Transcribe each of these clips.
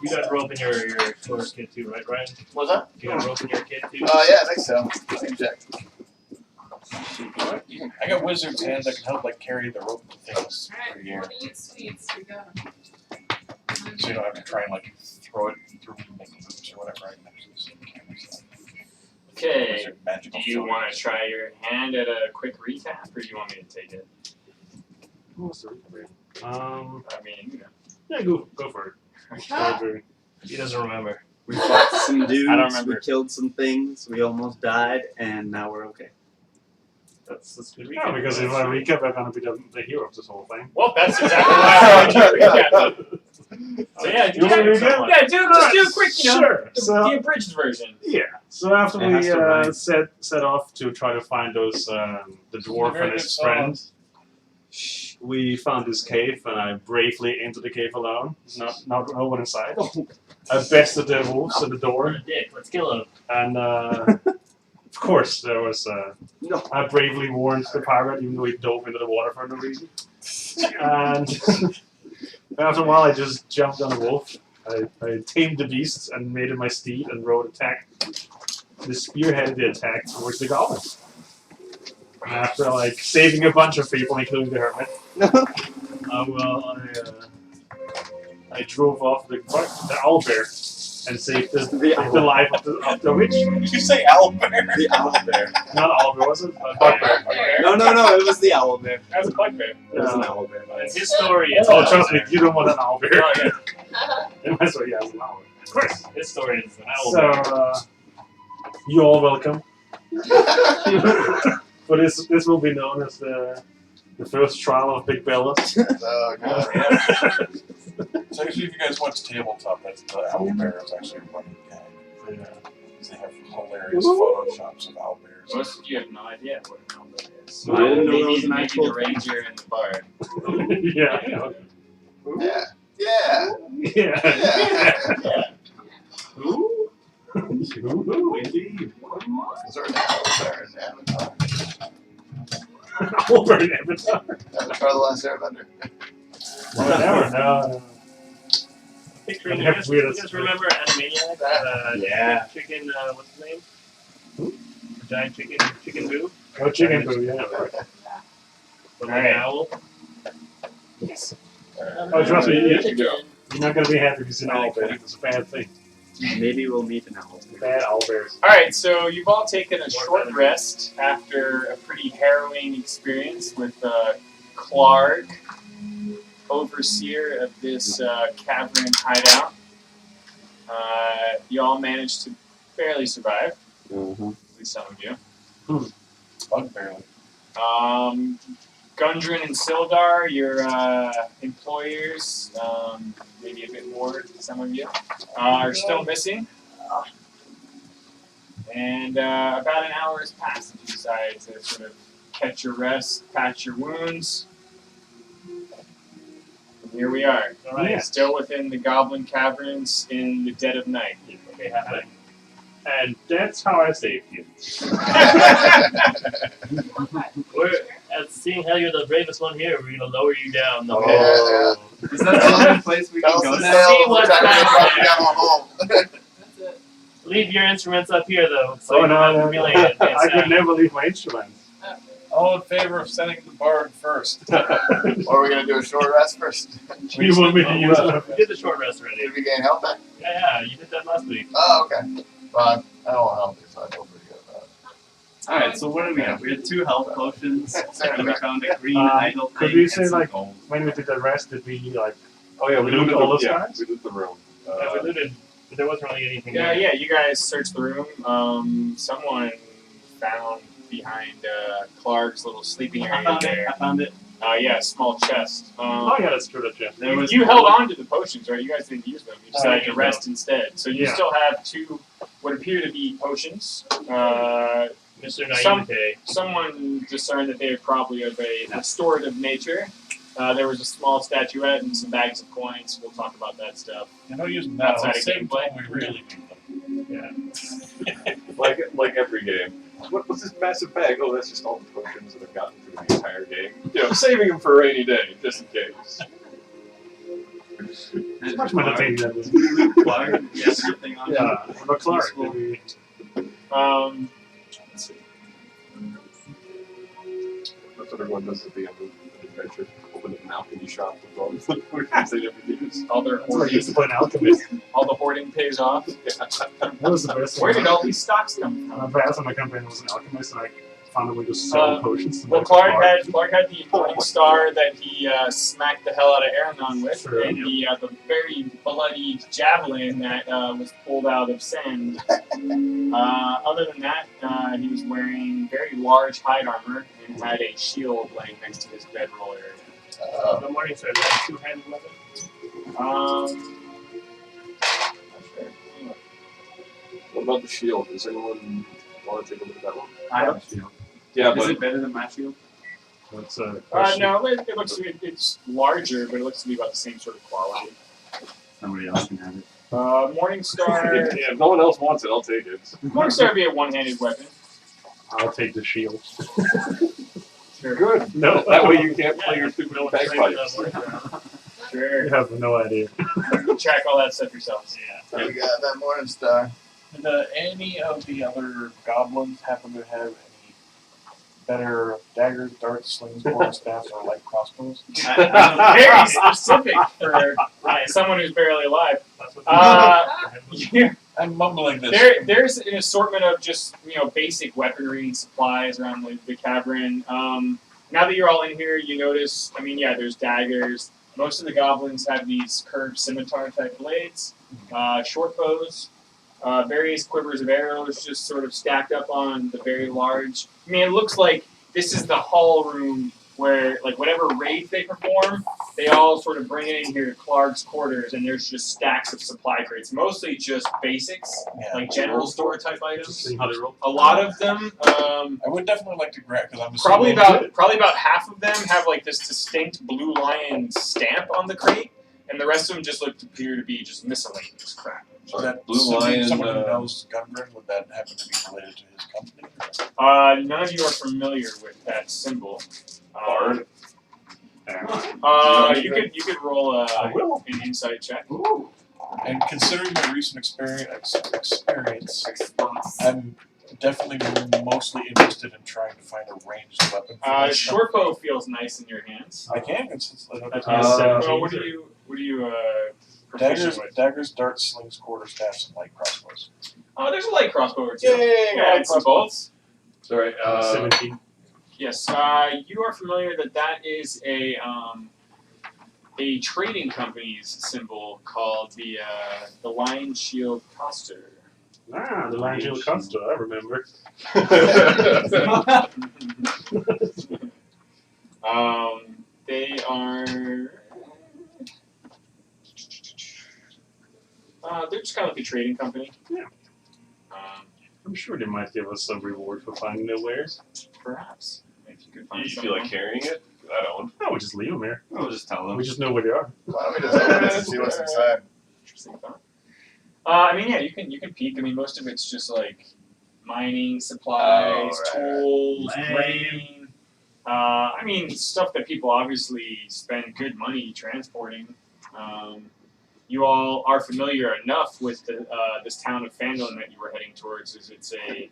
You got rope in your sword kit too, right, Ryan? What's that? You got rope in your kit too? Yeah, I think so. Same check. I got wizard's hand that can help like carry the rope things for you. Sweets, we go. So you don't have to try and like throw it through making moves or whatever right next to the camera stuff. Okay. Wizard magical Do you filter. want to try your hand at a quick recap, or do you want me to take it? What's the recap? I mean, you know. Yeah, go for it. He doesn't remember. We fought some dudes, I don't remember. we killed some things, we almost died, and now we're okay. That's good. Yeah, because if I recap, I'm gonna be the hero of this whole thing. Well, that's exactly why I wanted you to recap it. So yeah, You want me to recap? Yeah, just do a quick, you know, Sure. the abridged version. Yeah. So after It has to rhyme. we set off to try to find those the dwarf Very and his good song. friends, we found this cave, and I bravely entered the cave alone. Not no one inside. I bested the wolves at the door, Dick, let's kill him. and of course there was. No. I bravely warned the pirate, even though he dove into the water for no reason. And after a while, I just jumped on the wolf. I tamed the beast and made it my steed and rode attack. The spearheaded the attack towards the goblins. And after like saving a bunch of people, including the hermit, I drove off the owlbear and saved the life of the witch. Did you say owlbear? The owlbear. Not owlbear, was it? Bugbear. No, it was the owlbear. That was a bugbear. It was an owlbear. It's his story. It's Oh, trust me, you don't want an owlbear. Oh, yeah. And I said, yeah, it's an owlbear. Of course. His story is an owl. So, you all welcome. But this will be known as the first trial of Big Bellas. Oh, God. So actually, if you guys watch Tabletop, that's the owlbear is actually a running gag. Yeah. They have hilarious photoshops of owlbears. Most of you have no idea what an album is. I didn't know maybe, there was an maybe actual the ranger and the bard. Yeah. Yeah. Yeah. Yeah. Yeah. Ooh. Ooh, indeed. Is there an owlbear in Avatar? Over in Avatar. Avatar the Last Airbender. Whatever. No. Picturing, I you have guys, weird you guys remember Animaniacs? Yeah. Chicken, what's his name? The giant chicken boo? Oh, chicken boo, yeah. But like Alright. an owl? Yes. Oh, trust me, Chicken. you're not gonna be happy if you see an owlbear. It's a bad thing. Maybe we'll meet an owlbear. Bad owlbears. Alright, so you've all taken a short rest after a pretty harrowing experience with Clark, overseer of this cavern hideout. You all managed to barely survive, Mm-hmm. at least some of you. Bugbear. Gundren and Sildar, your employers, maybe a bit more, some of you, are still missing. And about an hour has passed and you decide to sort of catch your rest, patch your wounds. And here we are, Alright. still within the Goblin Caverns in the dead of night. Okay, happening. And that's how I saved you. Seeing how you're the bravest one here, we're gonna lower you down. Yeah. Is that the only place we Tell can us go the now? tale See of what's the time back we brought you there. down home. That's it. Leave your instruments up here, though. So Oh, you no, don't have no, to no. humiliate it. I could never leave my instruments. All in favor of sending the bard first. Or are we going to do a short rest first? You want me to use them? We did the short rest already. Did we gain health back? Yeah, you did that last week. Oh, okay. Well, I don't want healthy, so I feel pretty good about it. Alright, so what do we have? We had 2 health potions, and we found a green Uh, idol could thing you and say, some like, gold. When we did the rest, did we like Oh yeah, we loot looted all those the guys? we looted the room. Yeah, we looted, but there wasn't really anything Yeah, there. yeah, you guys searched the room. Someone found behind Clark's little sleeping I area found it, there. I found it. Yeah, a small chest. Oh yeah, that's true. That's There was You held on to the potions, right? You guys didn't use them. You decided to used rest instead. So you Yeah. still have 2 what appear to be potions. Mr. Some- Naivete. Someone discerned that they are probably of a restorative nature. There was a small statuette and some bags of coins. We'll talk about that stuff. You know, using that Outside at the of same gameplay. time we really need them. Like every game. What's this massive bag? Oh, that's just all the potions that I've gotten through the entire game. You know, saving them for a rainy day, just in case. Much meditating that was. Clark, yes, thing on Yeah, I'm a Clark. Useful. Maybe. Let's see. That's what everyone does at the end of an adventure. Open up an alchemy shop with all the potions they never use. All their That's where I used to hoarding, play an alchemist. all the hoarding pays off. That was the best Where thing. did all these stocks come My from? past on my campaign was an alchemist, and I found a way to sell potions to Well, make Clark a had the Morning Star that he smacked the hell out of Aranon with, Sure. and the very bloody javelin that was pulled out of sand. Other than that, he was wearing very large hide armor and had a shield laying next to his bedroll area. The morning said that two-handed weapon. Not sure. What about the shield? Does anyone want to take a look at that one? I have a shield. Yeah, Is but it better than my shield? That's No, it looks to be, it's larger, but it looks to be about the same sort of quality. Somebody else can have it. Morning Star. yeah, if no one else wants it, I'll take it. Morning Star would be a one-handed weapon. I'll take the shield. Sure. Good. No, That way you can't play your stupid bagpipes. Sure. You have no idea. You can track all that stuff yourselves. So we got that Morning Star. Did any of the other goblins happen to have any better daggers, darts, slings, quarterstaffs, or light crossbows? Very specific for someone who's barely alive. Yeah, I'm mumbling this. there's an assortment of just basic weaponry and supplies around the cavern. Now that you're all in here, you notice. I mean, yeah, there's daggers. Most of the goblins have these curved scimitar type blades, short bows, various quivers of arrows, just sort of stacked up on the very large. I mean, it looks like this is the hall room where, like, whatever raids they perform, they all sort of bring it in here to Clark's quarters, and there's just stacks of supply crates, mostly just basics, like general store type items. See how they roll. A lot of them, I would definitely like to grab because I'm probably assuming- about half of them have like this distinct blue lion stamp on the crate, and the rest of them just appear to be just miscellaneous crap. So that Blue someone Lion, who knows Gundren, would that happen to be related to his company? None of you are familiar with that symbol. Bard. You could roll I will. an insight check. And considering my recent experience, I'm definitely mostly interested in trying to find a ranged weapon. For my Short bow feels nice in your hands. I can. It's what What do you proficient with? daggers, darts, slings, quarterstaffs, and light crossbows. Oh, there's a light crossbow or two. Yay, Yeah, it's some bolts. Sorry. 17. Yes, you are familiar that is a trading company's symbol called the Lion Shield Coster. Ah, the Lion Shield Costa, I remember. They are. They're just kind of like a trading company. Yeah. I'm sure they might give us some reward for finding their wares. Perhaps. If you could find You feel someone. like carrying it? I don't. No, we just leave them here. We'll just tell them. We just know where they are. Why don't we just open it and see what's inside? Interesting thought. I mean, yeah, you can peek. I mean, most of it's just like mining supplies, Oh, right. tools, Lame. grain. I mean, stuff that people obviously spend good money transporting. You all are familiar enough with this town of Phandelver that you were heading towards, as it's a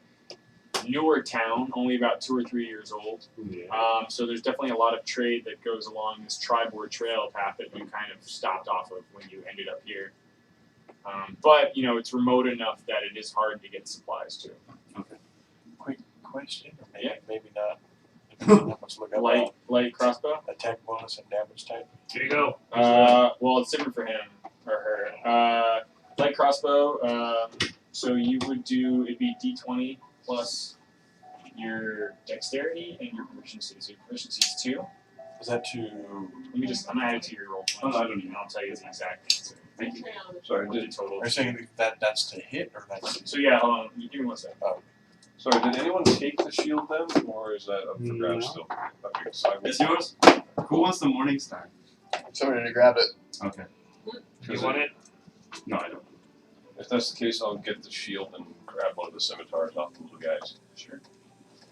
newer town, only about 2 or 3 years old. Yeah. So there's definitely a lot of trade that goes along this Tribord Trail path that you kind of stopped off of when you ended up here. But it's remote enough that it is hard to get supplies to. Quick question, or maybe, Yeah. maybe not. Depending on how much look up. Light crossbow. Attack bonus and damage type. Here you go. Well, it's different for him or her. Light crossbow. So you would it'd be D20 plus your dexterity and your proficiency. So your proficiency is 2. Is that to? I'm gonna add it to your roll. Oh, I don't and I'll tell you the exact answer. Thank you. Sorry. The total. Are you saying that's to hit or that's? So yeah, hold on. You give me 1 second. Sorry. Did anyone take the shield then, or is that up for No. grabs still? Okay, so I will- It's yours. Who wants the Morning Star? Somebody to grab it. Okay. You want it? No, I don't. If that's the case, I'll get the shield and grab one of the scimitars off the blue guys. Sure.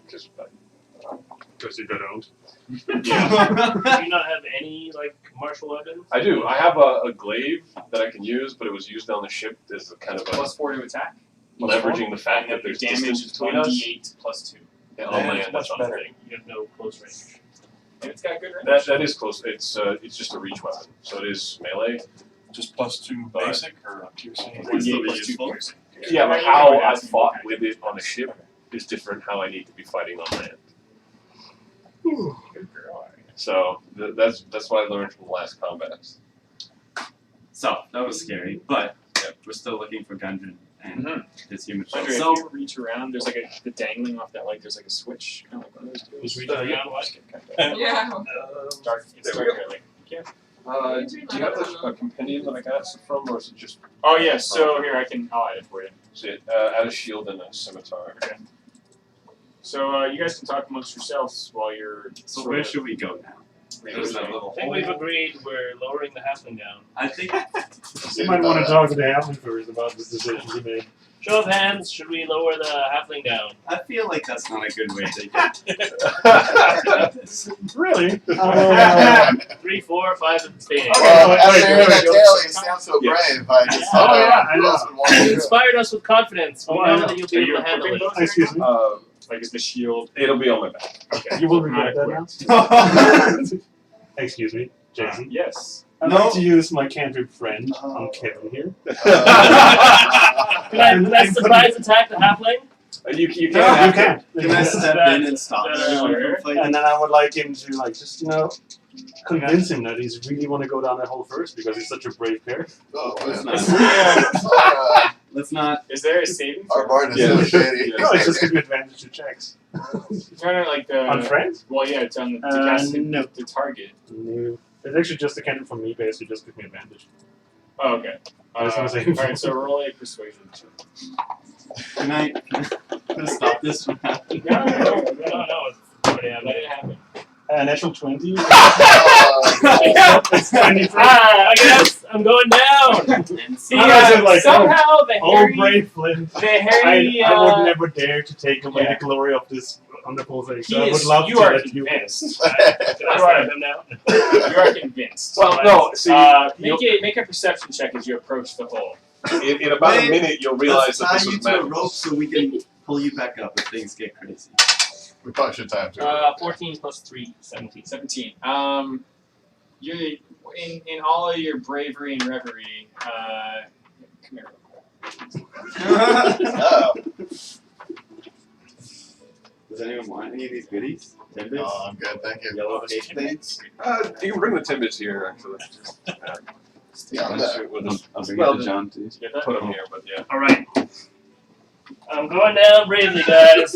Because Because you don't. Yeah, Do you not have any like martial weapons? I do. I have a glaive that I can use, but it was used on the ship as a kind of a +4 to attack. leveraging the fact that And there's damage distance is between us. 1d8 +2. Yeah, Yeah, on land, it's that's much on the better. thing. You have no close range. And it's got good range. That is close. It's just a reach weapon, so it is melee. Just +2 basic or piercing? Would still be 1d8 +2 useful. piercing. Yeah, but you how know, I asking fought about with it on a ship is different. How I need to be fighting on land. Good girl. So that's what I learned from the last combats. So that was scary, but we're still looking for Gundren and Mhm. his human Andre, shield. if So you reach around, there's like the dangling off that light. There's like a switch, kind of like one of those tools. Just reach around, what? Yeah. Dark. It's There we dark early. Do you have a compendium that I got from, or is it just Oh yeah. So here I'll add it for you. add a shield and a scimitar? So you guys can talk amongst yourselves while you're. so sort where of should we go now? There's that little I think we've hole. agreed we're lowering the halfling down. I think You might want to talk to the halfling first about this decision you made. Show of hands, should we lower the halfling down? I feel like that's not a good way to get. Really? 3, 4, 5, and staying. Well, wait, after wait, hearing wait, that wait. tale, you sound so Yes. brave. I just Oh, thought, yeah, I who know. else would want to You do it? inspired us with confidence. We Oh, I know know. that you'll be Are able you to handle equipping it. those? Excuse me? Like is the shield? It'll be on my back. Okay. You will Not regret that equipped. now. Excuse me, Jason. Yes. I'd No. like to use my cantrip friend on Kevin here. Can I surprise attack the halfling? You You can't. can't. Can I step in and stop everyone Sure. from fighting? And then I would like him to just convince him that he's really want to go down that hole first because he's such a brave pair. Oh, Let's man. not. Let's not. Is there a saving Our throw? bard is Yeah. so shady. Yeah. No, it's just give me advantage to checks. No, like the. On friends? Well, yeah, it's on the to cast no. the target. No. It's actually just a cantrip from me, basically just give me advantage. Oh, okay. I was gonna say- Alright, so roll a persuasion. Can I stop this from happening? No, No, it's already let happening. it happen. Natural 20. It's 23. Ah, I guess I'm going down. See, I was just like, somehow the Oh, hairy, brave Flint. the hairy, I would never dare to take away yeah. the glory of this wonderful thing. So he I would is, love you to are let you. convinced. Can I You are- stab him now? You are convinced. Well, no. See, Make a perception check as you approach the hole. in about a Wait, minute, you'll realize Let's that tie this you was to a magic. rope so we can pull you back up if things get crazy. We probably should time to 14 plus 3, 17. 17. You in all of your bravery and reverie. Come here. Oh, Does anyone want any of these goodies? Tidbits? oh, I'm good, thank you. Yellow cake things? You can bring the Timbits here, actually. Yeah, I'm Let's there. do it with us. I'll bring Well, it to John too. Get that? Put them here, but yeah. Alright. I'm going down bravely, guys.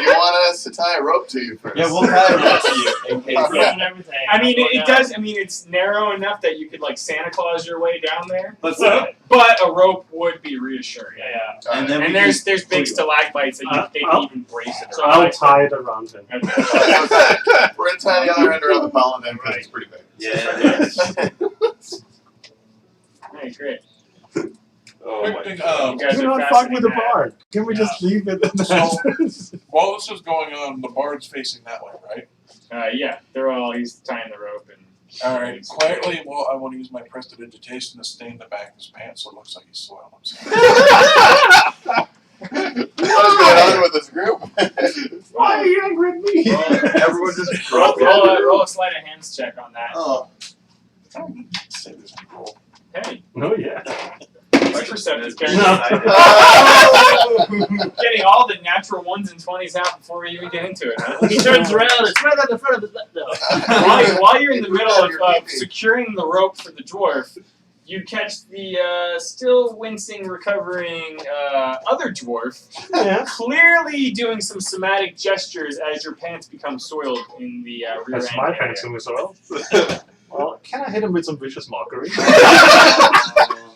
You want us to tie a rope to you first? Yeah, we'll tie it up to you in case. Alright. Yeah, and everything. I mean, I'm going it down. does. I mean, it's narrow enough that you could like Santa Claus your way down there, But so, but a rope would be reassuring. Yeah. Alright. and then And we there's can big pull you stalagmites that they can I'll- even brace it So around. I'll tie it around him. Okay. We're gonna tie the other end around the paladin because it's pretty big. Yeah. Alright, great. Oh my Quick thing, god. You guys Do are not fuck with the fascinating that. bard. Can we just leave it at that? While this is going on, the bard's facing that way, right? Yeah, he's tying the rope and. Alright, quietly, well, I want to use my prestidigitation to stain the back of his pants so it looks like he's soiled himself. What's going on with this group? Why are you angry at me? Everyone just Roll, drop it. roll a sleight of hands check on that. Oh, Say this roll. Hey, Oh yeah. it's perceptive. No. Getting all the natural 1s and 20s out before we even get into it. Huh? He turns around, it's right at the front of his no. while you're in the middle of Your pee-pee. securing the rope for the dwarf, you catch the still wincing, recovering other dwarf, Yeah. clearly doing some somatic gestures as your pants become soiled in the rear That's end my area. pants in the soil. Well, can I hit him with some vicious mockery?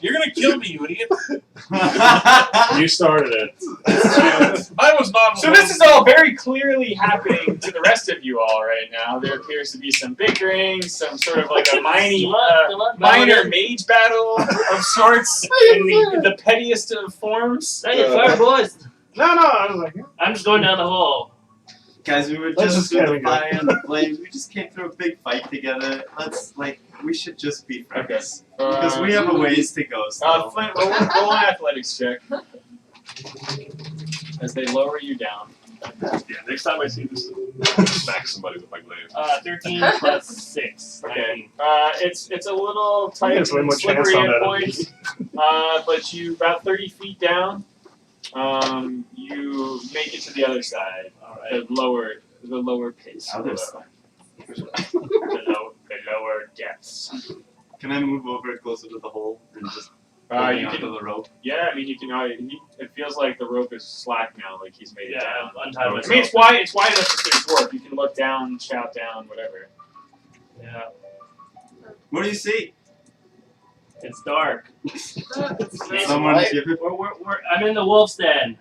You're gonna kill me, you idiot! You started it. I was not. So this is all very clearly happening to the rest of you all right now. There appears to be some bickering, some sort of like a minor mage battle of sorts in the pettiest of forms. Dang it, fire boys. No, I was like, I'm just going down the hole. Guys, we were Let's just just through carry the on. fire and the flames. We just came through a big fight together. We should just be friends. Because we have a ways to go still. Flint, roll an athletics check. As they lower you down. Yeah, next time I see this, smack somebody with my glaive. 13 plus 6. Okay. It's a little You tight get way and more chance slippery on at that. points. But you about 30 feet down. You make it to the other side. The lower pace. Other side. The lower depths. Can I move over closer to the hole and just You onto can. the rope? Yeah, I mean you can. It feels like the rope is slack now. Like he's made it down. Untied I myself. mean it's wide. It's wide enough to fit a dwarf. You can look down, shout down, whatever. Yeah. What do you see? It's dark. Someone right. give it. I'm in the wolf's den.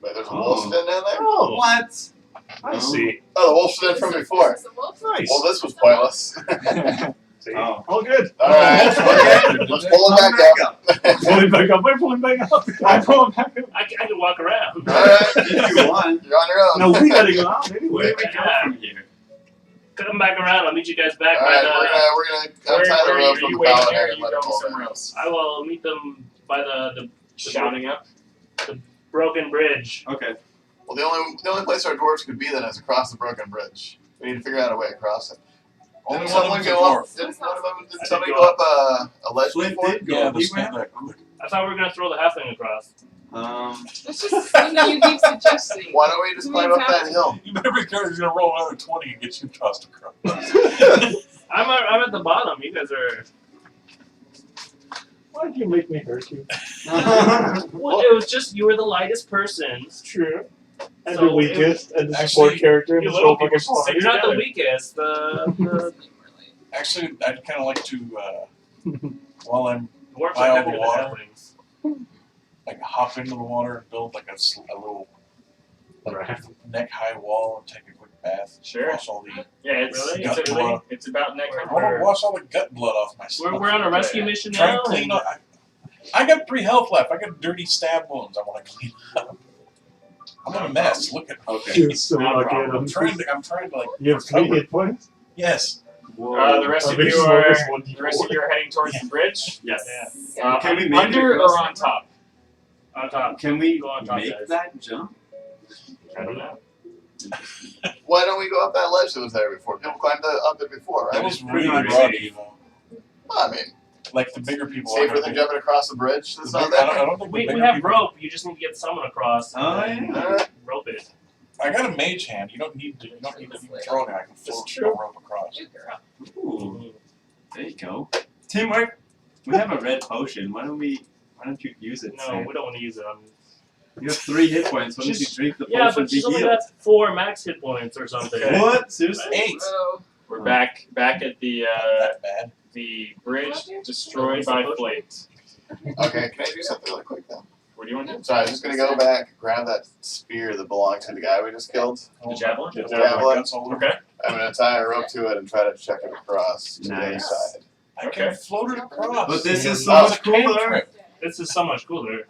But there's a wolf's den down there? Oh, What? I see. Oh, the wolf's den from before. Is this a wolf? Nice. Well, this was pointless. See? Oh. All good. Alright, okay. Let's pull it back up. Pull him back up. Wait, pull him back up. I pull him back. I can walk around. Alright, If you want. you're on your own. No, we gotta go out Where anyway. do we go Yeah. from here? Come back around. I'll meet you guys back Alright, by we're gonna untie the Where rope are from you the waiting paladin there? Or are and you let it going pull somewhere down. else? I will meet them by the Shouting up. broken bridge. Okay. Well, the only place our dwarves could be then is across the broken bridge. We need to figure out a way across it. Only Didn't one of someone them's a go up? dwarf. Did somebody go up a ledge Flint before? did go. Yeah, He but stand went- back. I thought we were gonna throw the halfling across. That's just something you keep suggesting. Why don't we just climb up that hill? You better be careful. He's gonna roll another 20 and get you tossed across. I'm at the bottom. You guys are. Why'd you make me hurt you? Well, it was just you were the lightest person. It's true. And So the weakest, and the Actually, support character, and you the little whole fucking people plot. You're not the weakest. The Actually, I'd kind of like to, while I'm dwarves By are all heavier the than water. halflings. like hop into the water and build like a little Right. neck high wall and take a quick bath. Sure. Wash all the. Yeah, it's Really? it's, Gut blood. it's about neck I height. want to wash all the gut blood off myself. We're on a rescue mission Try now. and clean and- up. I got 3 health left. I got dirty stab wounds. I want to clean up. I'm in a mess. Look at. Okay. You're so No lucky. problem. I'm trying to like. You have 3 hit points? Yes. The rest Oh, of you this are is one the rest of you are heading towards the bridge. Yes. Yeah. Can we make under it or on top? On top. Can we Go on top, make guys. that jump? I don't know. Why don't we go up that ledge that was there before? People climbed up it before, That right? was really not groggy, though. Well, I mean, Like the bigger people. safer are than gonna jumping across the bridge. be- That's the not big- I that. don't think the We bigger have people. rope. You just need to get someone across. Oh, and yeah. Alright. Rope it. I got a mage hand. You don't need to throw it. I can float true. the rope across. Good girl. Ooh, there you go. Teamwork. We have a red potion. Why don't you use it? No, Sam? we don't want to use it. You have 3 hit points. Why don't you She's- drink the Yeah, potion but to she's only heal? got 4 max hit points or something. Okay. What? Seriously? 8. Oh, We're back at the Not that bad. the bridge destroyed by flames. Okay, can I do something really quick then? What do you want to do? Sorry, I'm just gonna go back, grab that spear that belonged to the guy we just killed. The javelin? Yeah, Javelin. guts all over. Okay. I'm gonna tie a rope to it and try to check it across to the other Nice. side. I can float it across. But this is so Oh, much cooler. This is so much cooler.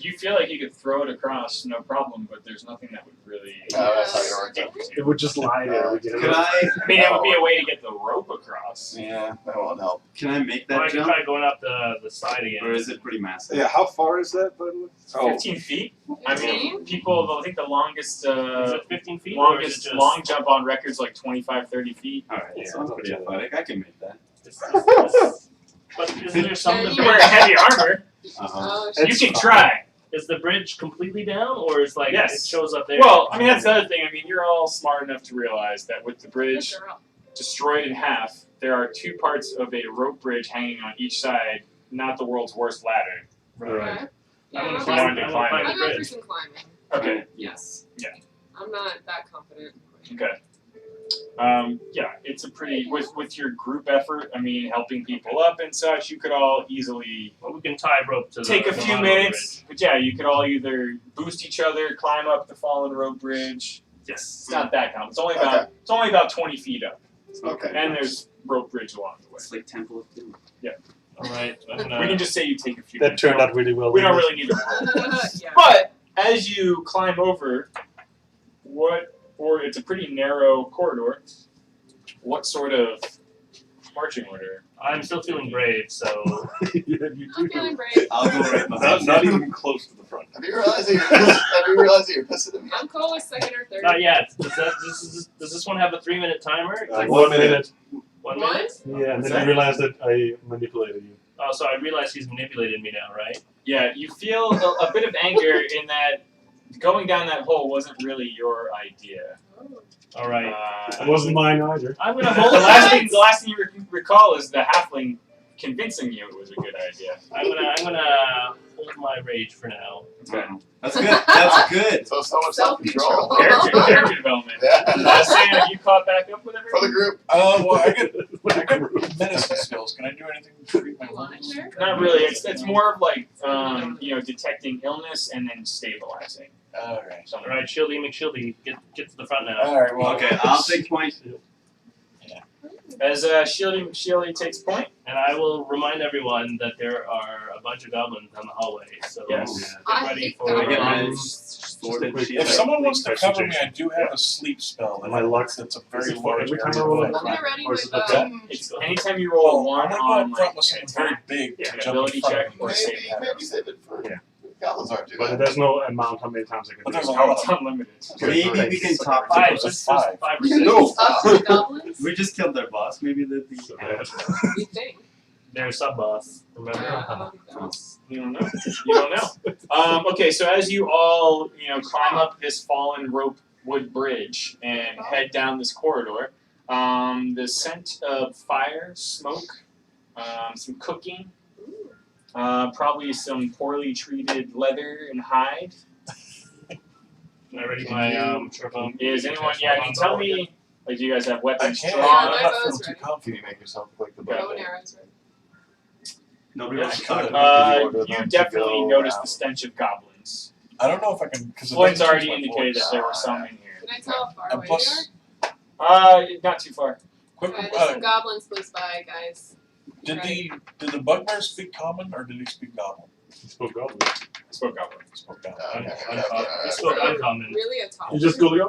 You feel like you could throw it across, no problem, but there's nothing that would really. No, that's not gonna work then. It would just lie there. We get Can I? I mean, it would be a way to get the rope across. Yeah, that won't help. Can I make Or I that can jump? try going up the side again. Or is it pretty massive? Yeah, how far is that, by the way? Oh, 15 feet. I mean, people. I think the longest Is it 15 feet? or is it longest just, long jump on record's like 25, 30 feet. Alright, Yeah, sounds pretty athletic. I can make that. But isn't there some of the You wear heavy armor. Uh-huh. oh, You can try. Is the bridge completely down, or is like Yes. it shows up there? Well, I mean, that's the other thing. I mean, you're all smart enough to realize that with the good bridge girl. destroyed in half, there are 2 parts of a rope bridge hanging on each side, not the world's worst ladder. Right. Okay. I'm Yeah, gonna I'll climb, to I'm climb gonna it. climb I'll the go through bridge. some climbing. Okay. Yes. I'm not that confident. Okay. Yeah, it's a pretty with your group effort. I mean, helping people up and such. You could all easily Well, we can tie rope to take the a few bottom of the minutes. But yeah, you could all either boost each other, climb up the fallen rope bridge. Yes. It's not that complicated. It's only about 20 feet up, Okay. and there's rope bridge along the way. It's like Temple of Doom. All right. I'm We gonna, can just say you take a few. That minutes. turned out really well. We don't didn't really need to roll. Yeah. But as you climb over, what it's a pretty narrow corridor. What sort of marching order? I'm still feeling brave, so Yeah, you I'm do. feeling brave. I'll go right Not, behind not you. even close to the front. Have you realized that you're pissing at me? I'm cool with second or third. not yet. Does this one have a 3-minute timer? It's like 1 minute. 1 What? minute. Yeah, and then you realize that I manipulated you. Oh, so I realize he's manipulated me now, right? Yeah, you feel a bit of anger in that going down that hole wasn't really your idea. Oh. All right. It wasn't mine either. I'm gonna The hold last thing you recall is the halfling convincing you it was a good idea. I'm gonna hold my rage for now. Okay. That's good. That's good. So much Self-control. self-control. Character development. Yeah. Sam, have you caught back up with For everyone? the group. Well, I got medicine skills. Can I do anything to treat my You want it, wounds? sure? Not really. It's more of like detecting illness and then stabilizing. All right. So, All right, Shieldy McShieldy, get to the front now. All right. Well, Okay, I'll take point. as Shieldy takes point. And I will remind everyone that there are a bunch of goblins down the hallway. So Yes. I get ready hate for I get my goblins. sword and If shield. if someone wants to Concentration. cover me, I do have a sleep spell. My luck. That's a Is very it for large every time area I roll of a life. I'm gonna ready Or is with it the It's anytime you roll a Well, one I'm gonna on go up front like with something very attack, big to yeah, jump in ability front check of me. or Maybe, save. maybe save it for Yeah. goblins aren't too But bad. there's no amount how many times I can But do there's it. a Oh, lot it's of unlimited. Maybe we can top Five, It's just five. 5 or 6. No. Up to the goblins? We just killed their boss. Maybe they'd be. So bad. You think? They're sub boss. Remember? You don't know. You don't know. Okay, so as you all climb up this fallen rope wood bridge and head down this corridor, the scent of fire, smoke, some cooking, probably some poorly treated leather and hide. Am I ready my trombone? Is anyone? Yeah, I mean, tell me. Like, do you guys have I weapons can't. drawn? Yeah, I'm my not bow's feeling too ready. Can confident. you make yourself like the Okay. Bow and arrows, right? Nobody Yeah, wants to I talk could. about Did you order You them to definitely go noticed out? the stench of goblins. I don't know if I can because Floyd's already indicated that there were some in here. Can I tell how far And away plus, Not too far. quick. they are? There's some goblins close by, guys. Did the bugbear speak common or did he speak goblin? He spoke goblin. I spoke goblin. He spoke goblin. Okay, He spoke Really? uncommon. Really a top. You just go like,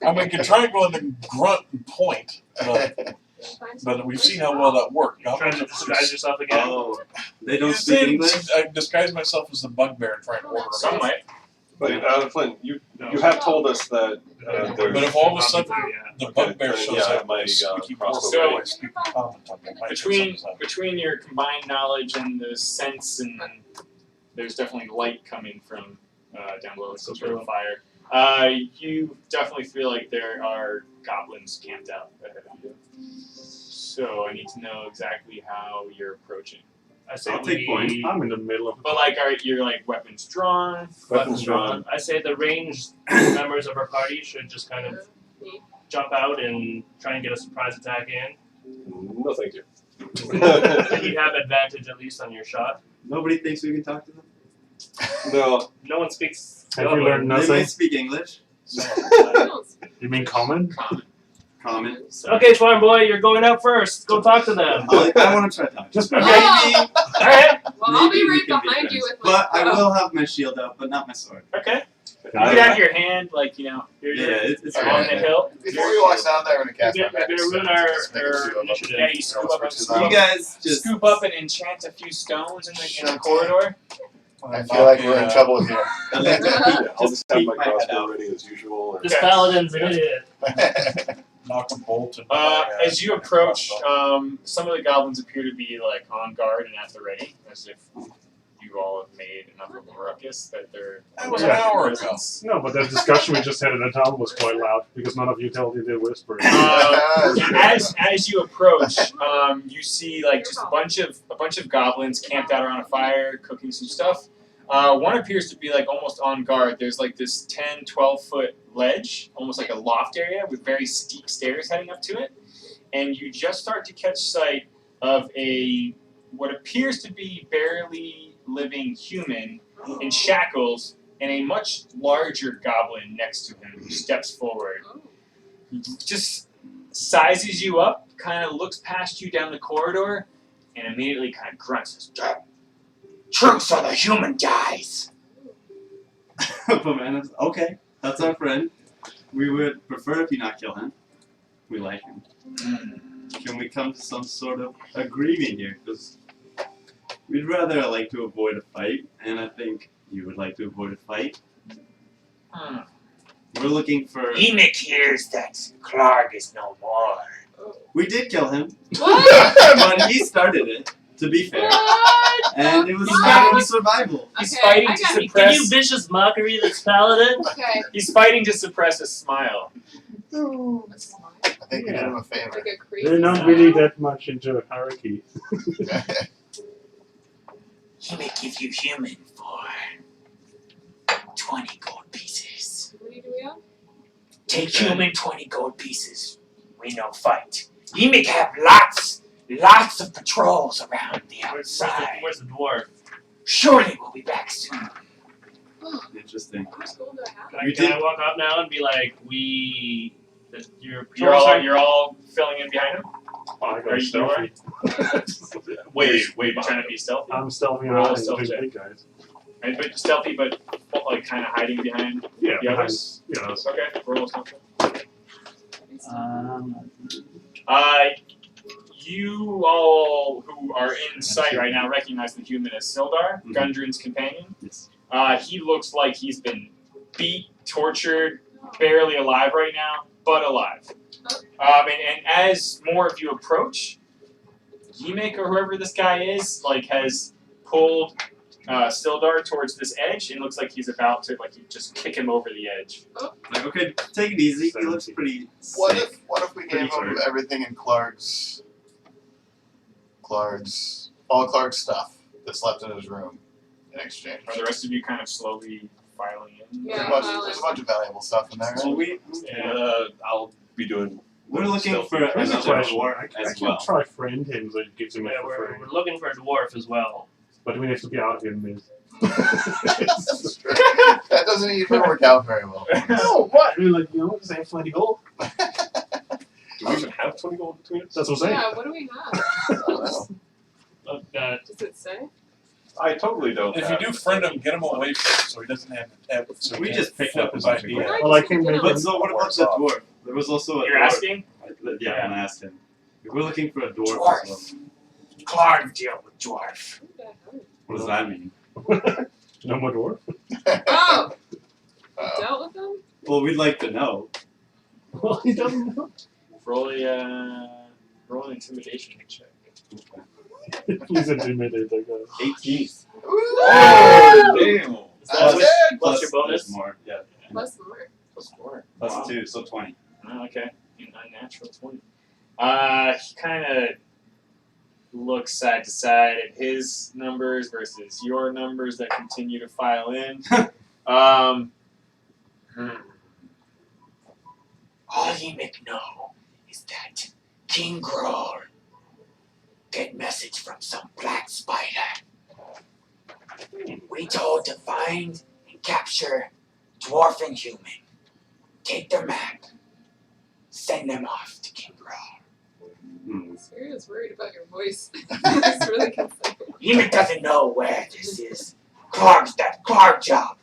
I mean, we could try and go into grunt and point, but we've seen how well that worked. Trying Goblins to are disguise yourself again. Oh, they don't You speak said English? I disguise myself as the bugbear and try and order Some them. might. But Flynn, you No. have told us that But there's if all of a sudden Yeah. the bugbear Okay, shows yeah, up, my, my squeaky crossbow board, blade. I speak the common tongue. It might Between make something between your combined knowledge and the sense, and there's definitely light coming from down below, some sort of fire. You definitely feel like there are goblins camped out ahead of you. So I need to know exactly how you're approaching. I say I'll take point. I'm in the middle of But like, are you're like weapons drawn? Weapons drawn. I say the ranged members of our party should just kind of jump out and try and get a surprise attack in. no thank you. Then you have advantage at least on your shot. Nobody thinks we can talk to them? No, No one speaks. Have you learned They may nothing? speak English. You mean common? Common. Okay, farm boy, you're going out first. Go talk to them. I want to try talking. Just Maybe, All right. Well, I'll be maybe we right can be behind you friends. with my But I will have my shield out, but not my sword. Okay. You I- can have your hand, like you're Yeah, it's on alright. the hill. Before we walk down there, I'm gonna cast You're my gonna magic ruin stone. our Just make a few of them. initiative. Yeah, you scoop up, You guys just. scoop up and enchant a few stones in the corridor. I feel like we're in trouble here. yeah, I'll just have keep my my head crossbow out. ready as usual. This paladin's an idiot. knock a bolt. And As you approach, some of the goblins appear to be like on guard and at the ready, as if you all have made enough of a ruckus that they're. That was an hour ago. No, but that discussion we just had in the town was quite loud because none of you told me they whispered. As you approach, you see like just a bunch of goblins camped out around a fire, cooking some stuff. One appears to be like almost on guard. There's like this 10, 12-foot ledge, almost like a loft area with very steep stairs heading up to it. And you just start to catch sight of what appears to be barely living human in shackles and a much larger goblin next to him who steps forward. He just sizes you up, kind of looks past you down the corridor, and immediately kind of grunts. Trunks are the human guys. Okay. That's our friend. We would prefer if you not kill him. We like him. Can we come to some sort of agreement here? Because we'd rather like to avoid a fight, and I think you would like to avoid a fight. We're looking for. Emic hears that Clark is no more. We did kill him, What? but he started it. To be fair, What? and it was He's a matter back. of survival. He's Okay, fighting I to got- Can you suppress. vicious mockery this paladin? Okay. He's fighting to suppress a smile. What's the line? I think we did Yeah. him a favor. Like a crazy They're not sound. really that much into hierarchy. He may give you human for 20 gold pieces. How many do we have? Take Okay. human 20 gold pieces. We no fight. He may have lots of patrols around the outside. Where's the dwarf? Surely we'll be back soon. Interesting. How much gold do I have? Can I, We can I did- walk up now and be like, you're You're all filling in behind him. Oh, I Are got you stealthy. Way You're trying to be stealthy. I'm stealthy Roll and stealth big check. guys. Right, but stealthy, but like kind of hiding behind Yeah, the others. Yeah. Okay, roll stealth check. Um, You all who are in sight right now recognize the human as Sildar, Mhm. Gundren's companion. Yes. He looks like he's been beat, tortured, barely alive right now, but alive. And as more of you approach, Yemek or whoever this guy is, like has pulled Sildar towards this edge, and looks like he's about to just kick him over the edge. Like, okay, take it easy. He looks pretty What sick. if we gave Pretty him sure. everything in Clark's all Clark's stuff that's left in his room in exchange? Are the rest of you kind of slowly filing in? Yeah, There's a bunch of valuable stuff in there. Right? So I'll be doing. We're looking Stealthy. for Here's a another question. dwarf I as can well. try friend him so it gives him Yeah, a we're free. looking for a dwarf as well. But we have to be out of here, miss. That's true. That doesn't even work out very well. No, what? I mean, like, just have 20 gold. Do we even have 20 gold between us? That's what I'm saying. Yeah, what do we have? I don't know. Does it say? I totally don't. If you do friend him, get him away from him so he doesn't have to tap it. So he We can't just picked flip up a his bunch of idea. gold. Well, I can make But so what about the dwarf? There was also a You're dwarf. asking? Yeah, I'm gonna ask him. If we're looking for a dwarf as well, Dwarf. Clark deal with dwarf. Who the hell? what does that mean? No more dwarf? Oh! Uh-oh. Dealt with them? Well, we'd like to know. Well, he doesn't know. Roll an intimidation check. He's intimidated, I guess. 18. Oh, damn. That's it. Plus your bonus? There's more. Yeah. Plus more. Plus 4. Plus Wow. 2, so 20. Oh, okay. Unnatural 20. He kind of looks side to side at his numbers versus your numbers that continue to file in. All Emic know is that King Grohl get message from some black spider. We told to find and capture dwarf and human. Take their map. Send them off to King Grohl. Sirius worried about your voice. It's really concerned. Emic doesn't know where this is. Clark's that Clark job.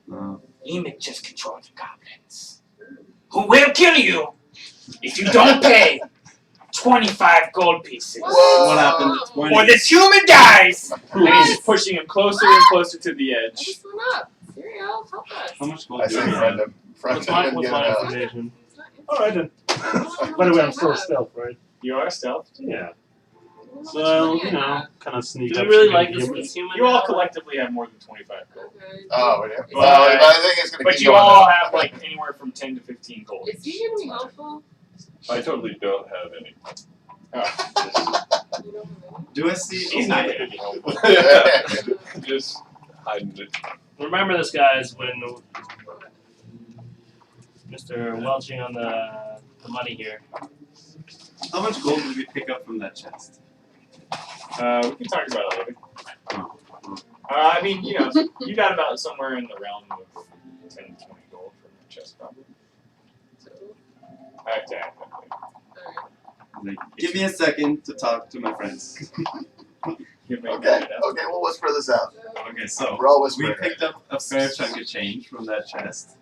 Emic just controls the goblins. Who will kill you if you don't pay 25 gold pieces. Whoa. What happened to 20? Or this human dies! And he's just pushing him closer and closer to the I edge. just went up. Sirius, help us. How much gold I do say we friend have? him. Friend What's him my, and what's get my him out. information? It's not in- Alright then. I don't know how By the much way, I I'm still have. stealth, right? You are stealth. Yeah. I don't know how So, much money I have. kind of sneak Do up. we really to like him. this human? You all now? collectively have more than 25 gold. Okay. Oh, we do? Is Well, that- but I think it's going to But keep you going all up. have like anywhere from 10 to 15 gold. Is he gonna be helpful? I totally don't have any. You don't have any? Do I see? He's not going to be helpful. Just hiding it. Remember this, guys, when Mr. Welching on the money here. How much gold did we pick up from that chest? We can talk about it later. I mean, you know, you got about somewhere in the realm of 10 to 20 gold from the chest, probably. So, I have to add that. alright. Like, give me a second to talk to my friends. You make Okay, that up. okay, we'll whisper this out. Okay, so We're all we whispering. picked up a fair chunk of change from that chest.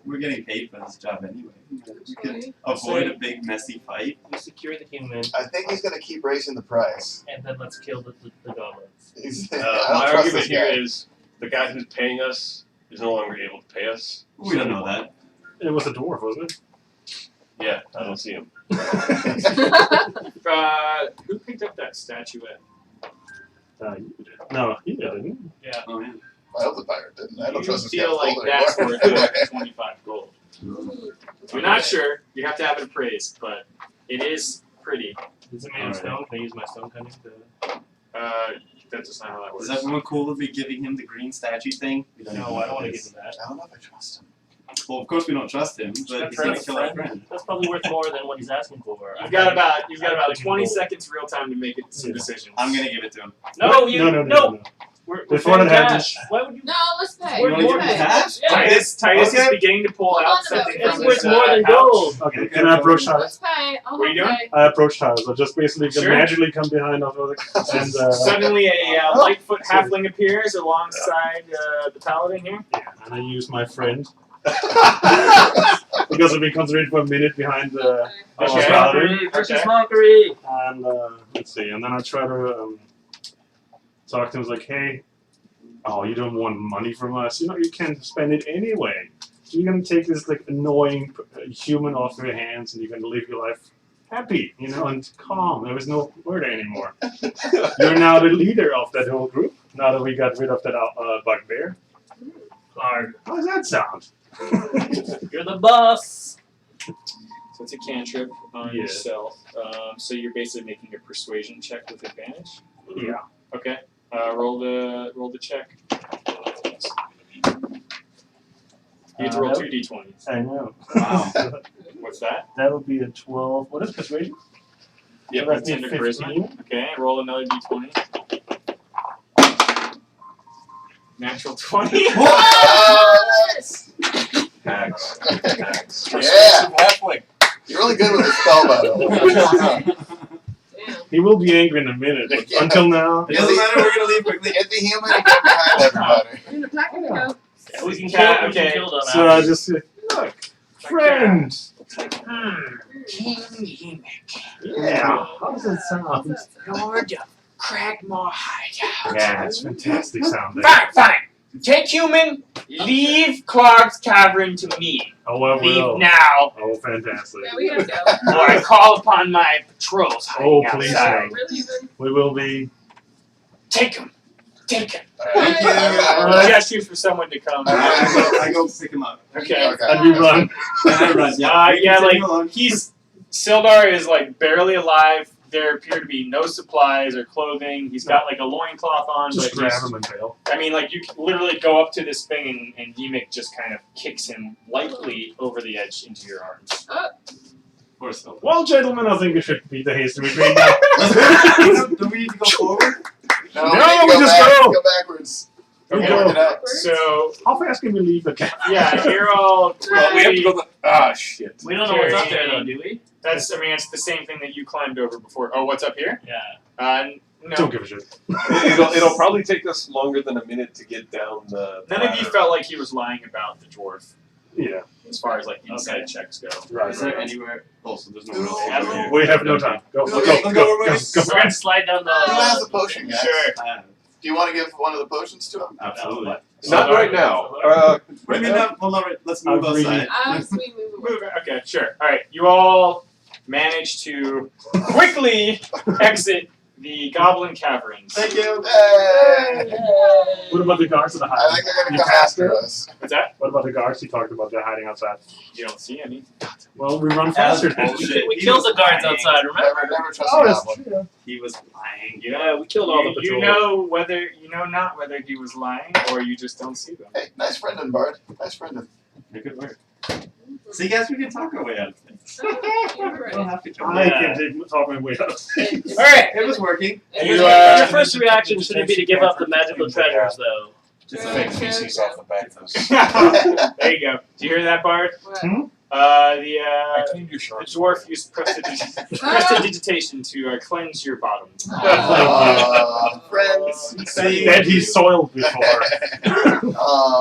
We're getting paid for this job anyway. We can Okay. avoid a big messy fight. We secure the human, I think he's gonna keep raising the price. and then let's kill the goblins. He's, My I don't trust argument this here guy. is the guy who's paying us is no longer able to pay us. We don't know that. It was a dwarf, wasn't it? Yeah, I don't see him. Who picked up that statuette? You did. No, he didn't. Yeah. Oh yeah. I hope the pirate didn't. I don't You trust this feel guy's like gold that's anymore. worth 25 gold. If you're not sure, you have to have it appraised, but it is pretty. Is it made of stone? Can I use my stone cutting to? That's just not how that works. Is everyone cool with me giving him the green statue thing? No, I don't want to give him that. I don't know if I trust him. Well, of course we don't trust him, but he's gonna kill our friend. That's probably worth more than what he's asking for. You've got about 20 seconds real time to make some decisions. I'm gonna give it to him. No, you No. We're Before paying the hand- cash. Why would you? No, let's pay. We're You wanna give more him than cash? Titus is Okay. beginning to pull Hold out on to something that. from It's his worth more than pouch. gold. Okay, can I approach Tyler? Let's pay. I'll What are you doing? pay. I approach Tyler. So just basically can Sure. magically come behind of the and Suddenly, a Lightfoot halfling appears alongside the paladin here. yeah, and I use my friend because I've been concentrating for a minute behind the Okay. paladin. Okay. mockery. And let's see, and then I try to talk to him. Like, hey, oh, you don't want money from us? You know, you can spend it anyway. You're gonna take this like annoying human off your hands, and you're gonna live your life happy, you know, and calm. There is no murder anymore. You're now the leader of that whole group. Now that we got rid of that bugbear. Clark, How does that sound? you're the boss. So it's a cantrip on Yeah. yourself. So you're basically making a persuasion check with advantage. Yeah. Okay. Roll the check. You get to roll 2 d20s. I know. Wow. What's that? That would be a 12. What is persuasion? Yeah, So that'd that's be under 15. charisma. Okay, roll another d20. Natural 20. Yes! Hacks. Yeah! Persuasive halfling. You're really good with the spell battle. Damn. He will be angry in a minute. Yeah. Until now. It doesn't matter, we're gonna leave quickly. Get the human and get behind everybody. We're gonna pack it up. Yeah, we can Yeah, kill. We okay. can kill them. So I just say, look, friend. King Emic, Yeah. How does that sound? Lord of Cragmore Hideout. Yeah, it's fantastic sounding. Fine. Take human, leave Clark's cavern to me. Oh, I Leave will. now, Oh, fantastic. Yeah, we gotta go. or I call upon my patrols Oh, hiding please outside. don't. We're leaving. We will be. Take him. Take him. Thank you. Gestures for someone to come. I go pick him up. Okay. Okay. And we run. And I run. Yeah, Continue like along. Sildar is like barely alive. There appear to be no supplies or clothing. He's got like a loincloth on, Just but grab he's, him and bail. I mean, like you can literally go up to this thing and Emic just kind of kicks him lightly over the edge into your arms. Or so. Well, gentlemen, I think we should beat the haste retreat now. Do we need to go forward? No, No, we we just back, go. Go backwards. We Okay. go. Work it out. So How fast can we leave the camp? yeah, you're all Well, we have to go the. Shit. We don't know what's up there though, do we? That's, I mean, it's the same thing that you climbed over before. Oh, what's up here? Yeah. No. Don't give a shit. It'll probably take us longer than a minute to get down the. None of you felt like he was lying about the dwarf, Yeah, as far as like inside checks go. right. Is there anywhere? Oh, so there's no real No. over here. We have no time. Go, go, go, go, go, go. So let's slide down Who has the. a potion, guys? Sure. Do you want to give one of the potions to him? Absolutely. Not right now. What do you mean not? Well, all right, let's move Agreed. outside. As we move away. Move it. Okay, sure. All right, you all manage to quickly exit the goblin caverns. Thank you. Hey! What about the guards that are I hiding? think they're You gonna come faster? after us. What's that? What about the guards? He talked about they're hiding outside. You don't see any. Well, we run faster. Bullshit. We He killed was the guards lying. outside, remember? Never trust Oh, a that's goblin. true. He was lying. Yeah, we killed all the You patrols. know not whether he was lying or you just don't see them. Hey, nice friendin', Bard. Nice friendin'. Good work. See, guys, we can talk our way out of things. You're We don't right. have to kill I him. can take talk my way out. It's- All right, it was working. it's- Your first reaction shouldn't be to give up the magical treasures, though. Just Yeah, fake yeah, feces yeah. off the back of those. There you go. Do you hear that, Bard? What? I The cleaned your shorts. dwarf used prestidigitation to cleanse your bottom. Friends. That he soiled before.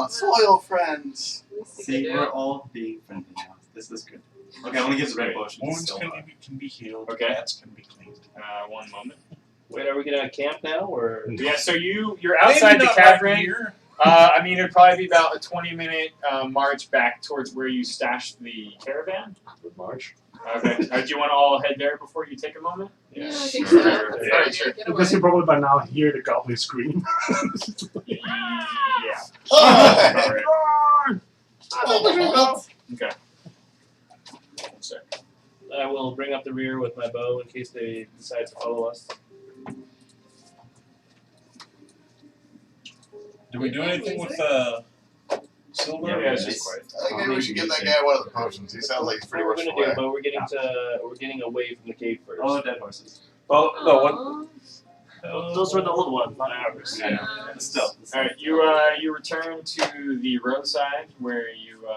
Soil friends. least you See, can we're do. all being friendly now. This is good. Okay, I want to give the red potion to Wounds Sildar. can be healed. Okay. Cats can be cleaned. One moment. Wait, are we gonna camp now or? Yeah, so you're outside Maybe the not cavern. right here. I mean, it'd probably be about a 20-minute march back towards where you stashed the caravan. Good march. Okay. Do you want to all head there before you take a moment? Yeah, I think sure. so. Yeah, Alright, sure. get Because away. you probably by now hear the goblin scream. Yeah. Oh! Alright. Okay. One sec. I will bring up the rear with my bow in case they decide to follow us. Do we do anything with Silver? Yeah, it's it's- just quiet. I think maybe we should get that guy one of the potions. He sounds like he's pretty What much we're gonna do, away. but we're getting away from the cave first. Oh, dead horses. Well, no, what? Aw. Those were the old ones, not ours. Yeah, but still. All right, you return to the roadside where you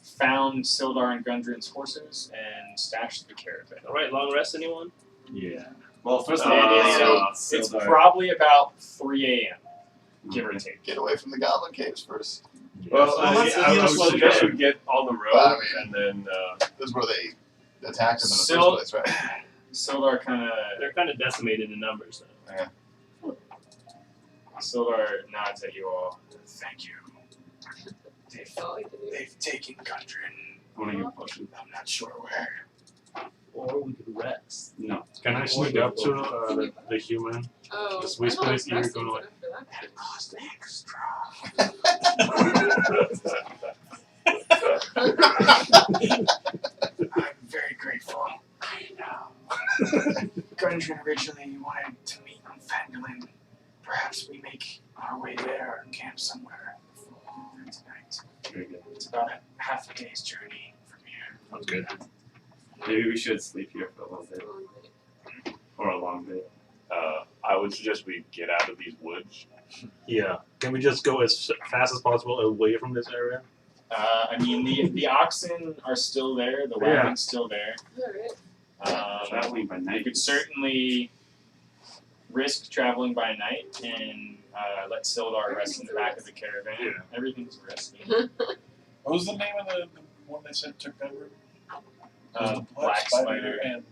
found Sildar and Gundren's horses and stashed the caravan. All right, long rest, anyone? Yeah. Well, first Uh, of all, It's Sildar. probably about 3 a.m. give or take. Get away from the goblin caves first. Well, So I let's would slow suggest down. we get on the road Well, I mean- and then. This is where they attacked him in the Still- first place, right? Sildar kind of They're kind of decimated in numbers, though. Sildar nods at you all. Thank you. That's all I can do. They've taken Gundren. I want to give a potion. I'm not sure where. Or we could rest. No. Can I sneak up to the human? Oh, Just whisper I in his ear, resting going like, after that. Cost extra. I'm very grateful. I know. Gundren originally wanted to meet on Phandelver. Perhaps we make our way there and camp somewhere before we leave tonight. Very good. It's about a half a day's journey from here. Sounds good. Maybe we should sleep here for a little bit. Or a long bit. I would suggest we get out of these woods. Yeah. Can we just go as fast as possible away from this area? I mean, the oxen are still there. The Yeah. wagon's still there. Alright. Traveling by night. You could certainly risk traveling by night and let Sildar rest in the back of the caravan. Yeah. Everything's resting. What was the name of the one they said took over? Uh, Black Spider. and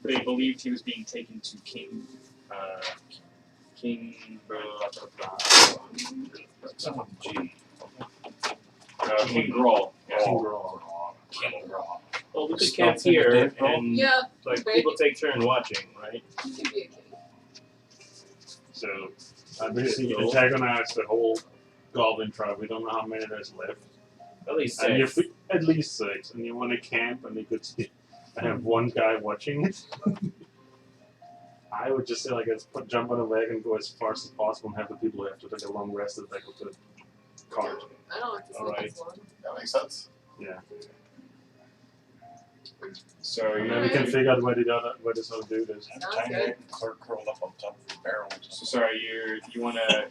They believed he was being taken to King. King. someone G. King Groll. Yeah. King Raw. Well, we could Stuff camp in the here dead bone. and Yeah, like right. people take turn watching, right? You could be a king. So I basically antagonize the whole goblin tribe. We don't know how many there's left. At least And six. if we, at least 6. And you want to camp and you could have one guy watching it. I would just say, like, let's jump on a wagon, go as fast as possible, and have the people who have to take a long rest at the back of the cart. I don't have to sleep Alright. as long. That makes sense. So And you're, then we can figure out where this other dude is. Have Sounds Tiny good. Clerk curled up on top of the barrel. so sorry. You wanna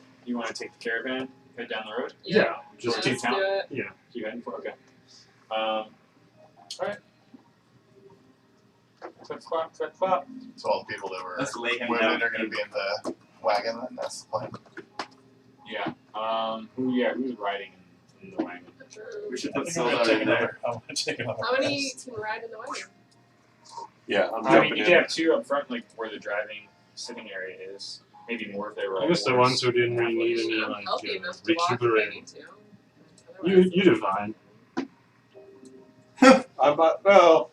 take the caravan, head down the road, Just Yeah, keep let's do it. keep heading for. Okay. All right. Clip clop, clip clop. So all the people that were Let's lay him women down. are going to be in the wagon, and that's the plan. Yeah. Who's riding in the wagon? We should I'm put gonna Sildar take in there. another. I'm gonna take another. How many rest. can ride in the wagon? Yeah, I'm I mean, jumping you in. could have 2 up front, like where the driving sitting area is. Maybe more if they were. I guess the horse. ones who didn't really need any, I'm like, healthy enough to walk if I recuperating. need to. You do fine. I'm about, well,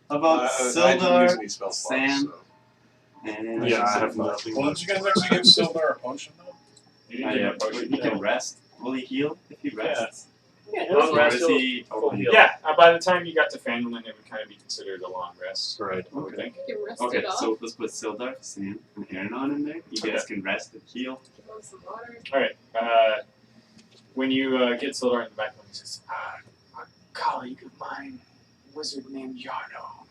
How about I didn't use Sildar any spell slots, Sam, so. and Yeah, I have nothing. Well, did you guys actually give Silver a potion though? You didn't give him a he potion. can rest. Will he heal if he rests? Yeah, Long Or rest. is he Full totally heal. Yeah, by the time you got to Phandelver, it would kind of be considered a long rest. Right. I would think. You can rest Okay, it off. so let's put Sildar, Sam, and Aaron on in there. You guys can rest and heal. Give them some water. All right. When you get Sildar in the back, he says, "A colleague of mine, a wizard named Yarno,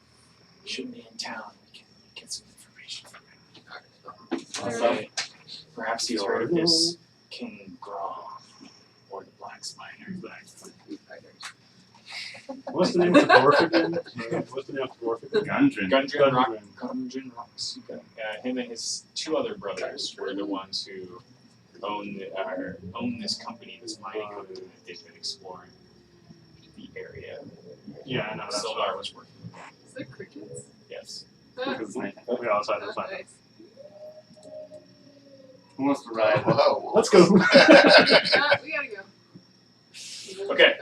should be in town. We can get some information from him. Alright. Perhaps he's heard of this King Graw or the Black Spider." What's the name of the dwarf again? What's the name of the dwarf again? Gundren. Gundren Rocksuka. Him and his 2 other brothers were the ones who own this company, this mining company that they've been exploring the area. Yeah, I know. That's Sildar was working. Is there crickets? Yes. Ah, Because night. we're outside the planet. nice. Who wants to ride? Whoa. Let's go. We gotta go. Okay.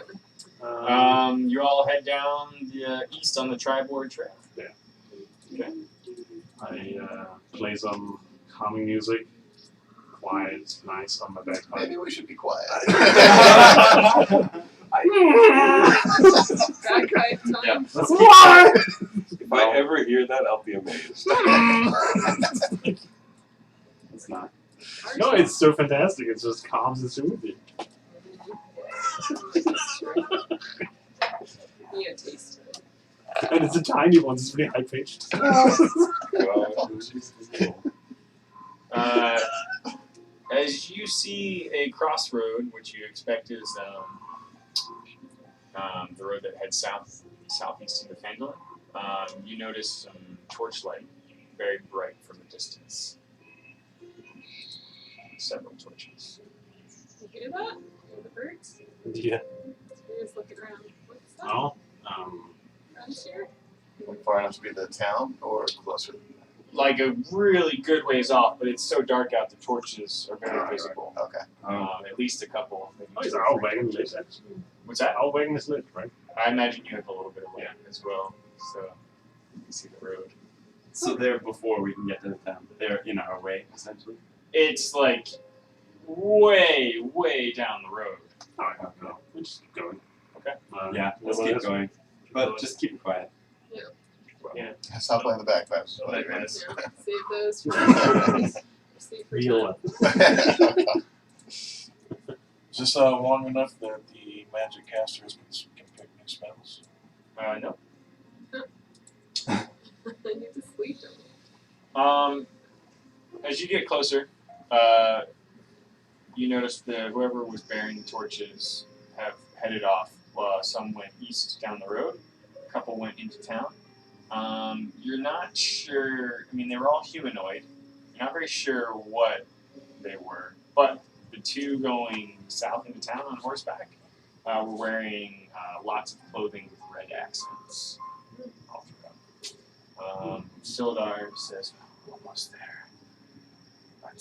You all head down the east on the Triboard Trail. I play some calming music, quiet, nice on my back. Maybe we should be quiet. Bagpipe time. Yeah. Let's keep What? If I ever hear that, I'll be amazed. It's not. No, it's so fantastic. It just calms and soothes you. Yeah, taste it. And it's a tiny one. It's really high pitched. As you see a crossroad, which you expect is the road that heads southeast into Phandelver, you notice some torchlight, very bright from a distance. Several torches. You hear that? Hear the birds? Yeah. Just looking around. What's that? Oh. Around here? Like far enough to be the town or closer? Like a really good ways off, but it's so dark out the torches are very visible. Okay. At least a couple. Maybe Oh, is two or our three. wagon lit, actually? What's that? Our wagon is lit, right? I imagine you have a little bit of light as well, so you can see the road. So they're before we can get to the town. They're in our way, essentially. It's like way down the road. Alright, no. We'll just keep going. Okay. Yeah, let's well, keep that's- going. But just keep it quiet. Stop playing the bagpipes. Bagpipes. Yeah. Save those for save for Real. time. Is this long enough that the magic casters can pick new spells? No. I need to sleep them. As you get closer, you notice that whoever was bearing the torches have headed off. Some went east down the road, a couple went into town. You're not sure, I mean, they were all humanoid. You're not very sure what they were, but the two going south into town on horseback were wearing lots of clothing with red accents all throughout. Sildar says, almost there. But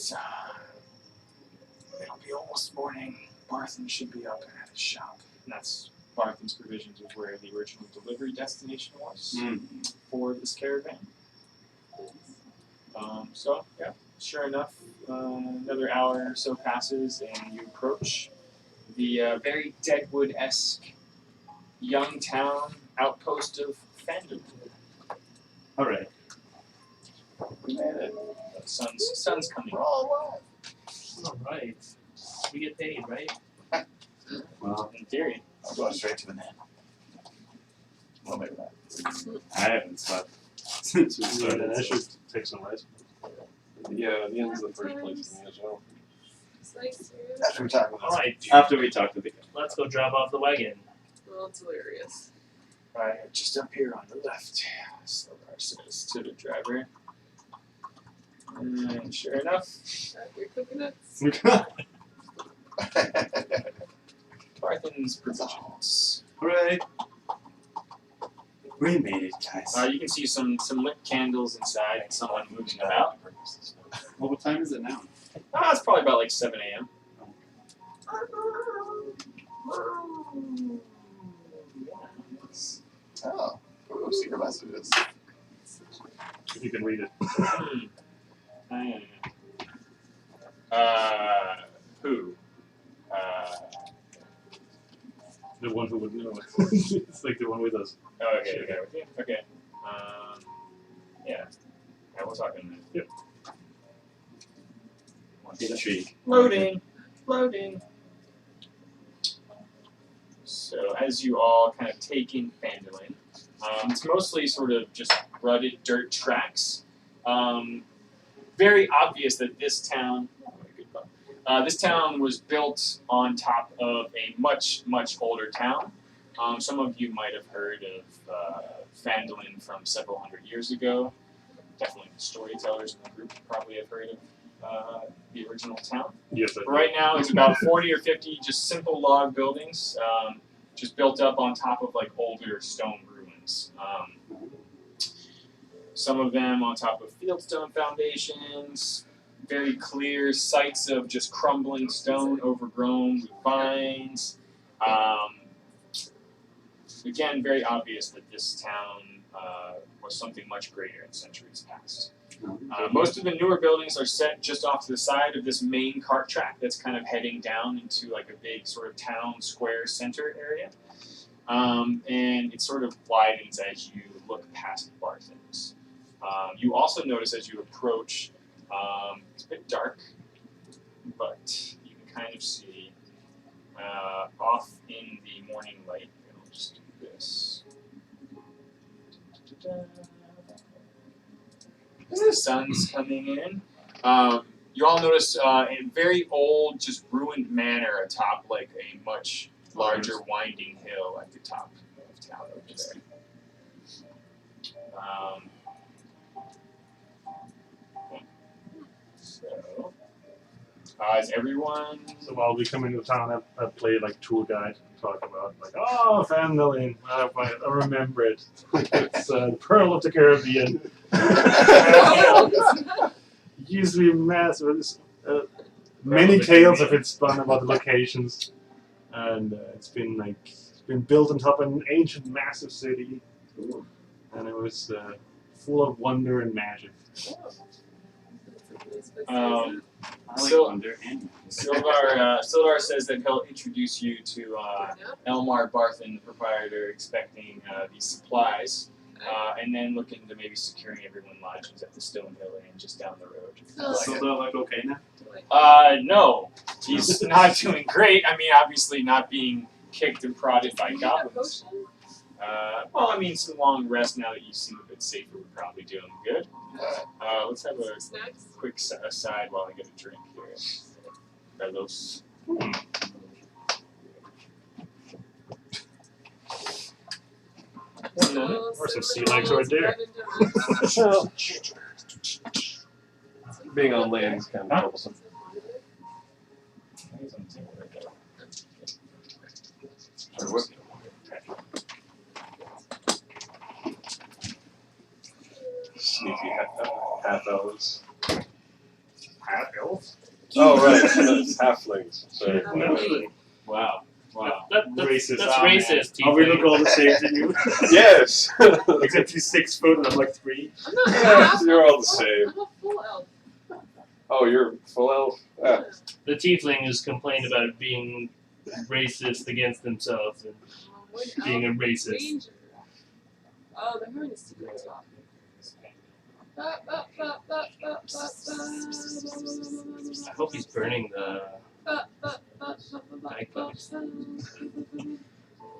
it'll be almost morning. Barthen should be up at his shop. And that's Barthen's Provisions was where the original delivery destination was for this caravan. So, yeah, sure enough, another hour or so passes and you approach the very Deadwood-esque young town outpost of Phandelver. Alright. We made it. The sun's coming. We're all alive. Alright. We get paid, right? Well, In theory. I'm going straight to the net. Well, maybe not. I haven't slept since we Yeah, started. I So. should take some rest. Yeah, the end's the first place in the show. It's nice here. After we talk about Alright. After we talk to the guy. Let's go drop off the wagon. Well, it's hilarious. Right, just up here on the left. Sildar says to the driver. And sure enough, Got your coconuts. Barthen's Provisions. Hooray! We made it, guys. You can see some lit candles inside and someone moving about. Well, what time is it now? It's probably about like 7 a.m. Oh, ooh, secret messages. You can read it. Who? The one who would know it. It's like the one with us. Oh, okay, okay, with you? Okay. Yeah. Yeah, we'll talk in a minute. Yep. Intrigue. Loading. Loading. So as you all kind of take in Phandelver, it's mostly sort of just rutted dirt tracks. Very obvious that this town was built on top of a much, much older town. Some of you might have heard of Phandelver from several hundred years ago. Definitely the storytellers in the group probably have heard of the original town. Yes, I But right now, it's about 40 or 50 just simple log buildings, just built up on top of like older stone ruins. Some of them on top of fieldstone foundations, very clear sites of just crumbling stone overgrown with vines. Again, very obvious that this town was something much greater in centuries past. Most of the newer buildings are set just off to the side of this main cart track that's kind of heading down into like a big sort of town square center area. And it sort of widens as you look past Barthen's. You also notice as you approach, it's a bit dark, but you can kind of see off in the morning light. I'll just do this. As the sun's coming in, you all notice a very old, just ruined manor atop like a much larger winding hill at the top of town over there. So, is everyone? So while we come into town, I play like tour guide, talk about like, oh, Phandelver, I remember it. It's the Pearl of the Caribbean. Used to be massive. Many tales have been spun about the locations, and it's been built on top of an ancient, massive city, and it was full of wonder and magic. Sildar says that he'll introduce you to Elmar Barthen, the proprietor, expecting these supplies, and then look into maybe securing everyone lodgings at the Stonehill Inn just down the road. So they're like okay now? No, he's not doing great. I mean, obviously not being kicked and prodded by goblins. Well, I mean, some long rest now that you seem a bit safer would probably do him good. Let's have a quick aside while I get a drink here. Carlos. Or some sea legs right there. Being on land is kind of troublesome. Sneaky half elves. Half elves? Oh right, that's halflings. Sorry. Wow. Wow. That's Racist. That's Oh, man. racist. Oh, we look all the same to you. Yes. Except he's 6 foot and I'm like 3. I'm not Yes, you're all the same. I'm a full elf. Oh, you're full elf. Ah. The tiefling has complained about it being racist against themselves and being a racist. Ranger. Oh, they're having a secret talk. I hope he's burning the nightclubs.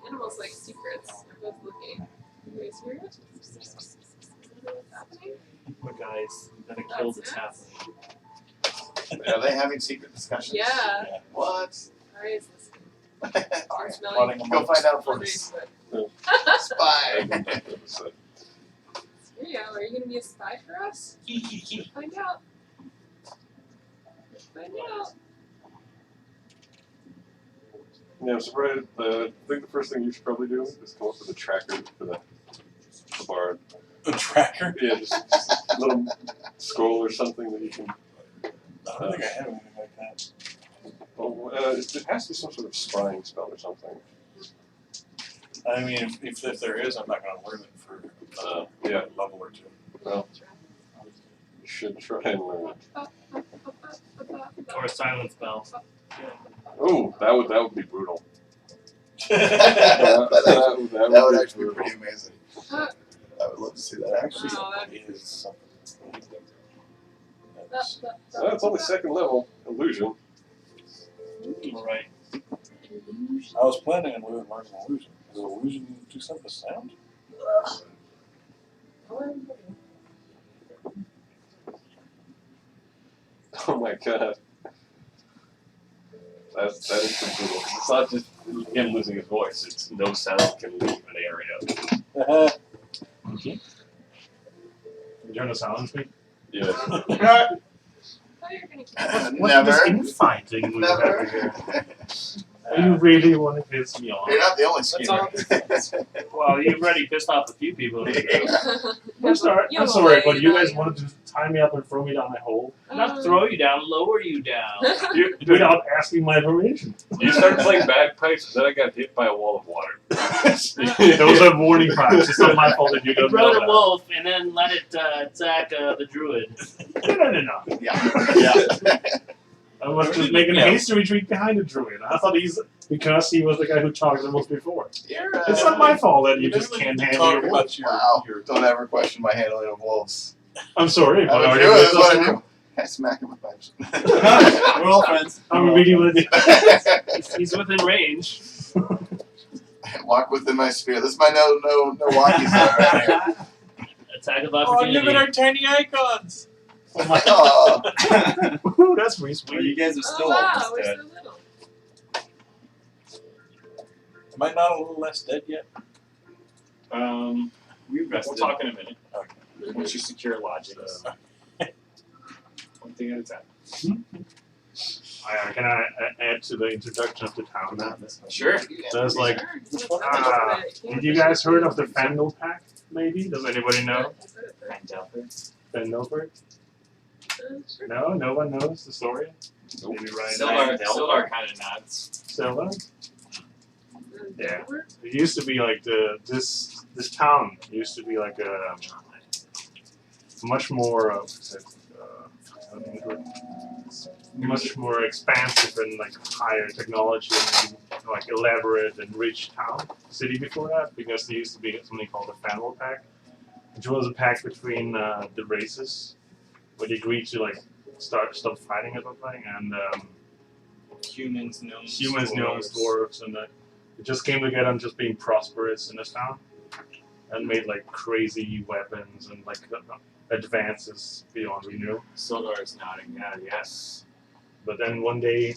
Animals like secrets. They're both looking. You guys hear it? What's happening? Poor guys, we gotta kill the tiefling. Are they having secret discussions? Yeah. What? Ari's listening. Alright, Smelling. go find out for Andre's us. foot. Spy. Here you go. Are you gonna be a spy for us? Find out. Find out. Yeah, I'm surprised. I think the first thing you should probably do is come up with a tracker for the bard. A tracker? Yeah, just a little scroll or something that you can. I don't think I have anything like that. Well, it has to be some sort of spying spell or something. I mean, if there is, I'm not going to learn it for Yeah. a level or two. Well, you should try and learn it. Or a silent spell. Oh, that would be brutal. That would be actually be pretty amazing. I would love to see that actually. Wow, that'd It is something. That's only second level illusion. Alright. I was planning on learning illusion. Is illusion do something to sound? Oh my god. That is pretty brutal. It's not just him losing his voice, it's no sound can leave an area. You turn to silence me? Yeah. Find thought you were gonna What's Never. this infighting we have Never. here? You really want to piss me off? You're not the only That's schemer. Well, you've already pissed off a few people. I'm sorry. Yeah, I'm but sorry, wait, but you guys like- wanted to tie me up and throw me down a hole Not throw you down, lower you down. without asking my permission. You started playing bagpipes, and then I got hit by a wall of water. Those are warning cries. It's not my fault that you You don't know rode a that. wolf and then let it attack the druid. No. Yeah. I was just making a hasty retreat behind the druid. I thought because he was the guy who talked the most before. You're, It's not my fault that you You just really can't need to handle talk your wolf. about Wow. your Don't ever question my handling of wolves. I'm sorry, but I are do you it, with that's what us I now? do. I smack him with pipes. We're all friends. I'm really with you. He's within range. Walk within my sphere. This is my no walkie zone right here. Attack of Oh, opportunity. look at our tiny icons. Oh my Oh, Woohoo, that's really Well, you sweet. guys are Oh still wow, almost we're dead. so little. Am I not a little less dead yet? We We'll rested. talk in a minute. Okay. Once you secure lodgings. One thing at a time. Can I add to the introduction of the town now? Sure. There's like, Sure. did you guys heard of the Phandelver Pact? Maybe? Does anybody know? Phandelver? No, no one knows the story. Maybe right now. Sildar kind of nods. Silva? Yeah. It used to be like this town used to be like a much more much more expansive and like higher technology and like elaborate and rich city before that, because there used to be something called the Phandelver Pact, which was a pact between the races where they agreed to like stop fighting or something, and Humans, gnomes, dwarves, and it just came together and just being prosperous in this town, and made like crazy weapons and like advances beyond we knew. Sildar is nodding. Yeah, yes. But then one day,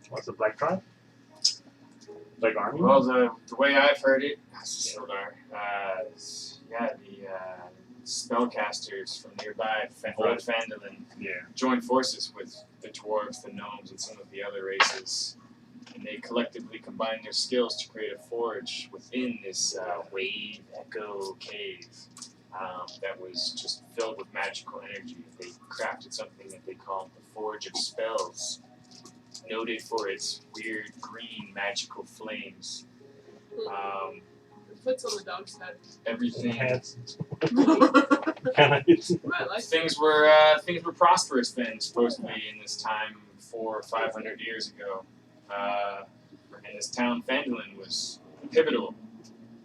what's the Black Tribe? Black Army? Well, the way I've heard it, Sildar, the spellcasters from nearby, Old Phandelver, Yeah. joined forces with the dwarves, the gnomes, and some of the other races, and they collectively combined their skills to create a forge within this wave echo cave that was just filled with magical energy. They crafted something that they called the Forge of Spells, noted for its weird green magical flames. Puts on the dog's head. Everything. Heads. I like Things were prosperous then, supposedly in this time 400 or 500 years ago. And this town, Phandelver, was pivotal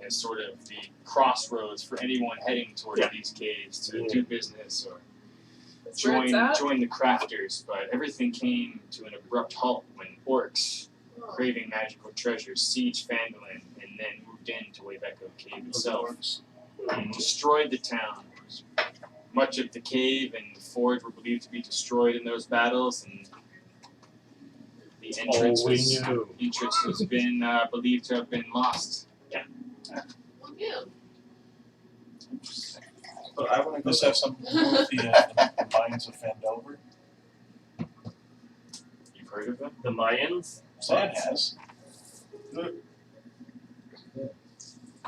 as sort of the crossroads for anyone heading towards these caves to do business or That's where it's at. join the crafters. But everything came to an abrupt halt when orcs, craving magical treasures, sieged Phandelver and then moved into Waveco Cave itself and destroyed the town. Much of the cave and the forge were believed to be destroyed in those battles, and the entrance has been believed to have been lost. Oh, yeah. But I want to go. Does this have something to do with the mines of Phandelver? You've heard of them? The Mayans? Sam has.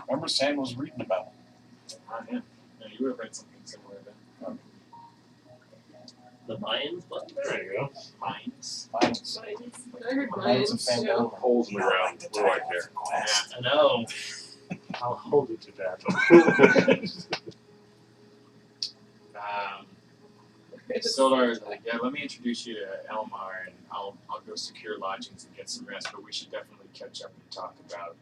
Remember Sam was reading about them. Yeah. No, you would have read something similar then. The Mayans? What? There you go. Mines. Mines. I heard Mines of mines, too. Phandelver. Holes in the ground. What do I care? I know. I'll hold you to that. Sildar is like, yeah, let me introduce you to Elmar, and I'll go secure lodgings and get some rest, but we should definitely catch up and talk about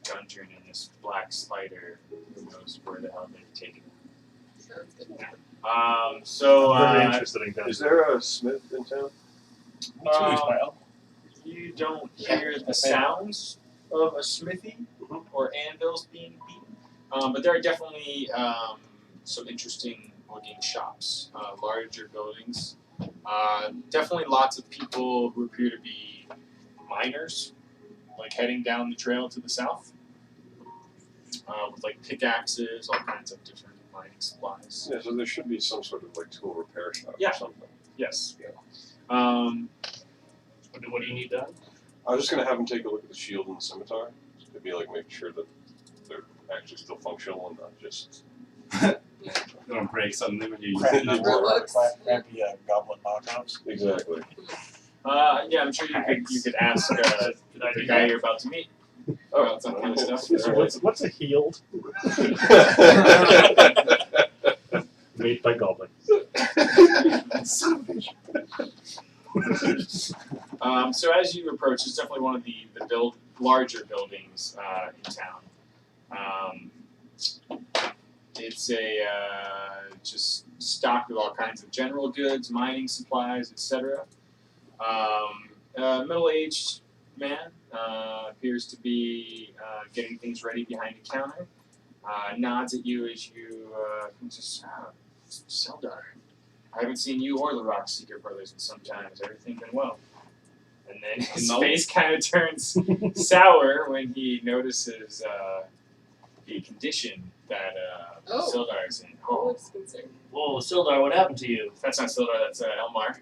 Gundren and this black spider. Who knows where the hell they've taken him. Sounds good. Very interested in that. Is there a smith in town? Me too, he's my uncle. You don't hear the sounds of a smithy or anvils being beaten, but there are definitely some interesting looking shops, larger buildings. Definitely lots of people who appear to be miners, like heading down the trail to the south, with like pickaxes, all kinds of different mining supplies. Yeah, so there should be some sort of like tool repair shop Yeah. or something. Yes. What do you need done? I was just gonna have him take a look at the shield and the scimitar. To be like, make sure that they're actually still functional and not just. Don't break suddenly when you use Crappy, it. Not Relics. crappy goblin knockoffs. Exactly. Yeah, I'm sure you could ask the guy you're about to meet about some kind of stuff. What's a healed? Made by goblins. Son of a bitch. So as you approach, it's definitely one of the larger buildings in town. It's just stocked with all kinds of general goods, mining supplies, etc. Middle-aged man appears to be getting things ready behind a counter. Nods at you as you just Sildar. I haven't seen you or the Rock Seeker brothers in some time. Has everything been well? And then his face kind of turns sour when he notices the condition that Sildar is in. Oh, looks concerned. Whoa, Sildar, what happened to you? That's not Sildar, that's Elmar.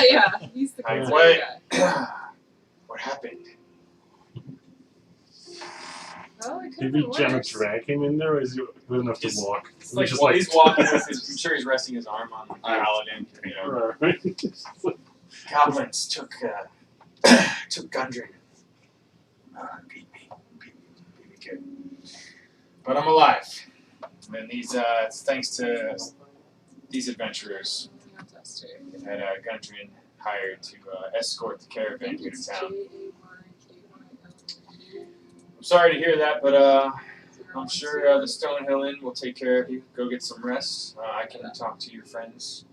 Yeah, he's the concerned guy. What happened? Oh, it could Did have we been Gemma worse. drag him in there, or is he good enough to He's- walk? It's like, well, he's walking with his, I'm sure he's resting his arm on the paladin. You know. Right. Goblins took Gundren. Beat me good. But I'm alive. And these, it's thanks to these adventurers Fantastic. that Gundren hired to escort the I caravan think here to it's town. J-A-Y-K-Y-L. I'm sorry to hear that, but I'm sure the Stonehill Inn will take care of you. Go get some rest. I can talk to your friends.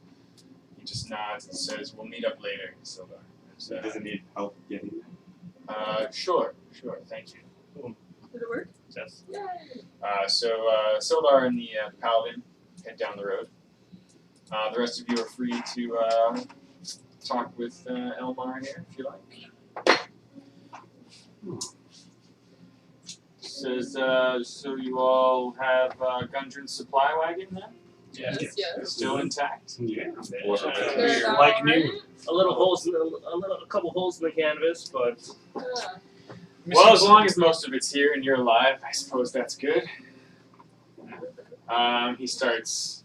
He just nods and says, "We'll meet up later, Silva." Does it need help getting there? Sure, thank you. Did it work? Yes. Yay! So Sildar and the Paladin head down the road. The rest of you are free to talk with Elmar here if you like. Says, so you all have Gundren's supply wagon then? Yes. Still intact? Yeah. They're Like all new. right? A couple holes in the canvas, but Well, as long as most of it's here and you're alive, I suppose that's good. He starts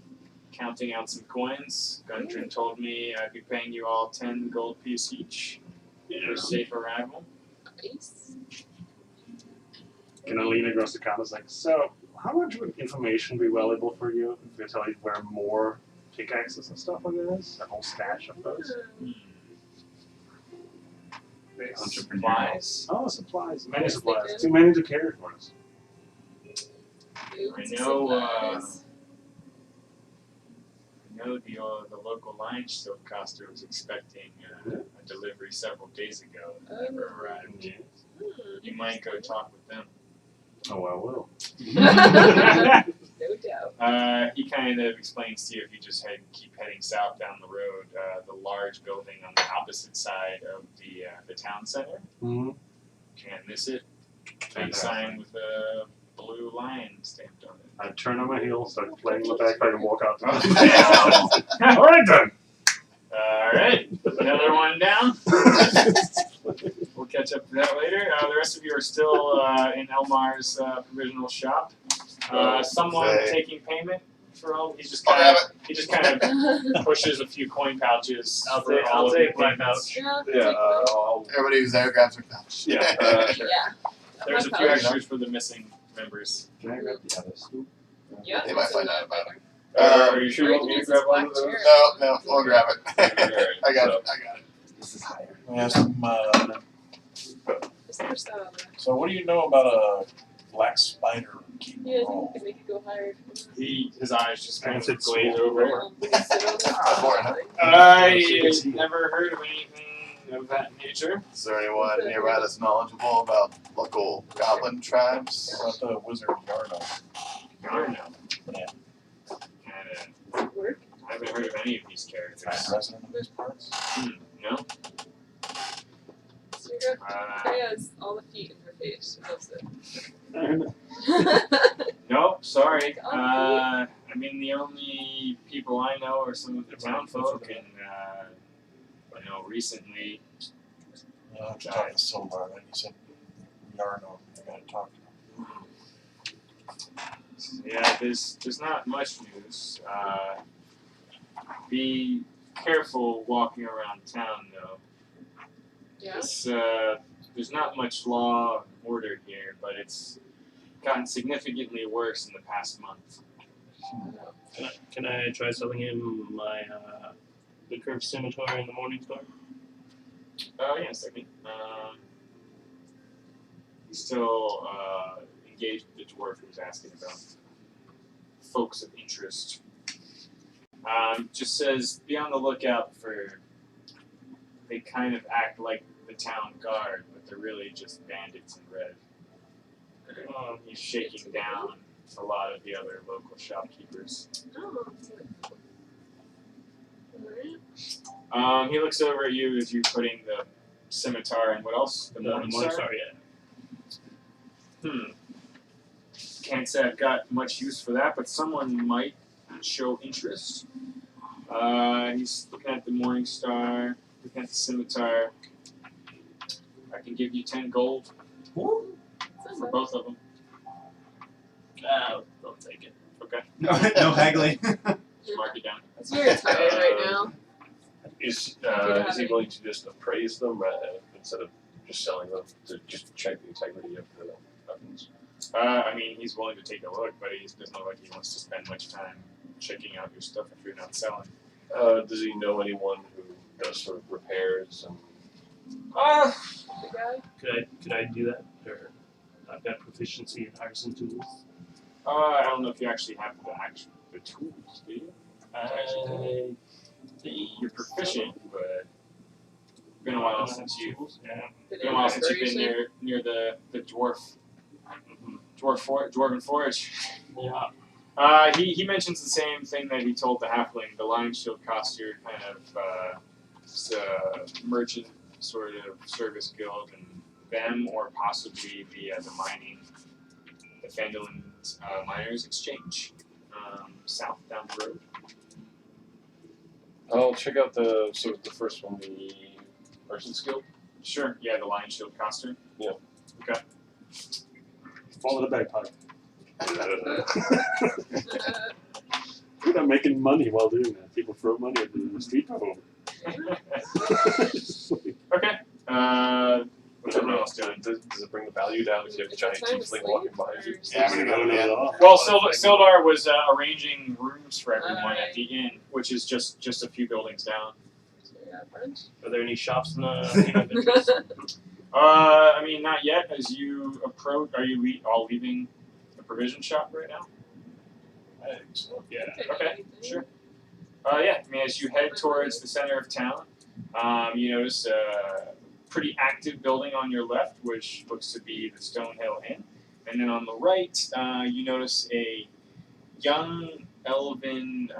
counting out some coins. Gundren told me I'd be paying you all 10 gold piece each for safe arrival. Nice. Can I lean across the counter? Like, so how much would information be valuable for you if they tell you where more pickaxes and stuff like this? A whole stash of those? Supplies. Oh, supplies. Many Yes, they supplies. do. Too many to carry for us. I know the local line Silkcaster was expecting a delivery several days ago. It never arrived. You might go talk with them. Oh, I will. No doubt. He kind of explains to you if you just keep heading south down the road, the large building on the opposite side of the town center. Mm-hmm. Can't miss it. Big sign with a blue lion stamped on it. I turn on my heel, start playing the backpack, and walk out. All right then. Alright, another one down. We'll catch up to that later. The rest of you are still in Elmar's provisional shop. Someone taking payment for all. He just kind of pushes a few coin pouches. I'll for take all of your my payments. pouch. Yeah. Everybody who's there grabs their pouch. Yeah. Yeah. There's a few extras for the missing members. Can I grab the other scoop? Yeah. They might find out about it. Are you sure you want me to Use grab this one of black those? chair. No, we'll grab it. I got it. This is higher. We have some, Just push that on there. so what do you know about a black spider keeping Yeah, I think roll? we can make it go higher. His eyes just kind of It's glaze small. over. We can sit on it. More, huh? I never heard of anything of that nature. Is there anyone nearby that's knowledgeable about local goblin tribes? What about the wizard Yarno? Garno. Yeah. Kinda, Does it work? I haven't heard of any of these characters. Resident of these parts? No? So your Freya has all the feet in her face. She loves it. Nope, sorry. Oh, I I mean, the only people I know are some of the town folk, and recently. I have to talk to Silver, and he said, Yarno, I gotta talk to him. Yeah, there's not much news. Be careful walking around town, though. Yeah. There's not much law and order here, but it's gotten significantly worse in the past month. Can I try selling him my the curved scimitar in the morning star? Yeah, second. He's still engaged with the dwarf who was asking about folks of interest. Just says, be on the lookout for. They kind of act like the town guard, but they're really just bandits in red. He's shaking down a lot of the other local shopkeepers. Oh. Alright. He looks over at you as you're putting the scimitar and what else? The morning star? Yeah. Can't say I've got much use for that, but someone might show interest. He's looking at the morning star, looking at the scimitar. I can give you 10 gold for both of them. I'll take it. Okay. No haggling. Just mark it down. It's very tired right now. Is he willing to just appraise them instead of just selling them to just check the integrity of the weapons? I mean, he's willing to take a look, but he doesn't look like he wants to spend much time checking out your stuff if you're not selling. Does he know anyone who does sort of repairs and? The guy? Could I do that? Or I've got proficiency in artisan tools. I don't know if you actually have the tools, do you? You're proficient, but it's been a while since you've been near the dwarven forge. Yeah. He mentions the same thing that he told the halfling. The Lion Shield costume kind of merchant sort of service guild, and them, or possibly the mining, the Phandelver Miners Exchange, south down the road. I'll check out the first one, the Merchant's Guild. Sure. Yeah, the Lion Shield costume. Yeah. Okay. Follow the bagpipe. We're not making money while doing that. People throw money at the street performer. Okay. What's everyone else doing? Does it bring the value down if you have a giant tiefling walking behind you? Well, Sildar was arranging rooms for everyone at the inn, which is just a few buildings down. Are there any shops in the? I mean, not yet. As you approach, are you all leaving the provision shop right now? I think so. Yeah. Okay, sure. Yeah, I mean, as you head towards the center of town, you notice a pretty active building on your left, which looks to be the Stonehill Inn. And then on the right, you notice a young, elven,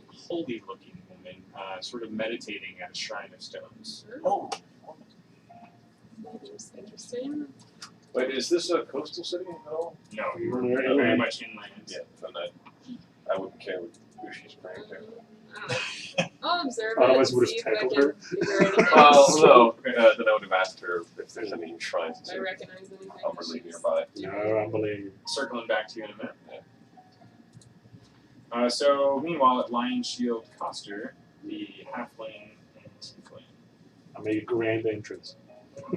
holy-looking woman, sort of meditating at a shrine of stones. Oh, Seems interesting. Wait, is this a coastal city at all? No, you're very much inland. Yeah, then I wouldn't care who she's praying to. I don't know. I'll observe Otherwise it we and would've see if I tackled can her. figure anything Well, out. no, then I would have asked her if there's any shrines Do I recognize anything? overly nearby. No, I believe. Circling back to you in a minute. So, meanwhile, at Lion Shield Coster, the halfling and tiefling. I made a grand entrance.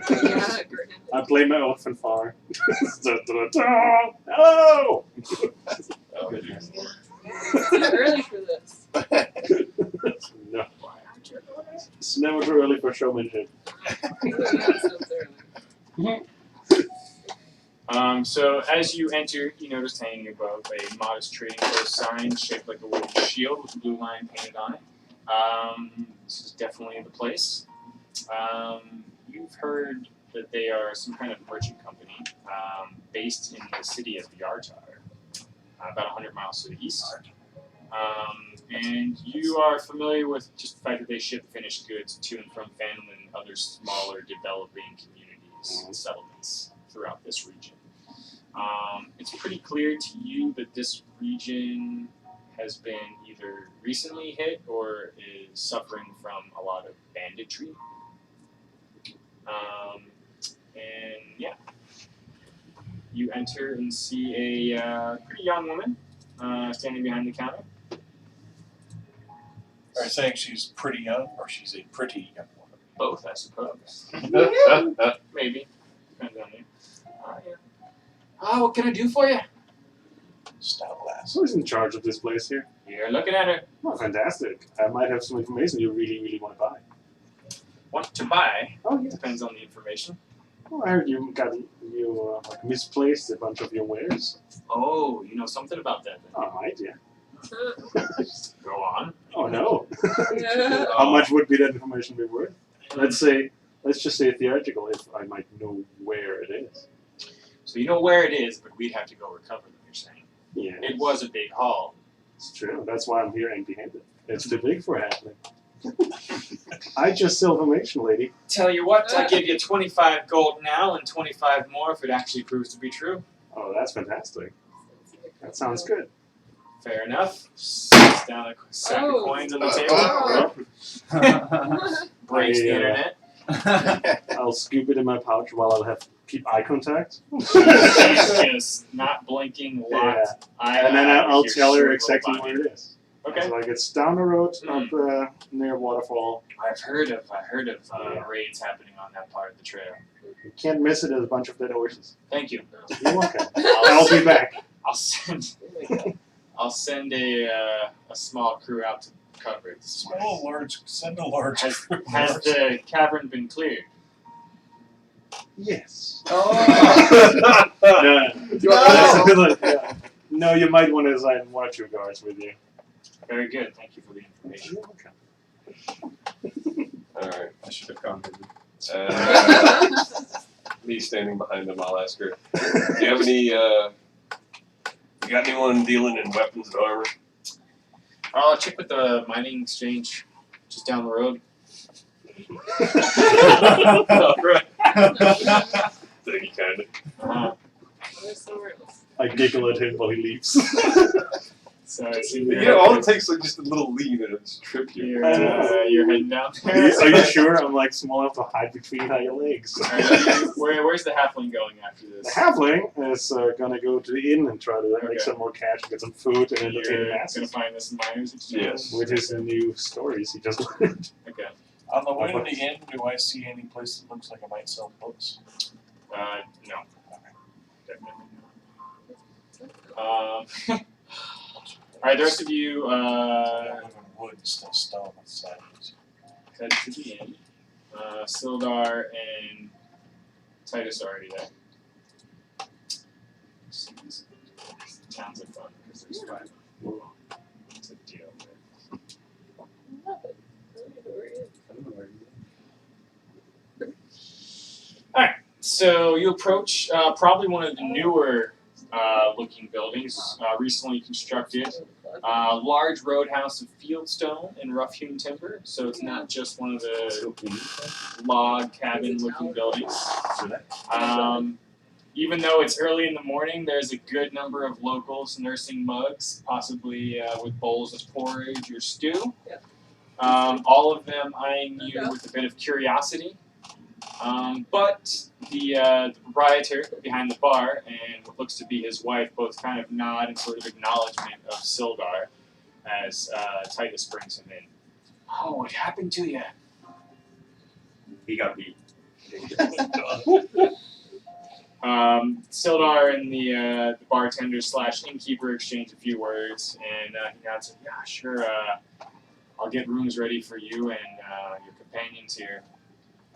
Yeah, great. I play my own fanfare. Hello! Oh, geez. It's too early for this. No. It's never too early for showmanship. That sounds early. So as you enter, you notice hanging above a modest trading post sign shaped like a wolf shield with a blue line painted on it. This is definitely the place. You've heard that they are some kind of merchant company based in the city of Yartar, about 100 miles to the east. And you are familiar with just the fact that they ship finished goods to and from Phandelver and other smaller developing communities and settlements throughout this region. It's pretty clear to you that this region has been either recently hit or is suffering from a lot of banditry. And yeah, you enter and see a pretty young woman standing behind the counter. Are you saying she's pretty young or she's a pretty young woman? Both, I suppose. Maybe. Depends on you. Yeah. What can I do for you? Stout lass. Who's in charge of this place here? You're looking at her. Oh, fantastic. I might have some information you really, really want to buy. Want to buy? Oh, yes. Depends on the information. Oh, I heard you like misplaced a bunch of your wares. Oh, you know something about that then. Oh, I might, yeah. Go on. Oh, no. Yeah. How much would be that information be worth? Let's just say theoretical if I might know where it is. So you know where it is, but we'd have to go recover them, you're saying. Yeah. It was a big haul. It's true. That's why I'm here empty-handed. It's too big for a halfling. I just sell information, lady. Tell you what, I give you 25 gold now and 25 more if it actually proves to be true. Oh, that's fantastic. That sounds good. Fair enough. Sets down a sack of coins on the table. Oh. Breaks the internet. I'll scoop it in my pouch while I'll keep eye contact. She's just not blinking, locked eye. And then I'll tell her Your exactly little where it is. Okay. So like it's down the road, up near Waterfall. I've heard of raids happening on that part of the trail. You can't miss it. There's a bunch of dead horses. Thank you. You're welcome. I'll be back. I'll send a small crew out to cover it. Send a large Has crew. the cavern been cleared? Yes. Oh. No. No, you might want to assign one or two guards with you. Very good. Thank you for the information. Alright. I should have gone with Me standing behind him, I'll ask her. Do you have any, you got anyone dealing in weapons and armor? I'll check with the mining exchange just down the road. Alright. Thank you, kinda. There's somewhere else. I giggle at him while he leaves. So it seems Yeah, all it takes is like just a little lean and it's trip you. you're heading down Are there. you sure I'm like small enough to hide between your legs? Where's the halfling going after The this? halfling is gonna go to the inn and try to make Okay. some more cash, get some food, and entertain the You're gonna masses. find this in miners exchange? Yes. With his new stories he just learned. Okay. On the way to the inn, do I see any place that looks like it might sell books? No. Definitely not. Alright, the rest of you I live in wood, still stone inside. head to the inn. Sildar and Titus are already there. Towns are fun because there's 5 to deal with. Love it. I don't know where it is. Alright, so you approach probably one of the newer looking buildings, recently constructed. Large roadhouse of fieldstone and rough-hewn timber, so it's not just one of the log cabin-looking buildings. Even though it's early in the morning, there's a good number of locals nursing mugs, possibly with bowls of porridge or stew. All of them eyeing you with a bit of curiosity. But the proprietor behind the bar and what looks to be his wife both kind of nod in sort of acknowledgement of Sildar as Titus brings him in. Oh, what happened to you? He got beat. Sildar and the bartender / innkeeper exchange a few words, and he nods and yeah, sure. I'll get rooms ready for you and your companions here.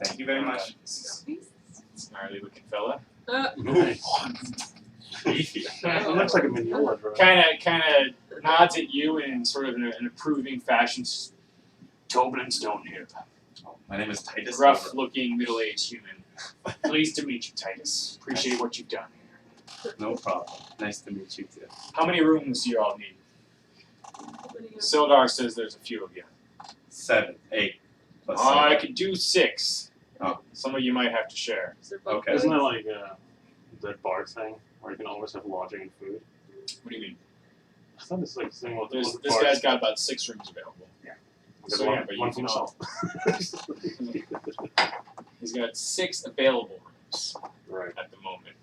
Thank you very much. Gnarly looking fella. It looks like a manure drug. Kind of nods at you in sort of an approving fashion. Toblin's don't here. My name is Titus. Rough looking middle aged human. Pleased to meet you, Titus. Appreciate what you've done here. No problem. Nice to meet you too. How many rooms do you all need? Sildar says there's a few of you. 7, 8. Plus I seven. could do 6. Oh. Some of you might have to share. Okay. Isn't that like the bar thing? or you can always have lodging and food. What do you mean? I thought it's like saying what This parts- guy's got about 6 rooms available. I've got So one, yeah, but you one for can all. myself. He's got 6 available rooms Right. at the moment.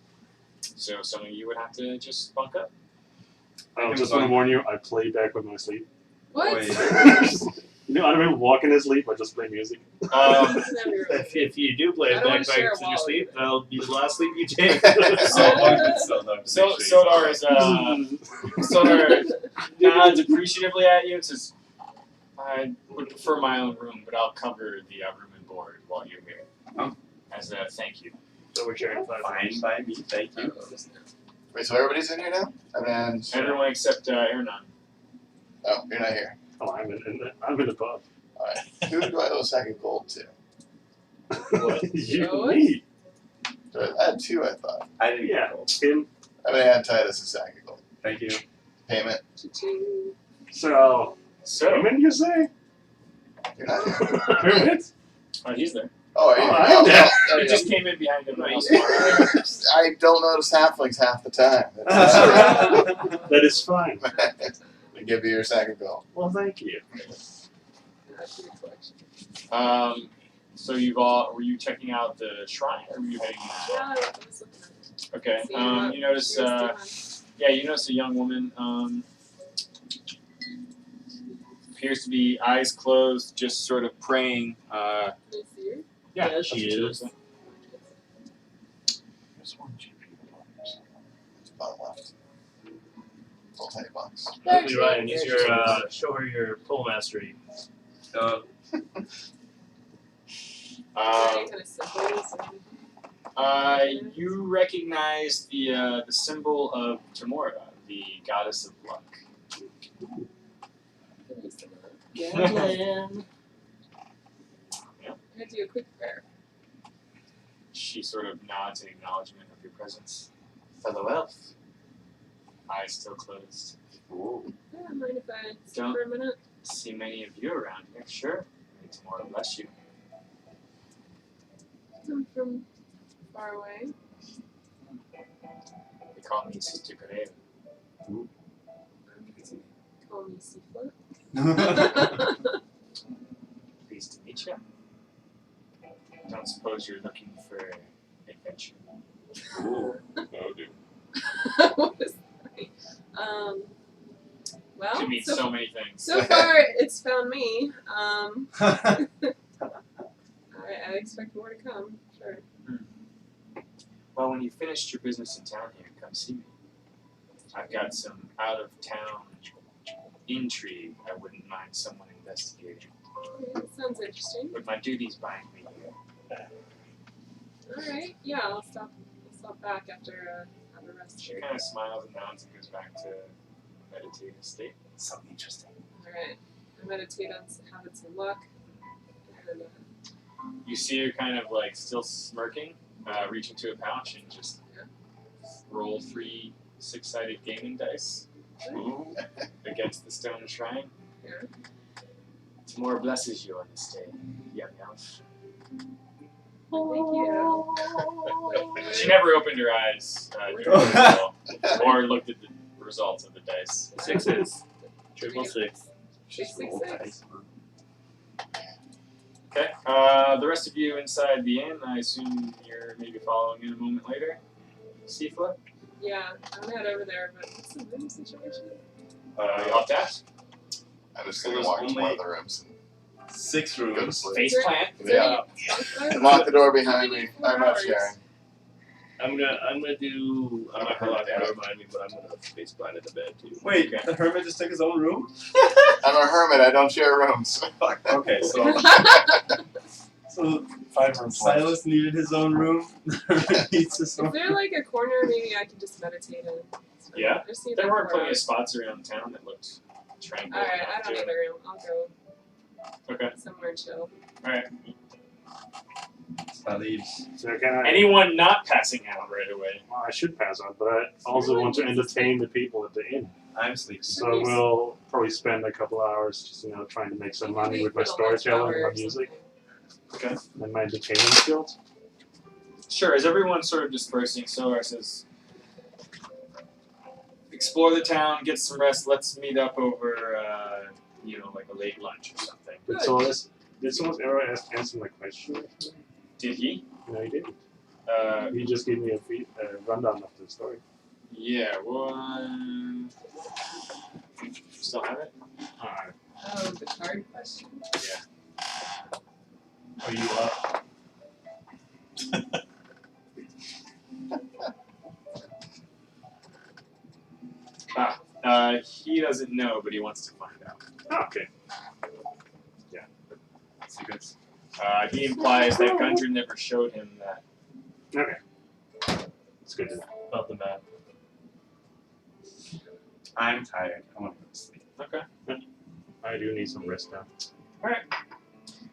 So some of you would have to just bunk up. I just want to warn you, I play back with my sleep. What? Wait. You know, I don't even walk in his sleep, I just play music. If you do play I it don't back wanna share a to your wallet. sleep, that'll be the last sleep you take. Sodar is Sodar nods appreciatively at you and says, "I would prefer my own room, but I'll cover the room and board while you're here Oh. as a thank you." So we're sharing 5 Fine rooms. by me, thank you. Wait, so everybody's in here now? And then Everyone except Ernan. oh, you're not here. Oh, I'm in the pub. All right. Who do I owe a sack of gold to? You, What? me. I had 2, I thought. I didn't Yeah, get gold. him. I mean, I had Titus a sack of gold. Thank you. Payment. Cha-ching. So, So, Herman, you say? You're not here. Herman? he's there. Oh, are you? Oh, I am there. there He you just came in behind him. Nice. go. I don't notice halflings half the time. That is fine. They give you your sack of gold. Well, thank you. That's your collection. So you've all, were you checking out the shrine or were you heading in as well? Yeah, I was looking at it. Okay. See what You notice, she was yeah, you notice a young woman, appears to be eyes closed, just sort of praying. doing. Can I see her? Yeah, Yeah, she that's what is. looks like. There's one GP. Bottom left. Full tiny box. There Quickly, she Ryan, is. use There your she is. show her your pole mastery. Very kind of symbols and You recognize the symbol of Tamora, the goddess of luck. give me some of that. Yeah. I'm gonna do a quick prayer. She sort of nods in acknowledgement of your presence. Fellow elf. Eyes still closed. Yeah, mind if I sit Don't. for a minute? See many of you around here, sure. May Tamora bless you. I'm from far away. They call me Sister Correa. Call me Sifla. Pleased to meet you. Don't suppose you're looking for adventure. Ooh. Oh, dude. What was that? Well, Could mean so many things. so far it's found me. I expect more to come. Sure. Well, when you finished your business in town here, come see me. I've got some out-of-town intrigue I wouldn't mind someone investigating. Okay, that sounds interesting. But my duties bind me here. All right. Yeah, I'll stop back after have a rest She here. kind of smiles and nods and goes back to meditative state. Something interesting. All right. I meditate on having some luck. And You see her kind of like still smirking, reach into a pouch and just roll 3 6-sided gaming dice against the stone shrine. yeah. Tamora blesses you on this day, young elf. Thank you. She never opened her eyes during the call, or looked at the results of the dice. 6s. Triple 6. Six, six, six. Okay. The rest of you inside the inn, I assume you're maybe following in a moment later. Sifla? Yeah, I'm head over there, but what's the room situation? You'll have to ask. I'm just So gonna there's walk into one only- of the rooms 6 and go to rooms. sleep. Face plant. Yeah. Okay. And lock the door behind me. I'm not sharing. I'm gonna do. I'm not gonna lock the door behind me, but I'm gonna face plant in the bed too. Wait, Okay. the hermit just took his own room? I'm a hermit. I don't share rooms. Okay, so 5 rooms left. Silas needed his own room. The hermit needs his Is own. there like a corner maybe I can just meditate in? Yeah. I just need There like were 4 plenty of hours. spots around town that looked tranquil. Alright, I enough don't to- need a room. I'll go Okay. somewhere chill. Alright. That leaves. So can I, Anyone not passing out right away? well, I should pass out, but I also want to entertain the people at the inn. I'm sleeping. So we'll probably spend a couple hours just, trying to make some money with my storytelling and my music Okay. and my entertainment skills. Sure, as everyone's sort of dispersing, Solar says, explore the town, get some rest. Let's meet up over, like a late lunch or something. So did someone ever answer my question? Did he? No, he didn't. He just gave me a rundown of the story. Yeah. Well, still have it? Alright. Oh, the card question. Are you up? He doesn't know, but he wants to find out. Oh, okay. Yeah. That's a good. He implies that Gundren never showed him that. Okay. It's good to know. About the map. I'm tired. I want to go to sleep. Okay. I do need some rest now. Alright.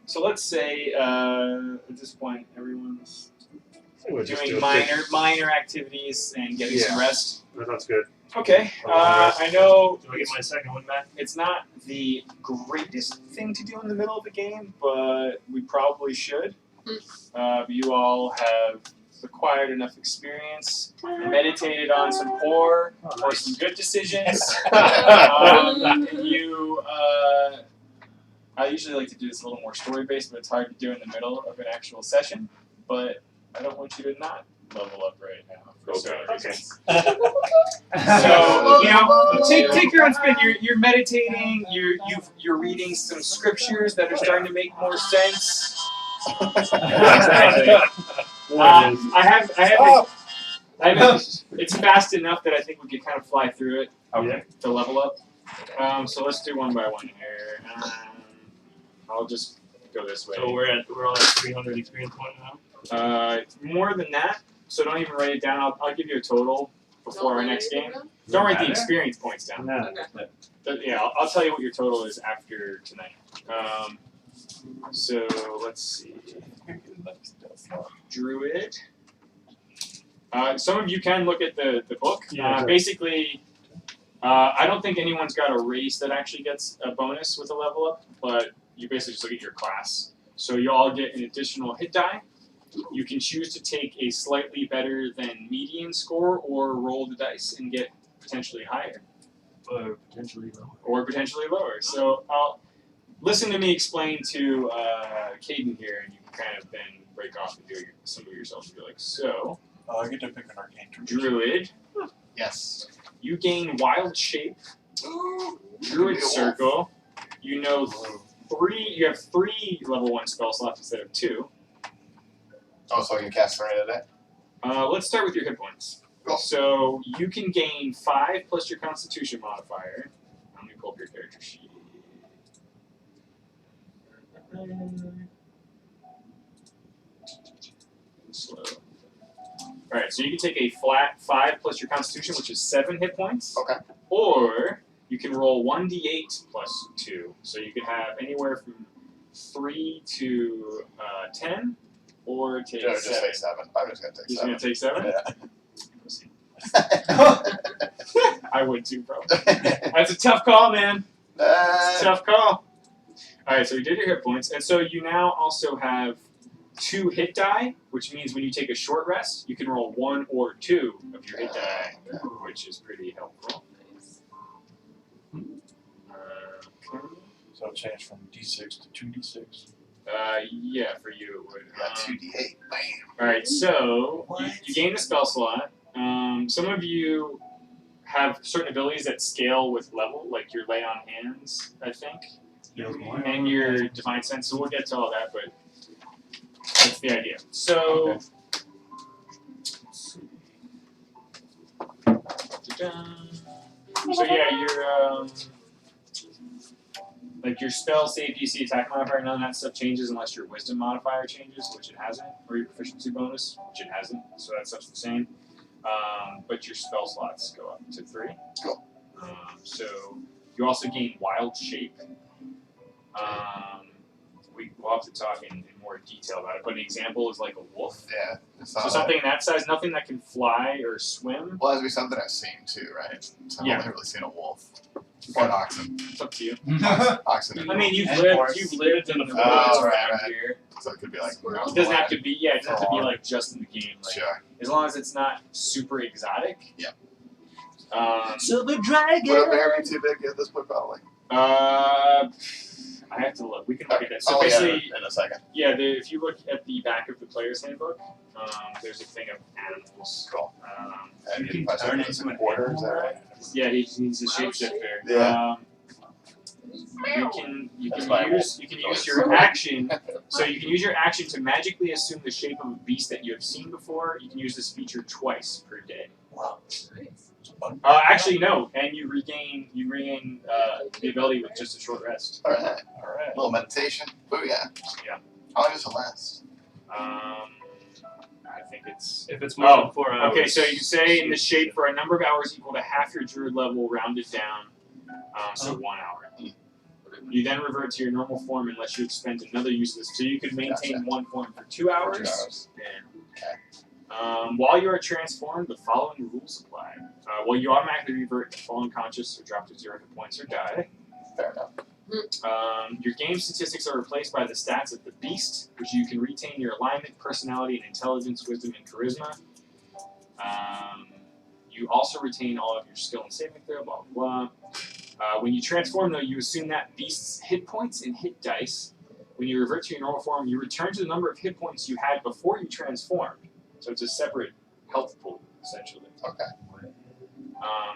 So let's say at this point everyone's We'll just do doing a quick- minor activities and getting some Yeah. rest. That's good. Okay. A long rest. I know Do I get my second one back? it's not the greatest thing to do in the middle of the game, but we probably should. You all have acquired enough experience, meditated on some poor or some good decisions. And you, I usually like to do this a little more story-based, but it's hard to do in the middle of an actual session. But I don't want you to not level up right now for certain reasons. So take your own spin. You're meditating. You're reading some scriptures that are starting to make more sense. I have it's fast enough that I think we could kind of fly through it. Okay. To level up. So let's do one by one here. I'll just go this way. So we're all at 300 experience point now. More than that. So don't even write it down. I'll give you a total before our next game. Don't write the experience points down. No. But yeah, I'll tell you what your total is after tonight. So let's see. Druid. Some of you can look at the book. Yeah, sure. Basically, I don't think anyone's got a race that actually gets a bonus with a level up, but you basically just look at your class. So you all get an additional hit die. You can choose to take a slightly better than median score or roll the dice and get potentially higher. Or potentially lower. Or potentially lower. So I'll listen to me explain to Caden here, and you can kind of then break off and do some of yourself and be like, so, I get to pick an arcane tradition. Druid, Yes. you gain Wild Shape, Druid Be a wolf. Circle, you have 3 level 1 spell slots instead of 2. Oh, so I can cast 3 a day? Let's start with your hit points. Cool. So you can gain 5 plus your Constitution modifier. Let me pull up your character sheet. Slow. Alright, so you can take a flat 5 plus your Constitution, which is 7 hit points. Okay. Or you can roll 1d8 plus 2. So you could have anywhere from 3 to 10, or take Just 7. say 7. I'm just going to take You're just 7. going to take 7? Yeah. I would too, probably. That's a tough call, man. It's a tough call. Alright, so you did your hit points, and so you now also have 2 hit die, which means when you take a short rest, you can roll 1 or 2 of your hit die, which is pretty helpful. Okay. So it changed from D6 to 2D6. Yeah, for you it would. Got 2d8. Bam. Alright, so you gain a spell slot. Some of you have certain abilities that scale with level, like your lay on hands, I think, and your divine sense. So we'll get to all that, but that's the idea. So, so yeah, your like your spell, save, DC, attack modifier, none of that stuff changes unless your wisdom modifier changes, which it hasn't, or your proficiency bonus, which it hasn't. So that stuff's the same. But your spell slots go up to 3. Cool. So you also gain Wild Shape. We'll have to talk in more detail about it, but an example is like a wolf. Yeah. It's So not something that size, nothing that can fly or swim. Well, it has to be something I've seen too, right? So I've Yeah. only really seen a wolf. Or an oxen. It's up to you. Oxen. I mean, you've And lived horse. in the woods Oh, right, around right. here. So it could be like. It doesn't have to be, yeah, it doesn't have to be like just in the game. Like, Sure. as long as it's not super exotic. Yep. Silver dragon. Would a bear be too big at this point, probably? I have to look. We can look at that. So I'll look at basically, it in a second. yeah, if you look at the back of the player's handbook, there's a thing of animals. Cool. You can if I turn said into an quarter, animal, is that right? Yeah, he's a shapeshifter. Yeah. You can That's why I use your action. So you can use your action to magically assume the shape of a beast that you have seen before. You can use this feature twice per day. Wow. Actually, no, and you regain the ability with just a short rest. Alright. All right. A little meditation. Booyah. Yeah. How long does it last? I think it's. If it's more than 4 hours. Okay, so you can say in the shape for a number of hours equal to half your druid level, rounded down, so 1 hour. You then revert to your normal form unless you expend another use of this. So you could maintain one form for 2 hours. 2 hours. Yeah. While you are transformed, the following rules apply. Well, you automatically revert to fall unconscious or drop to 0 hit points or die. Fair enough. Your game statistics are replaced by the stats of the beast, which you can retain your alignment, personality, and intelligence, wisdom, and charisma. You also retain all of your skill and saving throw, blah, blah, blah. When you transform, though, you assume that beast's hit points and hit dice. When you revert to your normal form, you return to the number of hit points you had before you transformed. So it's a separate health pool, essentially. Okay.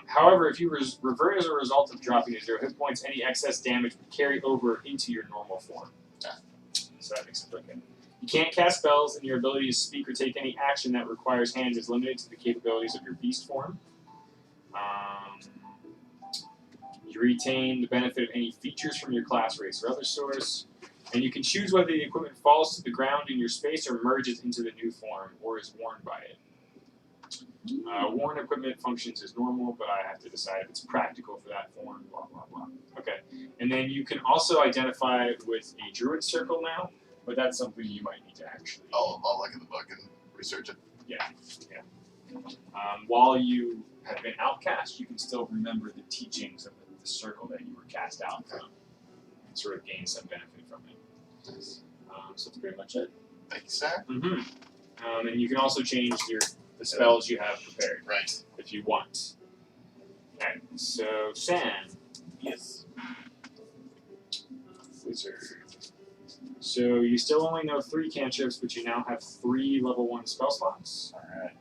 However, if you revert as a result of dropping to 0 hit points, any excess damage would carry over into your normal form. So that makes it okay. You can't cast spells, and your ability to speak or take any action that requires hands is limited to the capabilities of your beast form. You retain the benefit of any features from your class, race, or other source. And you can choose whether the equipment falls to the ground in your space or merges into the new form, or is worn by it. Worn equipment functions as normal, but I have to decide if it's practical for that form, blah, blah, blah. Okay. And then you can also identify with a druid circle now, but that's something you might need to actually... I'll look in the book and research it. Yeah. While you have been outcast, you can still remember the teachings of the circle that you were cast out from, and sort of gain some benefit from it. So that's pretty much it. Thank you, sir. Mm-hmm. And you can also change the spells you have prepared. Right. If you want. Alright, so Sam. Yes. Wizard. So you still only know 3 cantrips, but you now have 3 level 1 spell slots. All right.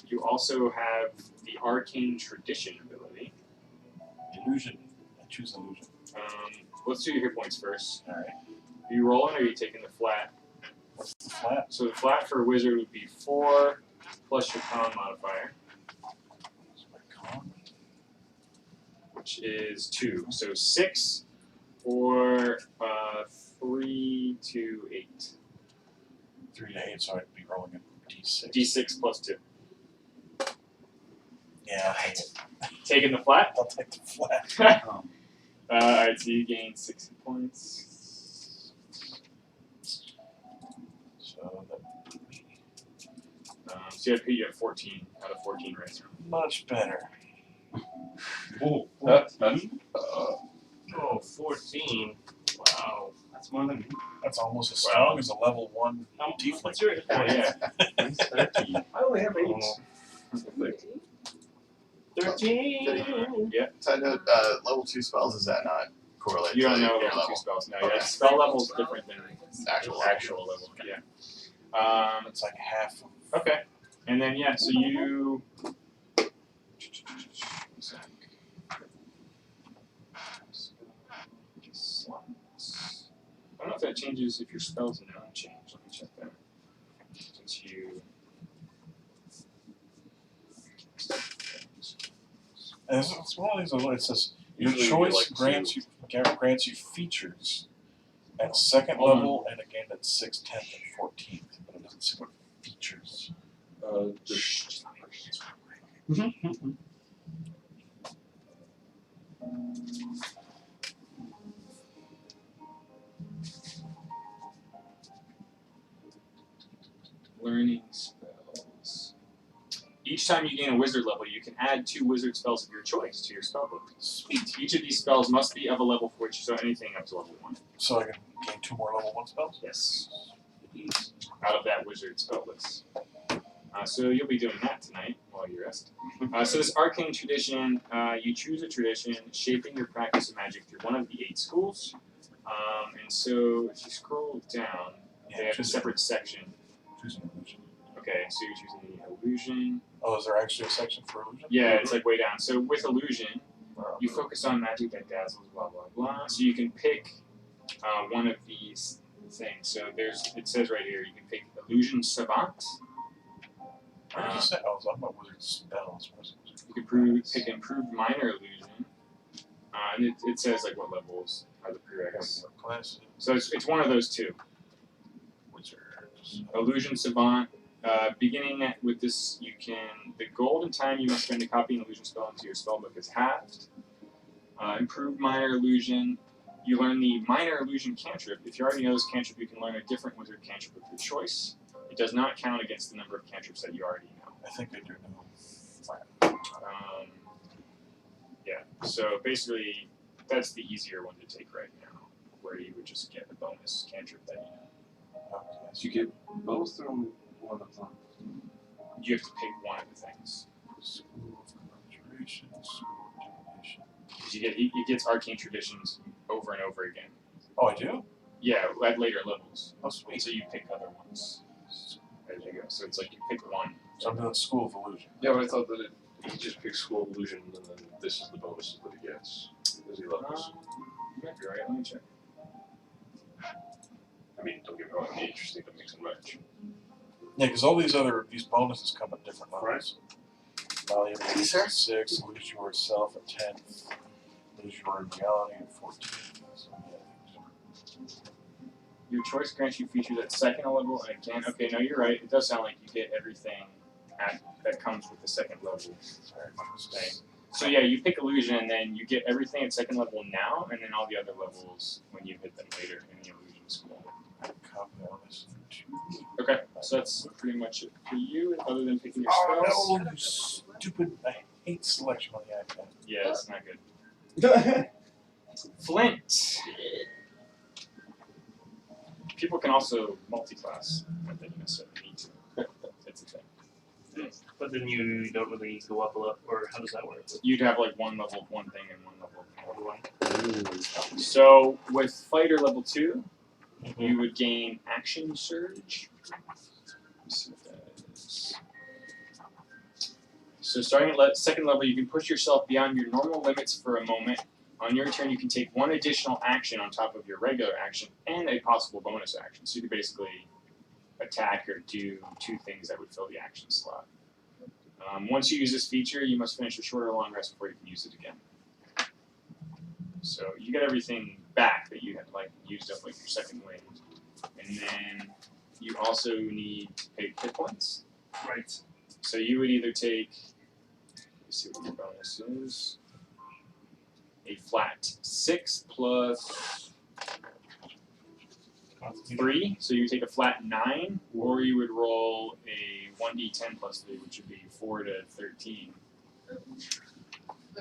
You also have the Arcane Tradition ability. Illusion. I choose illusion. Let's do your hit points first. All right. Are you rolling or are you taking the flat? What's the flat? So the flat for a wizard would be 4 plus your con modifier, What's my con? which is 2. So 6 or 3 to 8. 3 to 8, so I'd be rolling a d6. D6 plus 2. Yeah, I'll take it. Taking the flat? I'll take the flat. Alright, so you gain 60 points. So that would be So you have 14 out of 14 right now. much better. Oh, Oh, 14. Wow. that's more than me. That's almost as strong as a level 1 tiefling. What's your Oh, yeah. Mine's 13. I only have 8. Oh. 13. Yeah. Side note, level 2 spells, is that not correlated You don't to know your level 2 level? spells. No, Okay. yeah. Spell level is different than Actual level. Yeah. It's like half of Okay. And then, yeah, so you. I don't know if that changes if your spells now change. Let me check that. Since you. And it's one of these. It says your Usually choice like grants you features at 2nd Hold on. level and again at 6th, 10th, and 14th, but it doesn't say what features. Learning spells. Each time you gain a wizard level, you can add 2 wizard spells of your choice to your spellbook. Sweet. Each of these spells must be of a level for which, so anything up to level 1. So I can gain 2 more level 1 spells? Yes. Out of that wizard spell list. So you'll be doing that tonight while you rest. So this arcane tradition, you choose a tradition shaping your practice of magic through one of the 8 schools. And so if you scroll down, they have a separate section. Choose an illusion. Okay, so you're choosing the illusion. Oh, is there actually a section for illusion? Yeah, it's like way down. So with illusion, you focus on magic that dazzles, blah blah blah. So you can pick one of these things. So it says right here, you can pick illusion savant. What did you say? I was talking about wizard spells. You can pick improved minor illusion. And it says like what levels are the prereqs. Classes. So it's one of those 2. Wizards. Illusion savant. Beginning with this, the gold and time you must spend to copy an illusion spell into your spellbook is halved. Improved minor illusion. You learn the minor illusion cantrip. If you already know this cantrip, you can learn a different wizard cantrip of your choice. It does not count against the number of cantrips that you already know. I think I do know. Yeah, so basically, that's the easier one to take right now, where you would just get a bonus cantrip that you know. Okay. So you get both or only one of them? You have to pick one of the things. School of Conjuration, School of Divination. It gets arcane traditions over and over again. Oh, I do? Yeah, at later levels. Oh, sweet. So you pick other ones as you go. So it's like you pick one. So I'm doing School of Illusion. Yeah, but I thought that he just picks School of Illusion and then this is the bonuses that he gets as he levels. You might be right. Let me check. I mean, don't get me wrong, it'd be interesting to mix and match. Yeah, because all these bonuses come at different levels. Valuable You, sir? 6, lose yourself at 10, lose your reality at 14. So, yeah. Your choice grants you features at second level and again. Okay, no, you're right. It does sound like you get everything that comes with the second level thing. So yeah, you pick illusion and then you get everything at second level now, and then all the other levels when you hit them later in the illusion school. Copy all this. Okay, so that's pretty much it for you, other than picking your Oh, spells. no, you stupid. I hate selection on the iPad. Yeah, it's not good. Flint. People can also multi-class, but they don't necessarily need to. It's a thing. But then you don't really go up a level, or how does that work? You'd have like one level of one thing and one level of another one. Ooh. So with fighter level 2, you would gain action surge. Let's see what that is. So starting at second level, you can push yourself beyond your normal limits for a moment. On your turn, you can take one additional action on top of your regular action and a possible bonus action. So you can basically attack or do 2 things that would fill the action slot. Once you use this feature, you must finish a short or long rest before you can use it again. So you get everything back that you had used up like your second wind, and then you also need to pay hit points. Right. So you would either take, let's see what your bonus is, a flat 6 plus 3, so you take a flat 9, or you would roll a 1d10 plus 3, which would be 4 to 13. Oh,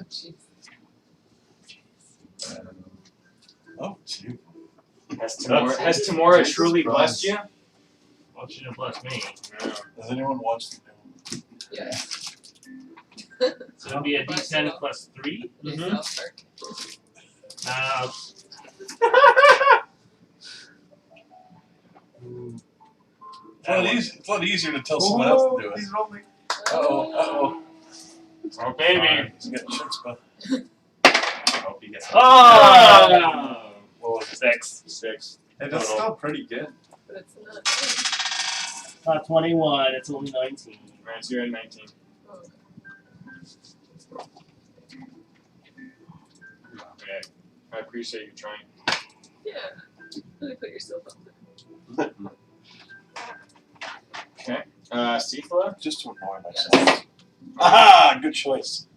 jeez. Oh, two. Has Tamora truly blessed you? Well, she didn't bless me. No. Does anyone watch the new? Yeah. So it'd be a d10 plus 3. Mhm. South Park. It's a lot easier to tell someone else to do it. rolling. Uh-oh. Oh, baby. He's getting shit spun. Hope he gets Oh! What was it? 6. 6. Hey, that's still pretty good. But it's not good. Not 21, it's only 19. Alright, so you're at 19. Oh, Okay. I appreciate you trying. yeah. Really put yourself up there. Okay. Sifla? Just to annoy myself. Aha! Good choice.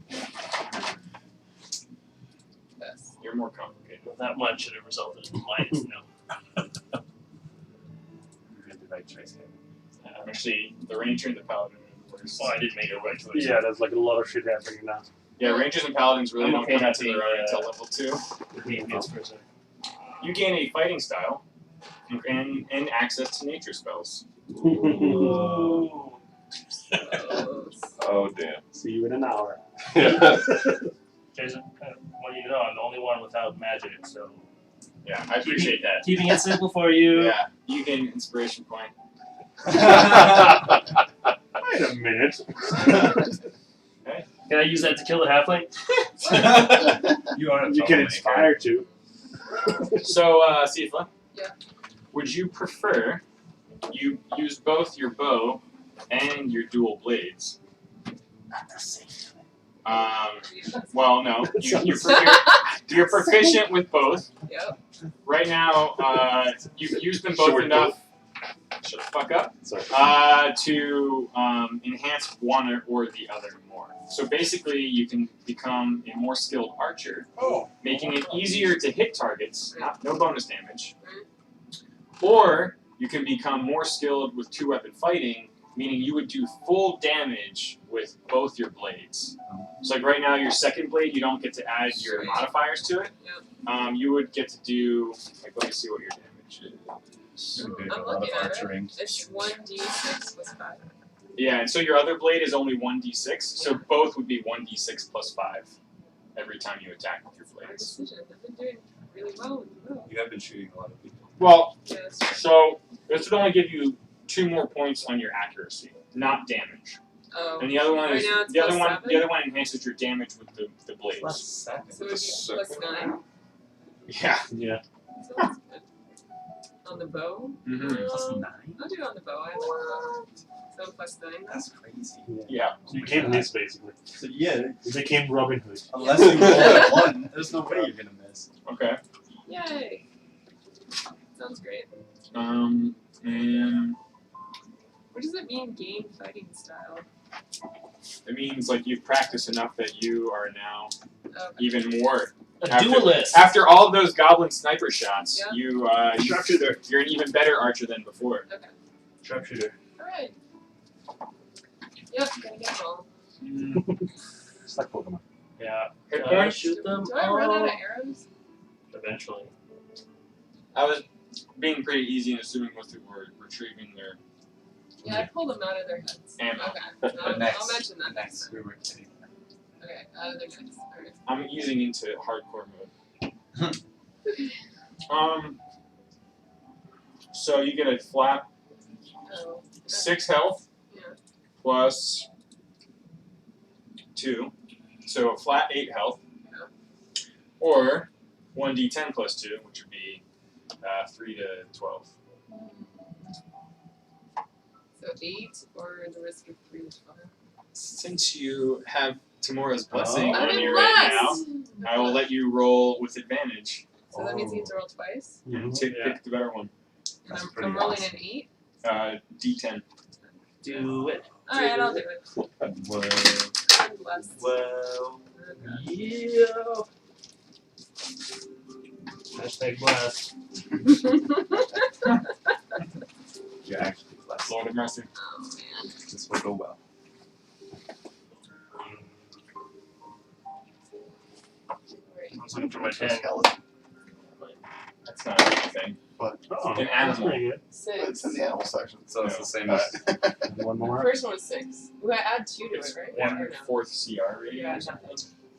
Yes. You're more complicated. Well, that one should have resulted in minus no. You made the right choice here. Actually, the Ranger and the Paladin are the worst. Oh, I did make a right choice. Yeah, there's like a lot of shit happening now. Yeah, Rangers and Paladins really I'm don't okay come not into their being, own until level 2. Being good for a second. You gain a fighting style and access to nature spells. Ooh. Oh damn. See you in an hour. Yeah. Jason, well, you know, I'm the only one without magic, so Yeah, I appreciate that. keeping it simple for you. Yeah, you gain an inspiration point. Wait a minute. Can I use that to kill the halfling? You are a You can troublemaker. inspire to. So, Sifla. Yeah. Would you prefer you use both your bow and your dual blades? Well, no. You're proficient with both. Yep. Right now, you've used them both Short enough. Shut the fuck up. Sorry. To enhance one or the other more. So basically, you can become a more skilled archer, making it easier to hit targets, no bonus damage. Or you can become more skilled with two-weapon fighting, meaning you would do full damage with both your blades. So like right now, your second blade, you don't get to add your modifiers to it. You would get to do, like, let me see what your damage is. I'm looking at it. It's 1d6 plus 5. Yeah, and so your other blade is only 1d6, so both would be 1d6 plus 5 every time you attack with your Hard blades. decision. I've been doing really well with the bow. You have been shooting a lot of people. Well, Yes. so this would only give you 2 more points on your accuracy, not damage. Oh. And the other one Right is now it's the other plus one. 7? The other one enhances your damage with the blades. So it would be plus 9. Yeah. Yeah. So that's good. On the bow? Mm-hmm. Plus 9? I'll do it on the bow. I like the bow. So plus 9. That's crazy. Yeah. So you became this basically. So yeah, You became Robin Hood. unless you roll a 1, there's no way you're gonna miss. Okay. Yay. Sounds great. And What does it mean, gain fighting style? it means like you've practiced enough that you are now Okay. even more. A duelist. After all of those goblin sniper shots, Yeah. you're an even better archer than before. Okay. Sharpshooter. Alright. Yep, gotta get them all. It's like Pokemon. Yeah. Hit points? Shoot them Do I run out all. of arrows? Eventually. I was being pretty easy and assuming most people were retrieving their. Yeah, I pulled them out of their heads. Ammo. Okay. I'll mention that next time. We were kidding. Okay, out of their heads. Alright. I'm easing into hardcore mode. So you get a flat Oh. 6 health Yeah. plus 2, so a flat 8 health, or 1d10 plus 2, which would be 3 to 12. So 8 or the risk of 3 to 12. Since you have Tamura's blessing I've on been you right blessed! now, I will let you roll with advantage. So that means you get to roll twice. And pick the better one. And That's I'm pretty rolling awesome. an 8. D10. Do it. Alright, I'll do it. Well, I'm blessed. well, Okay. Yeah. Hashtag blast. you're actually blessed. Lord of mercy. Oh man. This will go well. Great. I was looking for my 10. Skeleton. That's not a good thing. Oh, An that's animal. pretty good. It's in 6. the animal section. So it's the same Uh, as. And one The more. first one was 6. We add 2 to It's it, right? Or no? 1/4 CR rating Yeah, or something.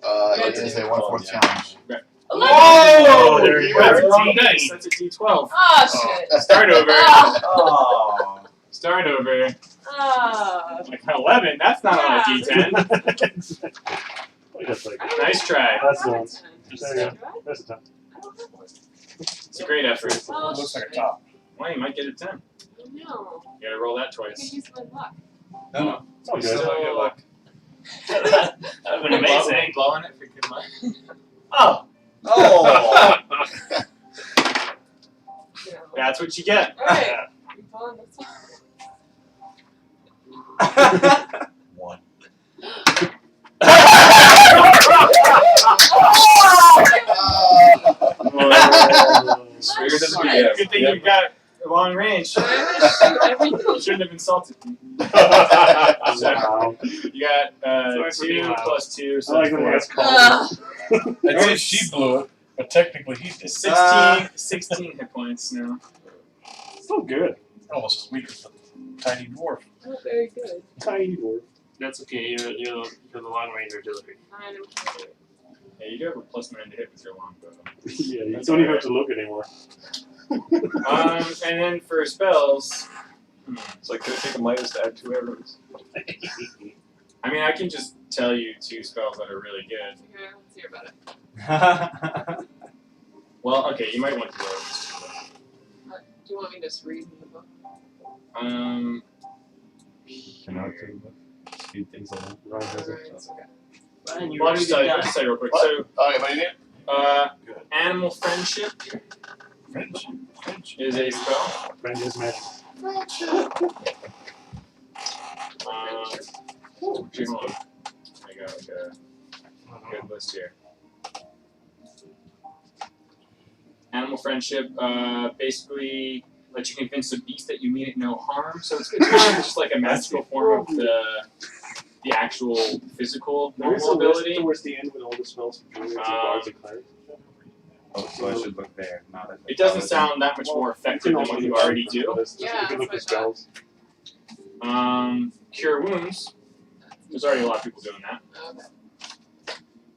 I didn't say 1/4 challenge. 11! Oh, there you That's go. a wrong dice. That's a D12. Oh shit. Start over. Oh. Oh. Start over. Oh. Like 11. That's not on a D10. Wait a second. Nice try. That's the one. There There you go. There's the time. I don't have one. It's a great effort. Oh, Looks like a shit. top. Well, you might get a 10. Oh, no. You gotta roll that I twice. can use my luck. No. It's all You good. still have your luck. That would have been amazing. Blowing it for good luck. Oh. Oh. No. That's what you get. Alright. You pulling this one? One. Spirit of the Shit. beast. Good thing you got long range. I'm gonna shoot everything. Shouldn't have insulted me. Wow. You got Sorry for 2 being loud. plus 2, I so like when that's called. Ugh. I'd say she blew it, but technically he did. 16 hit points now. So good. Almost as weak as the tiny dwarf. Oh, very good. Tiny dwarf. That's okay. You're the long range artillery. Fine, I'm trying. Yeah, you do have a +9 to hit with your longbow. Yeah, you That's don't even alright. have to look anymore. And then for spells, It's like, could I take a minus to add 2 arrows? I mean, I can just tell you 2 spells that are really good. Okay, let's hear about it. Well, okay, you might want to go over this too. Do you want me to just read the book? Can I speed things along? Alright, it's okay. Well, I'll just tell you. I'll just tell you real quick. What? So, Okay, what do you need? animal friendship French. French. is a spell. Friend is magic. Actually, hold on. I got like a good list here. Animal friendship basically lets you convince the beast that you mean it no harm. So it's kind of just like a magical form of the actual physical normal ability. Towards the end with all the spells from druids and bards and clerics. Oh, so I should look there, not at the It doesn't paladin. sound that much more effective than what you already do. Yeah, You can look at that's what I spells. Cure wounds. There's already a lot of people doing that. Okay.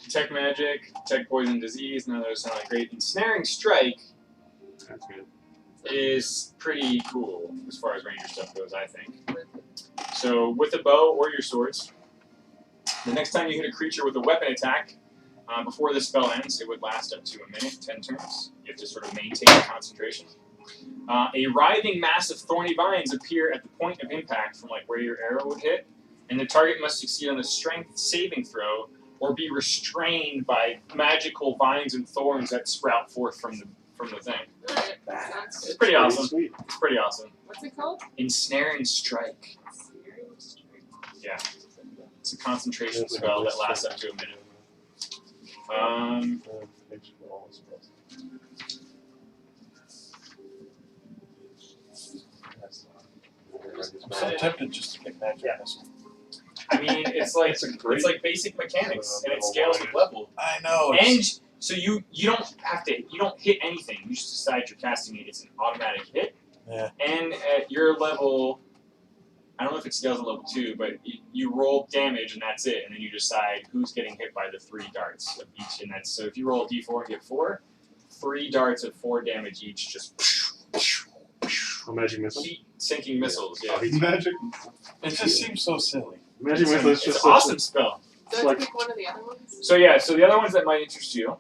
Detect magic, detect poison disease, none of those sound like great. Ensnaring strike That's good. is pretty cool as far as ranger stuff goes, I think. So with a bow or your swords, the next time you hit a creature with a weapon attack, before the spell ends, it would last up to a minute, 10 turns. You have to sort of maintain concentration. A writhing mass of thorny vines appear at the point of impact from like where your arrow would hit, and the target must succeed on a strength saving throw or be restrained by magical vines and thorns that sprout forth from the thing. Alright, sounds It's good. pretty awesome. Sweet. It's pretty awesome. What's it called? Ensnaring strike. Searing Strike. Yeah. It's a concentration That's spell like that lasts up to a minute. Um, Thanks for all the spells. I'm so tempted just to pick magic missile. I mean, it's like basic mechanics, and it scales with level. I know. And so you don't hit anything. You just decide you're casting it. It's an automatic hit. Yeah. And at your level, I don't know if it scales at level 2, but you roll damage and that's it. And then you decide who's getting hit by the 3 darts of each. And that's so if you roll a d4 and get 4, 3 darts of 4 damage each, just Oh, magic missile. heat-sinking missiles. Yeah. Magic. It just seems so silly. Magic missile is It's just an awesome spell. Do I have to pick one of the other ones? So yeah, so the other ones that might interest you,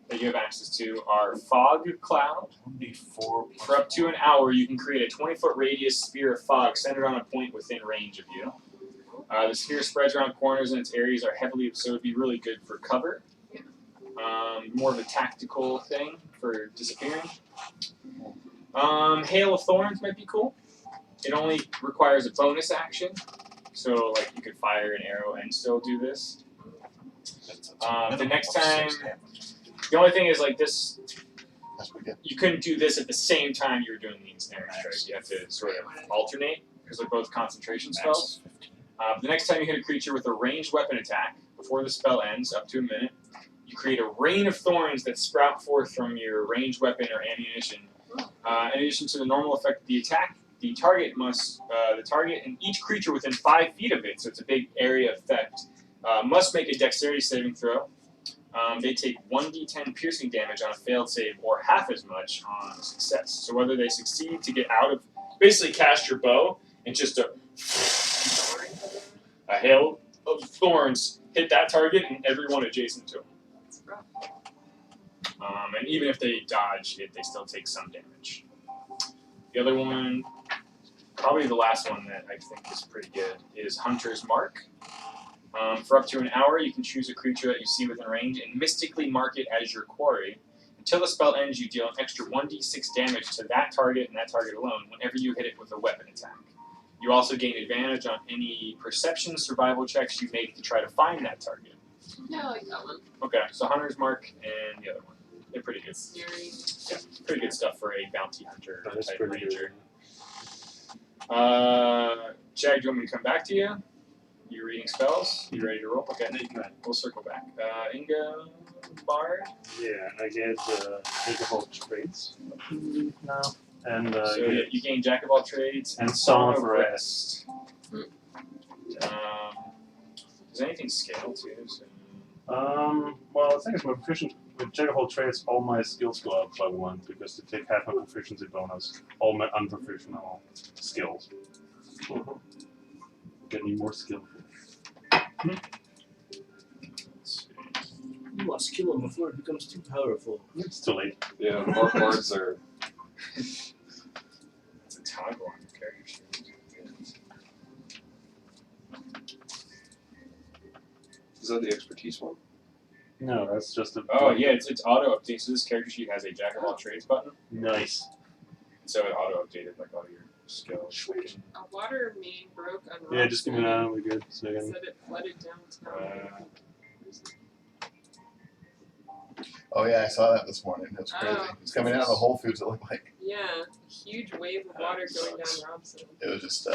that you have access to, are Fog Cloud. 1d4 For up to an hour, you can create a 20-foot radius sphere of fog centered on a point within range of you. The sphere spreads around corners and its areas are heavily, so it'd be really good for cover. Yeah. More of a tactical thing for disappearing. Hail of Thorns might be cool. It only requires a bonus action, so like you could fire an arrow and still do this. The next time, the only thing is like this, That's pretty good. you couldn't do this at the same time you were doing the ensnaring strike. You have to sort of alternate because they're both concentration spells. The next time you hit a creature with a ranged weapon attack, before the spell ends, up to a minute, you create a rain of thorns that sprout forth from your ranged weapon or ammunition. In addition to the normal effect of the attack, the target and each creature within 5 feet of it, so it's a big area effect, must make a dexterity saving throw. They take 1d10 piercing damage on a failed save, or half as much on success. So whether they succeed to get out of, basically cast your bow, and just a hail of thorns hit that target and everyone adjacent to them. It's rough. And even if they dodge it, they still take some damage. The other one, probably the last one that I think is pretty good, is Hunter's Mark. For up to an hour, you can choose a creature that you see within range and mystically mark it as your quarry. Until the spell ends, you deal an extra 1d6 damage to that target and that target alone whenever you hit it with a weapon attack. You also gain advantage on any perception survival checks you make to try to find that target. Yeah, I like that one. Okay, so Hunter's Mark and the other one. They're pretty good. Searing. Yeah, pretty good stuff for a bounty hunter That is type pretty ranger. good. Jag, do you want me to come back to you? You reading spells? You ready to roll? Okay, we'll circle back. Inga, Bard. Yeah, I get think of all traits. No. And So you gain Jack of all trades and Song of Rest. Does anything scale too? So. Well, the thing is, with Jack of all trades, all my skills go up by 1 because they take half my proficiency bonus. All my unprofessional skills. Get me more skillful. You must kill him before it becomes too powerful. It's too late. Yeah, bards are. It's a toggle on your character sheet. Is that the expertise one? No, that's just a. Oh yeah, it's auto update. So this character sheet has a Jack of all trades button. Nice. So it auto updated like all your skills. A water main broke on Yeah, just give me that. We're good. So Said it flooded downtown. Oh yeah, I saw that this morning. It was crazy. Oh. It's coming out of the Whole Foods. It looked like Yeah, huge wave of water going down Robson. it was just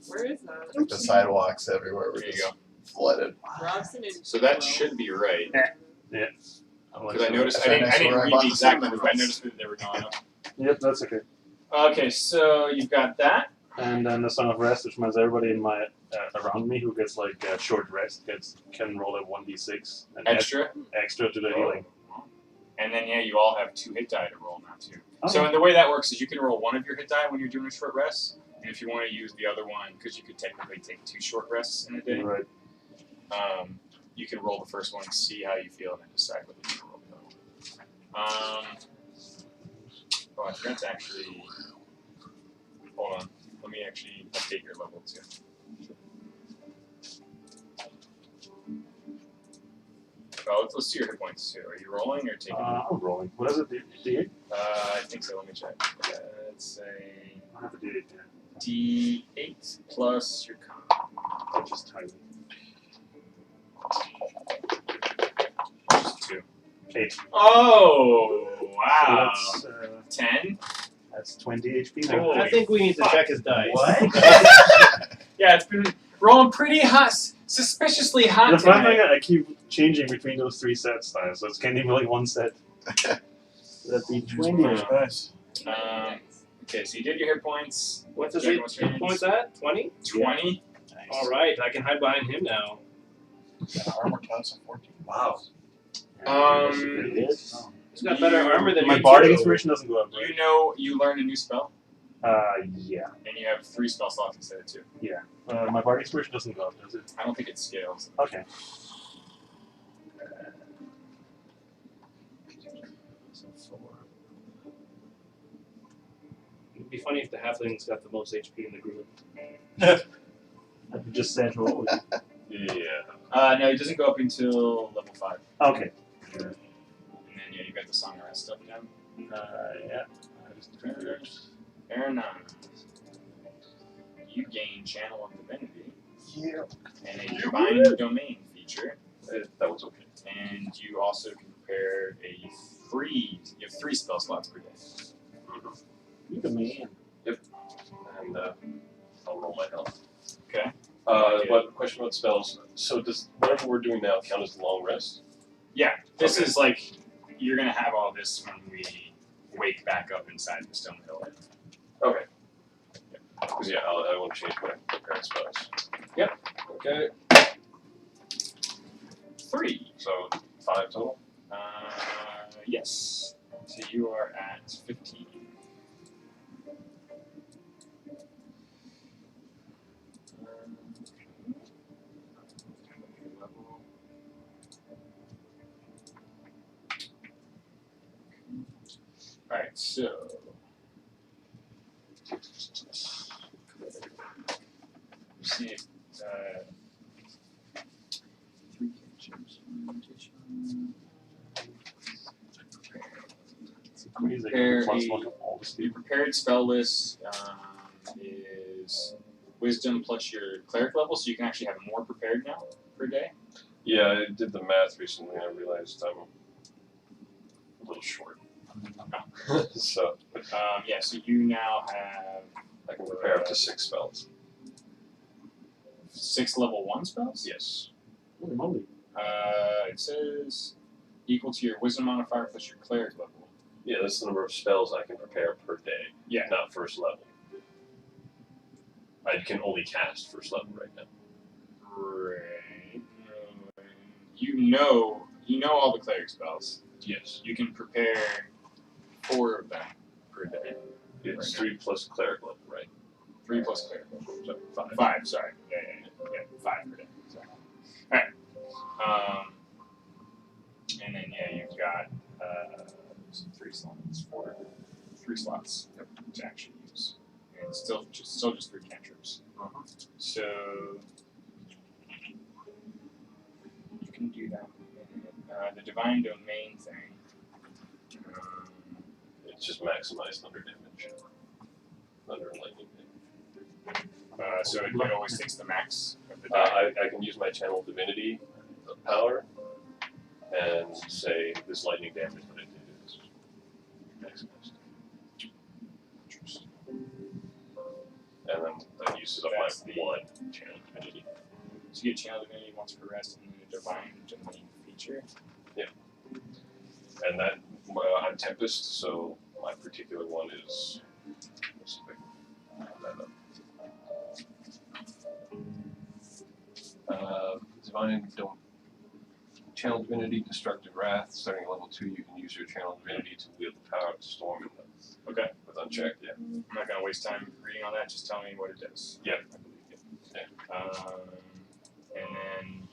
Where is that? like the sidewalks everywhere were There you just go. flooded. Robson and So that should be right. Yeah. Because I noticed That's I right didn't next to where I read bought the the exact cinnamon number, but I rolls. noticed that they were going up. Yep, that's okay. Okay, so you've got that. And then the Song of Rest, which means everybody in my around me who gets like a short rest can roll a 1d6 and add Extra. extra to the healing. And then yeah, you all have 2 hit die to roll now too. Okay. So and the way that works is you can roll 1 of your hit die when you're doing a short rest, and if you want to use the other one, because you could technically take 2 short rests in a day, Right. you can roll the first one, see how you feel, and then decide whether you roll the other one. Oh, I forgot to actually. Hold on. Let me actually update your level too. Oh, let's see your hit points too. Are you rolling or taking? I'm rolling. What is it? D8? I think so. Let me check. Let's say I have a D8 there. D8 plus your con. I'll just type it. Just 2. 8. Oh, wow. So that's, 10? that's 20 HP now. Holy I think we need to fuck. check his dice. What? Yeah, it's been rolling pretty hot, suspiciously hot The fun tonight. thing, I keep changing between those 3 sets now, so it's can't even like 1 set. That'd be 20. Nice. Okay, so you did your hit points. What's his Jack hit of all trades. points at? 20? 20. Alright, I can hide behind him now. Armor class of 14. Wow. He's got better armor than My me, Bardic too. Inspiration doesn't go up, right? You know, you learn a new spell, Yeah. and you have 3 spell slots instead of 2. My Bardic Inspiration doesn't go up, does it? I don't think it scales. Okay. It'd be funny if the halfling's got the most HP in the group. I've just said roll. Yeah. No, it doesn't go up until level 5. Okay. And then, yeah, you got the Song of Rest stuff down. Yeah. I just Fair enough. You gain Channel of Divinity. Yeah. And a Divine Domain feature. That was okay. And you also can prepare you have 3 spell slots per day. You the man. And I'll roll my health. Okay. But question about spells. So does whatever we're doing now count as the long rest? Yeah, this Okay. is like, you're going to have all this when we wake back up inside the Stone Hill Inn. Okay. Because I want to change my prepared spells. Yep. Okay. 3. So 5 total. Yes. So you are at 15. Alright, so. See if, 3 cantrips. It's crazy. Prepare Plus a- 1 to all the The Steve. prepared spell list is Wisdom plus your cleric level, so you can actually have more prepared now per day. Yeah, I did the math recently and I realized I'm a little short. So Yeah, so you now have I can prepare up to 6 spells. 6 level 1 spells? Yes. Holy moly. It says equal to your wisdom modifier plus your cleric level. Yeah, that's the number of spells I can prepare per day. Yeah. Not first level. I can only cast first level right now. Right. You know all the cleric spells. Yes. You can prepare 4 of them per day. It's Right 3 plus cleric level, right? 3 plus cleric. So 5. 5, sorry. Yeah, 5 per day. Sorry. Alright. And then you've got 3 slots, 3 slots to actually use, and still just 3 cantrips. So you can do that. The divine domain thing. It's just maximized under damage. Under lightning damage. So it always takes the max of the die. I can use my channel divinity power and say this lightning damage that I did is maximized. And then that uses up That's my the- 1 channel divinity. So you get channel divinity once per rest, and then a divine domain feature. And that I'm Tempest, so my particular one is. Let's see if I can pull that up. Divine don't. Channel Divinity, Destructive Wrath. Starting at level 2, you can use your Channel Divinity to wield the power of the storm Okay. with unchecked. Yeah. I'm not gonna waste time reading on that. Just tell me what it does. Yeah. I believe you. And then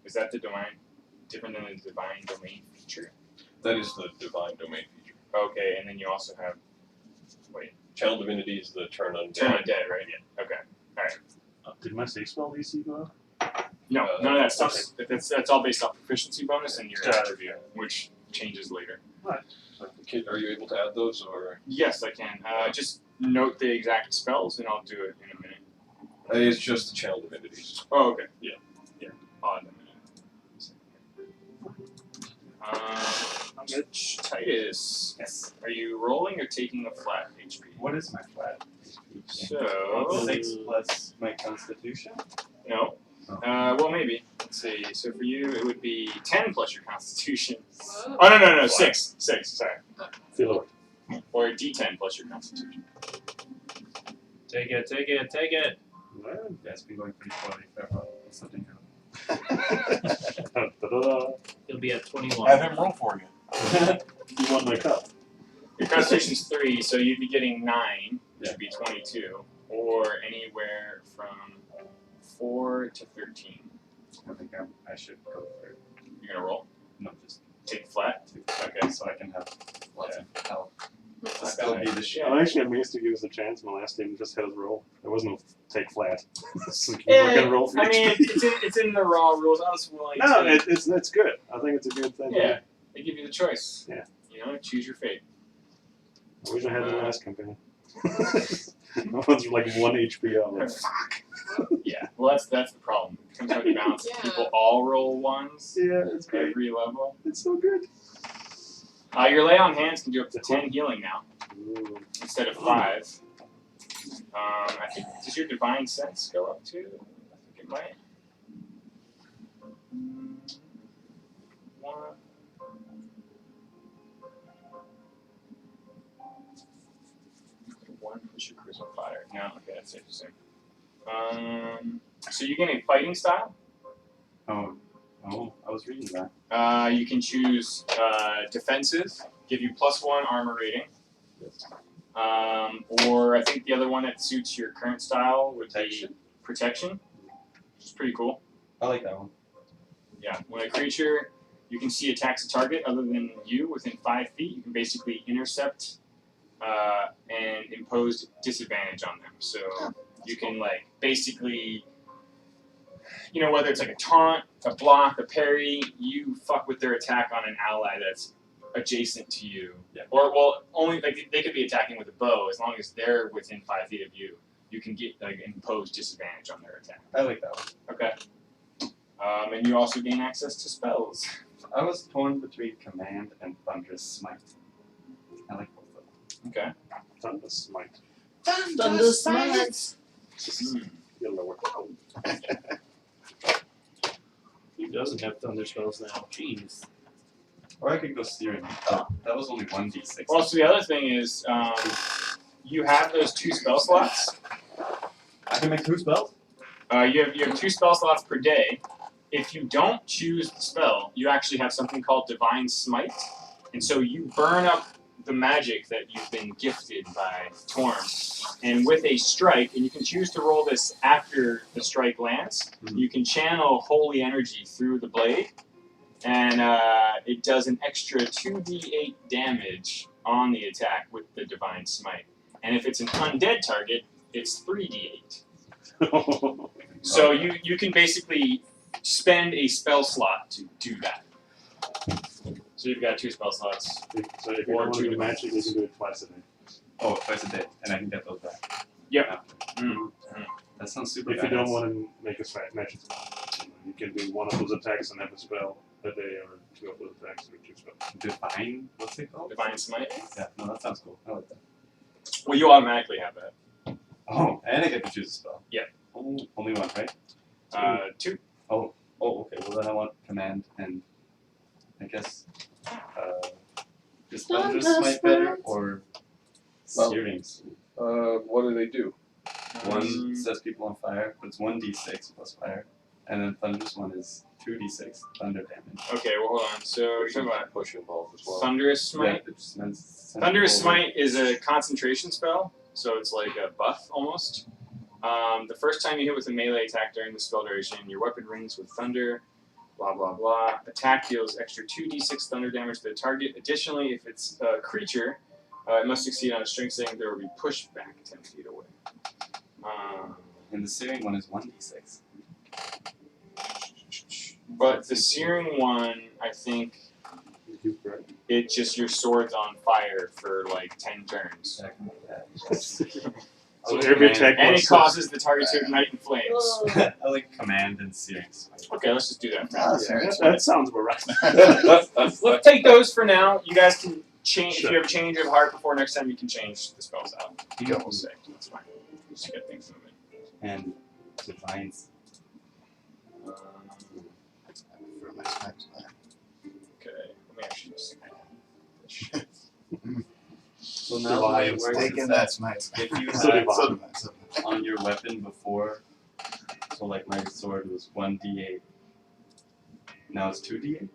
is that the different than the divine domain feature? That is the Divine Domain feature. Okay, and then you also have Channel Divinity is the turn undead. turn undead, right? Yeah. Okay. All right. Did my safe spell DC go up? No, none of that stuff. That's all based off proficiency bonus and your Got it. attribute, which changes later. Are you able to add those, or Yes, I can. Just note the exact spells, and I'll do it in a minute. it's just the Channel Divinities? Oh, okay. Yeah. I'll add them in a minute. Titus. Yes. Are you rolling or taking a flat HP? What is my flat? So 6 plus my constitution? no. Well, maybe. Let's see. So for you, it would be 10 plus your Constitution. Whoa. Oh no, 6. 6. Sorry. Feel it. Or D10 plus your Constitution. Take it. Well, That's been going pretty poorly for something else. da-da-da. He'll be at 21. Have him roll for you. You want my cup? Your Constitution's 3, so you'd be getting 9, which Yeah. would be 22, or anywhere from 4 to 13. I think I should go for it. You're gonna roll. No, just Take flat. okay, so I can have lots of help. Not Still bad. be the shit. I'm actually amazed to give us a chance. My last game just had us roll. There was no take flat. So we're gonna roll for I mean, HP. it's in the raw rules. I was willing No, to. it's good. I think it's a good thing. Yeah, they give you the choice. Yeah. You know, choose your fate. I wish I had the last campaign. That one's like 1 HP out. Fuck. Yeah. Well, that's the problem. Sometimes you balance it. Yeah. People all roll ones Yeah, it's great. every level. It's so good. Your lay on hands can do up to 10 healing now Ooh. instead of 5. I think does your divine sense go up too? I think it might. 1. One push your charisma fire. No, okay, that's interesting. So you get a fighting style. Oh, I was reading that. You can choose defensive, give you +1 armor rating. Or I think the other one that suits your current style would be protection, which is pretty cool. I like that one. Yeah, when a creature you can see attacks a target other than you within 5 feet, you can basically intercept and impose disadvantage on them. So you can like basically, you know, whether it's like a taunt, a block, a parry, you fuck with their attack on an ally that's adjacent to you. Yeah. Or well, only like they could be attacking with a bow as long as they're within 5 feet of you. You can get like impose disadvantage on their attack. I like that one. Okay. And you also gain access to spells. I was torn between command and thunderous smite. I like both of them. Okay. Thunder smite. Thunder smite. You'll know what. Who doesn't have thunder spells now? Jeez. Or I could go steering. Oh, that was only 1d6. Well, so the other thing is, you have those 2 spell slots. I can make 2 spells? You have 2 spell slots per day. If you don't choose the spell, you actually have something called Divine Smite. And so you burn up the magic that you've been gifted by Torm. And with a strike, and you can choose to roll this after the strike lands, you can channel holy energy through the blade. And it does an extra 2d8 damage on the attack with the Divine Smite. And if it's an undead target, it's 3d8. So you can basically spend a spell slot to do that. So you've got 2 spell slots. So if you want to do magic, you can do it twice a day. Oh, twice a day, and I can get those back. Yep. That sounds super If you don't want to make a magic spell, you can do one of those attacks and have a spell a day, or 2 of those attacks and 2 spells. Divine, what's it called? Divine Smite? Yeah, no, that sounds cool. I like that. Well, you automatically have that. Oh, and I get to choose a spell. Yeah. Oh, only one, right? 2. Oh, okay. Well, then I want command and I guess is Thunder Smite better or Searing? What do they do? One sets people on fire, but it's 1d6 plus fire, and then Thunder's one is 2d6 thunder damage. Okay, well, hold on. So you're talking about push involved as well. Thunderous Smite? Yeah, it just sends Thunderous people Smite is a concentration spell, so it's like a buff almost. The first time you hit with a melee attack during the spell duration, your weapon rings with thunder, blah blah blah. Attack deals extra 2d6 thunder damage to the target. Additionally, if it's a creature, it must succeed on a strength saving throw or be pushed back 10 feet away. And the Searing one is 1d6. But the Searing one, I think, it just your sword's on fire for like 10 turns. So every attack and was it causes the target to ignite in flames. I like command and Searing Smite. Okay, let's just do that. That sounds about right. Let's take those for now. You guys can change if you have a change of heart before next time. You can change the spells out. We'll say that's fine. Just to get things moving. And Divines. Okay, let me actually just. So now the way it works Taking is that smite. if you So had divine. on your weapon before, so like my sword was 1d8. Now it's 2d8?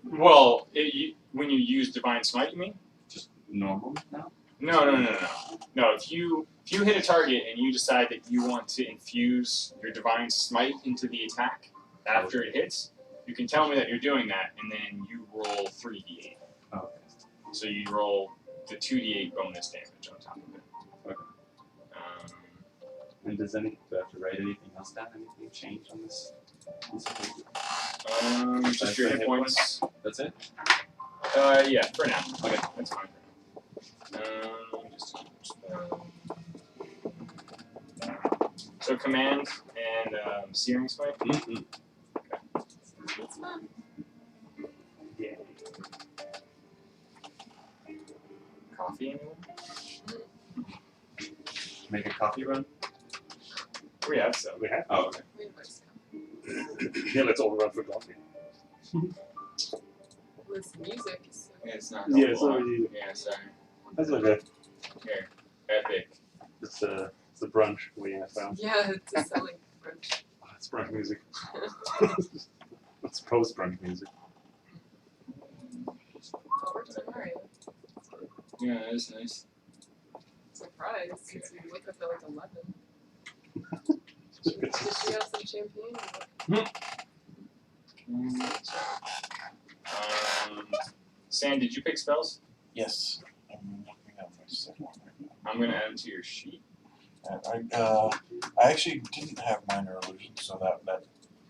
Well, when you use Divine Smite, you mean? Just normal now? No. No, if you hit a target and you decide that you want to infuse your Divine Smite into the attack after it hits, you can tell me that you're doing that, and then you roll 3d8. Oh, okay. So you roll the 2d8 bonus damage on top of it. Okay. And do I have to write anything else down? Anything change on this piece of paper? Just your hit points. That's it? Yeah, for now. Okay, that's fine. So command and Searing Smite. Mm-hmm. That's fun. Yeah. Coffee, anyone? Make a coffee run? We have some. We have. Oh, okay. Wait, where's it Yeah, let's all run for coffee. come? This music is so Yeah, it's not. Yeah, it's helpful, not really- Yeah, sorry. That's okay. Here, epic. It's the brunch we have found. yeah, it's selling brunch. Oh, it's brunch music. It's post brunch music. Oh, we're doing alright. Yeah, that is nice. Surprise, since we woke up at like 11. Did she have some champagne? Sam, did you pick spells? Yes. I'm looking at my second one right now. I'm gonna add them to your sheet. And I actually didn't have minor illusion, so that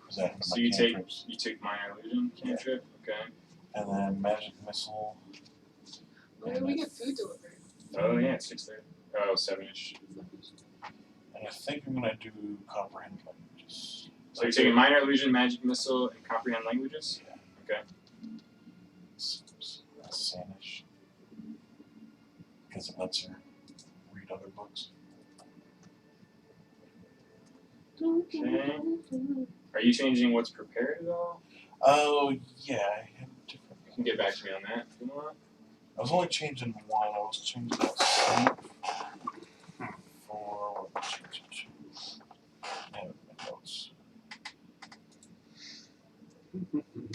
was that in So my you cantrips. took minor illusion cantrip, okay. And then magic missile. Why did we get food delivered? Oh yeah, it's 6:30. Oh, 7ish. And I think I'm gonna do comprehend languages. So you're taking minor illusion, magic missile, and comprehend languages? Okay. Sanish. Because it lets her read other books. Okay. Are you changing what's prepared at all? Oh yeah, I have different. can get back to me on that if you want. I was only changing one. I was changing that sleep for what was I changing to? Yeah, my notes.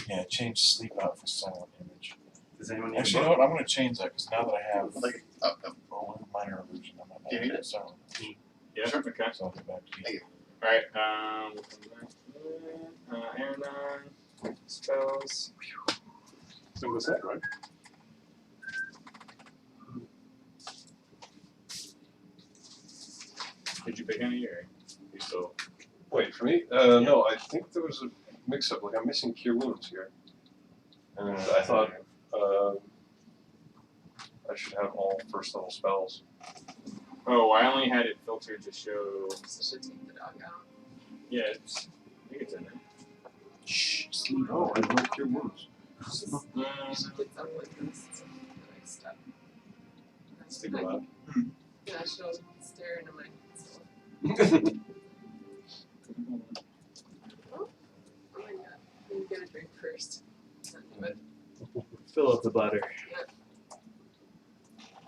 Yeah, change sleep out for silent image. Does anyone need Actually, you know what? I'm going to change that because now that I have Like, minor illusion, I might Do you need it? silent. Yeah. Sure. Okay. So I'll get back to you. Thank you. All right. We'll come back to that. Aaron, spells. Single set, right? Did you pick any or you still? Wait, for me? No, I think there was a mix-up. Like, I'm missing Cure Wounds here. And I thought I should have all first-level spells. Oh, I only had it filtered to show. Should take the dog out. Yeah, I think it's in there. Shh, sleep. Oh, I don't Cure Wounds. She gets up with this. It's the next step. That's Think like, about yeah, she'll stare into my soul. it. Oh my god. You get a drink first. Not do it. Fill up the butter.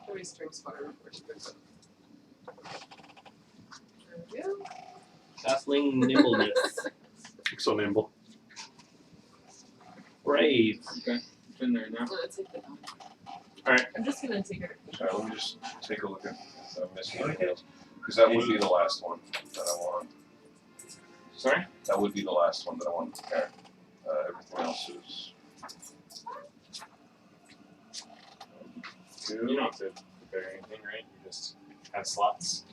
Always drinks water before she goes up. There we go. Baffling nimbleness. So nimble. Brave. Okay, it's in there now. I'm gonna take the dog. Alright. I'm just gonna take her. Sorry, let me just take a look at if I'm missing anything else. Because that would be the last one that I want. Sorry? That would be the last one that I want to prepare. Everything else is. You don't have to prepare anything, right? You just have slots.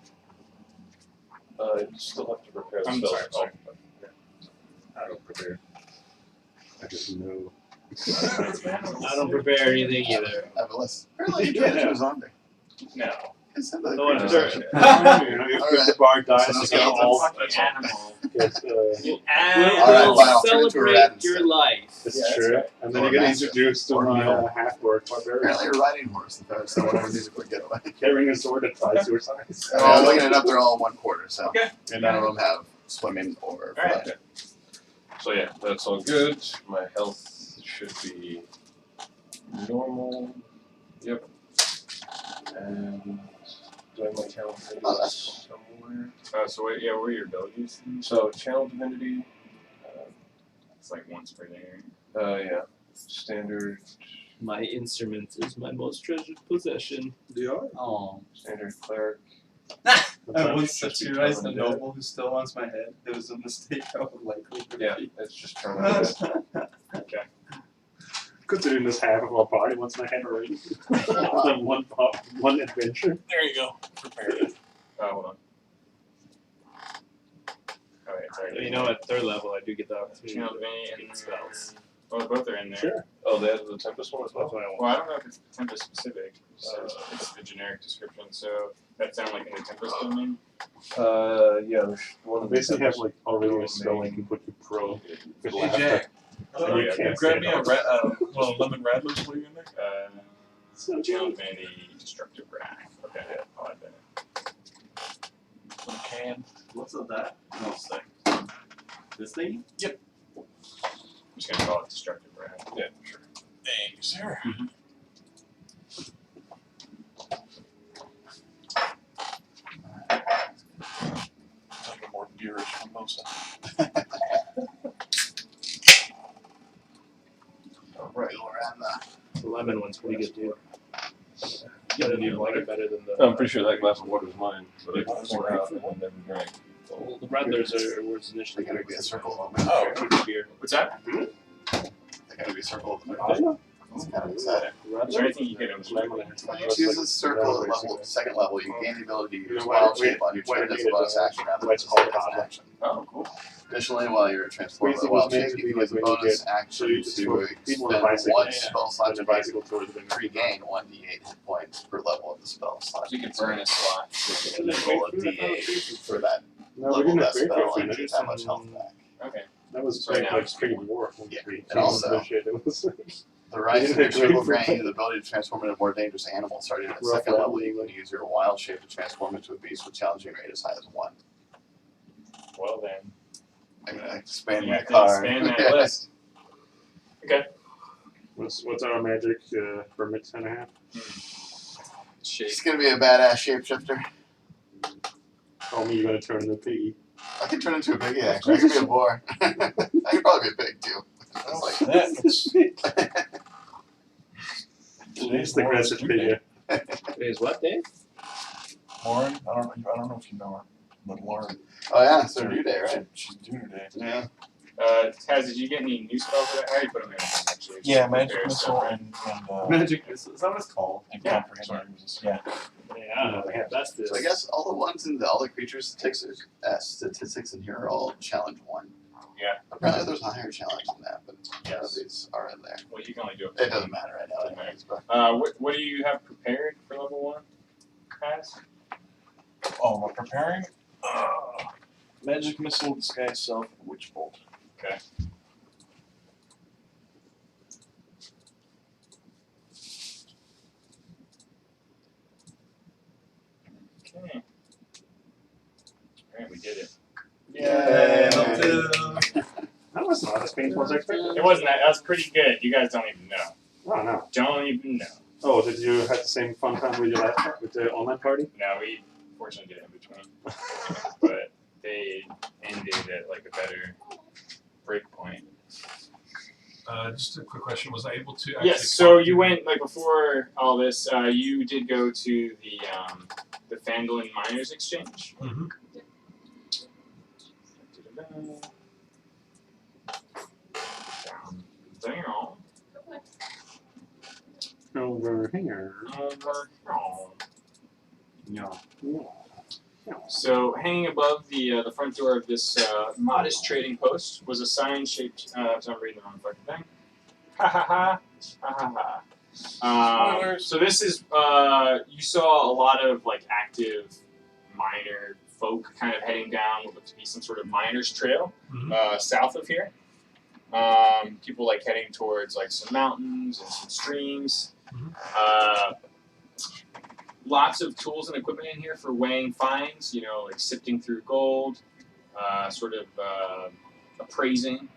I still have to prepare the I'm spells. sorry. I don't prepare. I just know. I don't prepare anything either. I have a list. Apparently you tried to choose on there. No. It said that. The one Alright. If the bar dies, So it's that's all. Fucking animal. It's, You Alright, will fine, I'll turn it to a rat celebrate instead. your life. It's Yeah, that's true. right. And then Or you get master. introduced to Or my mule. half-orc barbarian. Apparently a riding horse. The fact someone would need to quick getaway. Carrying a sword that twice your size. Well, looking it up, they're all 1/4, so. Okay. And none of them have swimming or Alright. flight. So yeah, that's all good. My health should be normal. Yep. And do I have my channel Oh, that's somewhere? So wait, yeah, what are your abilities? So channel divinity. It's like once per day. Yeah. Standard. My instrument is my most treasured possession. Oh. Standard cleric. I once Just satirized a determined noble who still wants my head. It was a mistake I would likely Yeah, repeat. it's just terminal. Considering this half of our party wants my head already. one adventure. There you go. Prepared. Hold on. Alright, sorry. You know, at third level, I do get the opportunity Channel to divinity get spells. Oh, both are in there. Sure. Oh, they added the Tempest one as That's well? what I want. Well, I don't know if it's Tempest specific. So it's the generic description. So that sound like in the Tempest domain. Yeah, there's one I of the basically have Tempest. like already a spell I can put you pro. If Hey, Jack. Oh, you can't Grab stand me a up. one of lemon rattlers. What are you in there? Channel divinity, destructive wrath. Okay, I'll add that. Little can. What's up that? No, sick. This thing? I'm just gonna call it destructive wrath. Yeah, sure. Thank you, sir. It's like a more beerish mimosa. Alright, we're on the. The lemon one's pretty good too. Better than like it better than the. I'm pretty sure that glass of water is mine, but I poured it out and then never drank. Well, the brothers was initially They're gonna be a circle of them. Oh, cheap beer. What's that? They're gonna be a circle of them. Awesome. It's kind of exciting. Is there anything you can avoid? When you choose this circle at level, second level, you gain the ability to You use know, wild wait, shape on your wait, turn wait, as a bonus wait, action rather wait, than wait, just as an wait, action. Oh, cool. Additionally, while you're transformed by Basically, wild it's meant shape, to you be can use a like when you bonus get- action so you to people on a expend bicycle, one yeah. spell slot And to the bicycle towards the regain 1d8 hit points per level of the spell slot. So you can burn a slot. You can roll a d8 for that No, we're level gonna of that break spell it. and get that much health back. Okay. That was Right like, now. like straight war. Yeah, We and also- appreciate it. Was The rise of Yeah, your shape will great. grant you the ability to transform into a more dangerous animal. Starting at the Rough second level, you landing. can use your wild shape to transform into a beast with challenging rate as high as 1. Well then. I'm gonna expand You my have to card. expand that list. Okay. What's our magic for mix and a half? Shape. He's gonna be a badass shapeshifter. Oh, me, you're gonna turn into a piggy. I could turn into a piggy actually. I could be a boar. I could probably be a pig too. Oh, It's that, It's the aggressive figure. Today's what day? Lauren, I don't know if you know her, but Lauren. Oh yeah, it's her due day, right? She's due today. Yeah. Taz, did you get any new spells for that? I already put them in actually. Yeah, magic Repair missile stuff, right? and Magic missile. Is that what it's called? Yeah, comprehend uses. Yeah. Yeah, they have that still. So I guess all the ones in all the creature statistics in here are all challenge 1. Yeah. Apparently there's a higher challenge than that, but none of these are in there. Well, you can only do it. It doesn't matter right now, anyways. But What do you have prepared for level 1, Taz? Oh, I'm preparing. Magic missile, disguise self, and witch bolt. Okay. Okay. Alright, we did it. Yay. That was not as painful as I expected. It wasn't that. That was pretty good. You guys don't even know. Oh, no. Don't even know. Oh, did you have the same fun time with your last with the online party? No, we fortunately did it in between. But they ended at like a better break point. Just a quick question: was I able to? Yes. So you went like before all this. You did go to the Phandelver Miners Exchange. Mm-hmm. Down there. Over here. Over here. Yeah. So hanging above the front door of this modest trading post was a sign shaped. So I'm reading the wrong fucking thing. Ha ha ha. Ha ha ha. So this is you saw a lot of like active miner folk kind of heading down what looked to be some sort of miner's trail south of here. People like heading towards like some mountains and some streams. Lots of tools and equipment in here for weighing finds, you know, like sifting through gold, sort of appraising,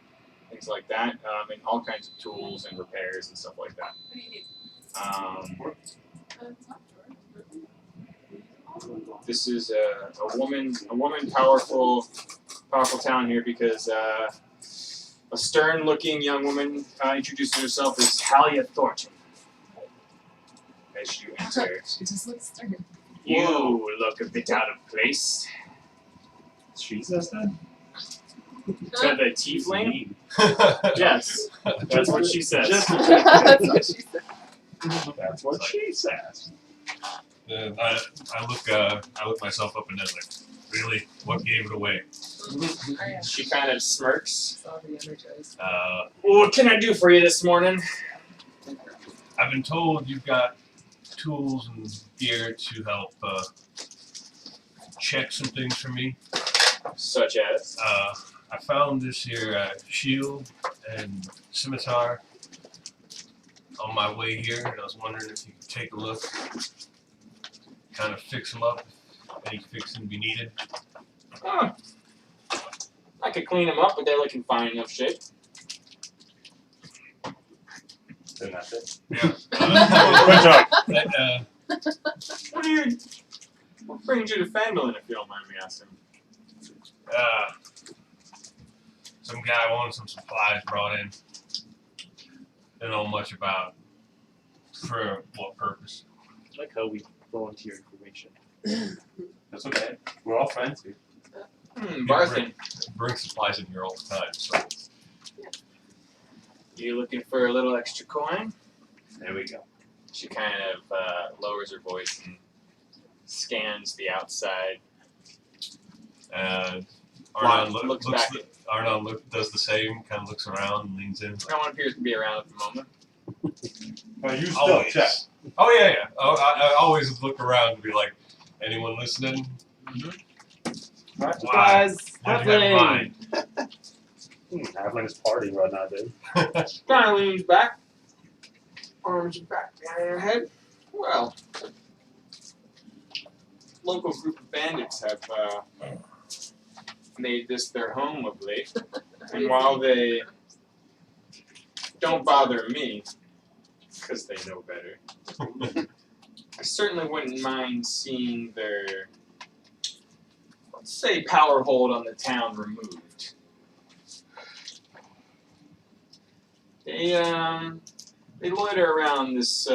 things like that, and all kinds of tools and repairs and stuff like that. This is a woman powerful town here because a stern-looking young woman introduces herself as Halia Thornton. As you enter, She just looks stern. you look a bit out of place. She says that? To the tiefling? Yes, that's what she says. That's what she said. That's what she says. I look myself up and down like, really? What gave it away? She kind of smirks. Saw re-energized. What can I do for you this morning? I've been told you've got tools and gear to help check some things for me. Such as? I found this here shield and scimitar on my way here, and I was wondering if you could take a look, kind of fix them up, if any fixing be needed. Huh. I could clean them up, but they're looking fine enough shape. Then that's it. Yeah. Good job. What brings you to Phandelver, if you don't mind me asking? Some guy wanted some supplies brought in. Don't know much about for what purpose. I like how we volunteer information. That's okay. We're all friends here. Barthen, Bring supplies in here all the time, so you looking for a little extra coin? There we go. She kind of lowers her voice and scans the outside. Arnon Looks back. Arnon does the same, kind of looks around and leans in. No one appears to be around at the moment. You still Always. check. Oh yeah, yeah. I always look around and be like, anyone listening? Why? Surprise! What do you have in mind? Halfling is partying right now, dude. Kind of leans back. Arms back behind her head. Well, local group of bandits have made this their home of late. And while they don't bother me, because they know better. I certainly wouldn't mind seeing their, let's say, power hold on the town removed. They loiter around this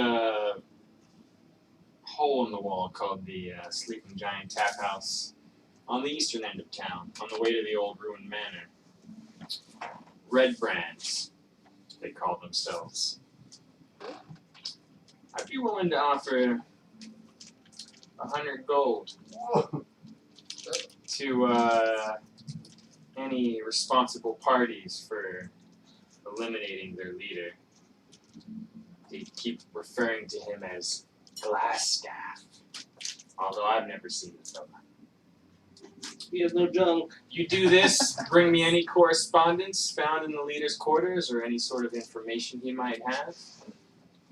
hole in the wall called the Sleeping Giant Tap House on the eastern end of town, on the way to the old ruined manor. Red Brands, they call themselves. I'd be willing to offer 100 gold to any responsible parties for eliminating their leader. They keep referring to him as Glassstaff, although I've never seen the fella. He has no junk. You do this, bring me any correspondence found in the leader's quarters or any sort of information he might have,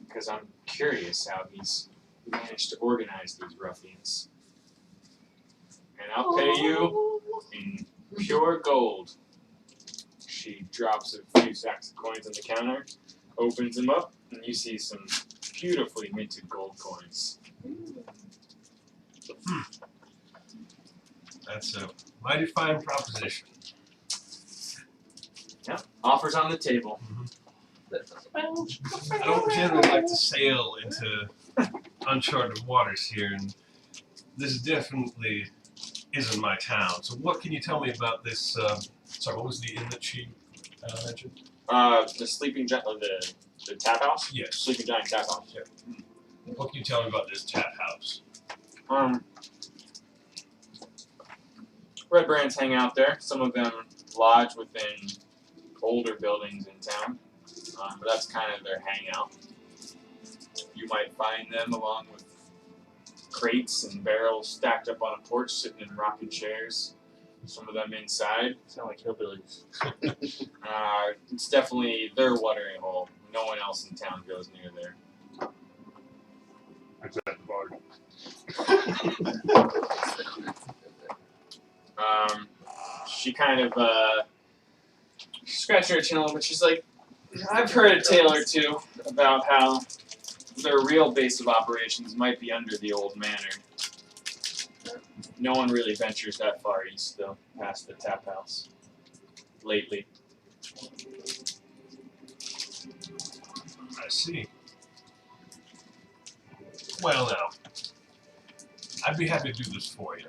because I'm curious how he's managed to organize these ruffians. And I'll pay you in pure gold. She drops a few sacks of coins on the counter, opens them up, and you see some beautifully minted gold coins. That's a mighty fine proposition. Yeah, offers on the table. I don't generally like to sail into uncharted waters here, and this definitely isn't my town. So what can you tell me about this, sorry, what was the inn that she mentioned? The Sleeping Giant, the tap house? Yes. Sleeping Giant Tap House. Yeah. What can you tell me about this tap house? Red Brands hang out there. Some of them lodge within older buildings in town, but that's kind of their hangout. You might find them along with crates and barrels stacked up on a porch, sitting in rocking chairs. Some of them inside. Sound like hillbillies. It's definitely their watering hole. No one else in town goes near there. Except the bard. She kind of scratched her chin a little bit. She's like, I've heard a tale or two about how their real base of operations might be under the old manor. No one really ventures that far east, though, past the tap house. Lately. I see. Well now, I'd be happy to do this for you.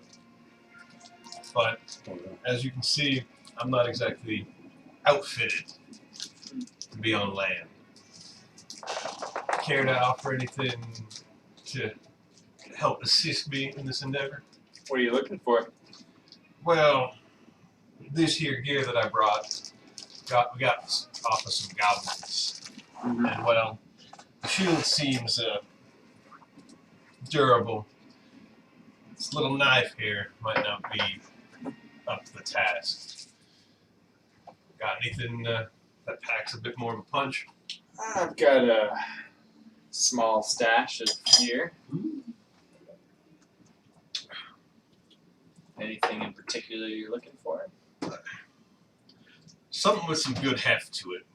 But, as you can see, I'm not exactly outfitted to be on land. Care to offer anything to help assist me in this endeavor? What are you looking for? Well, this here gear that I brought, we got off of some goblins. And well, the shield seems durable. This little knife here might not be up to the task. Got anything that packs a bit more of a punch? I've got a small stash of gear. Anything in particular you're looking for? Something with some good heft to it.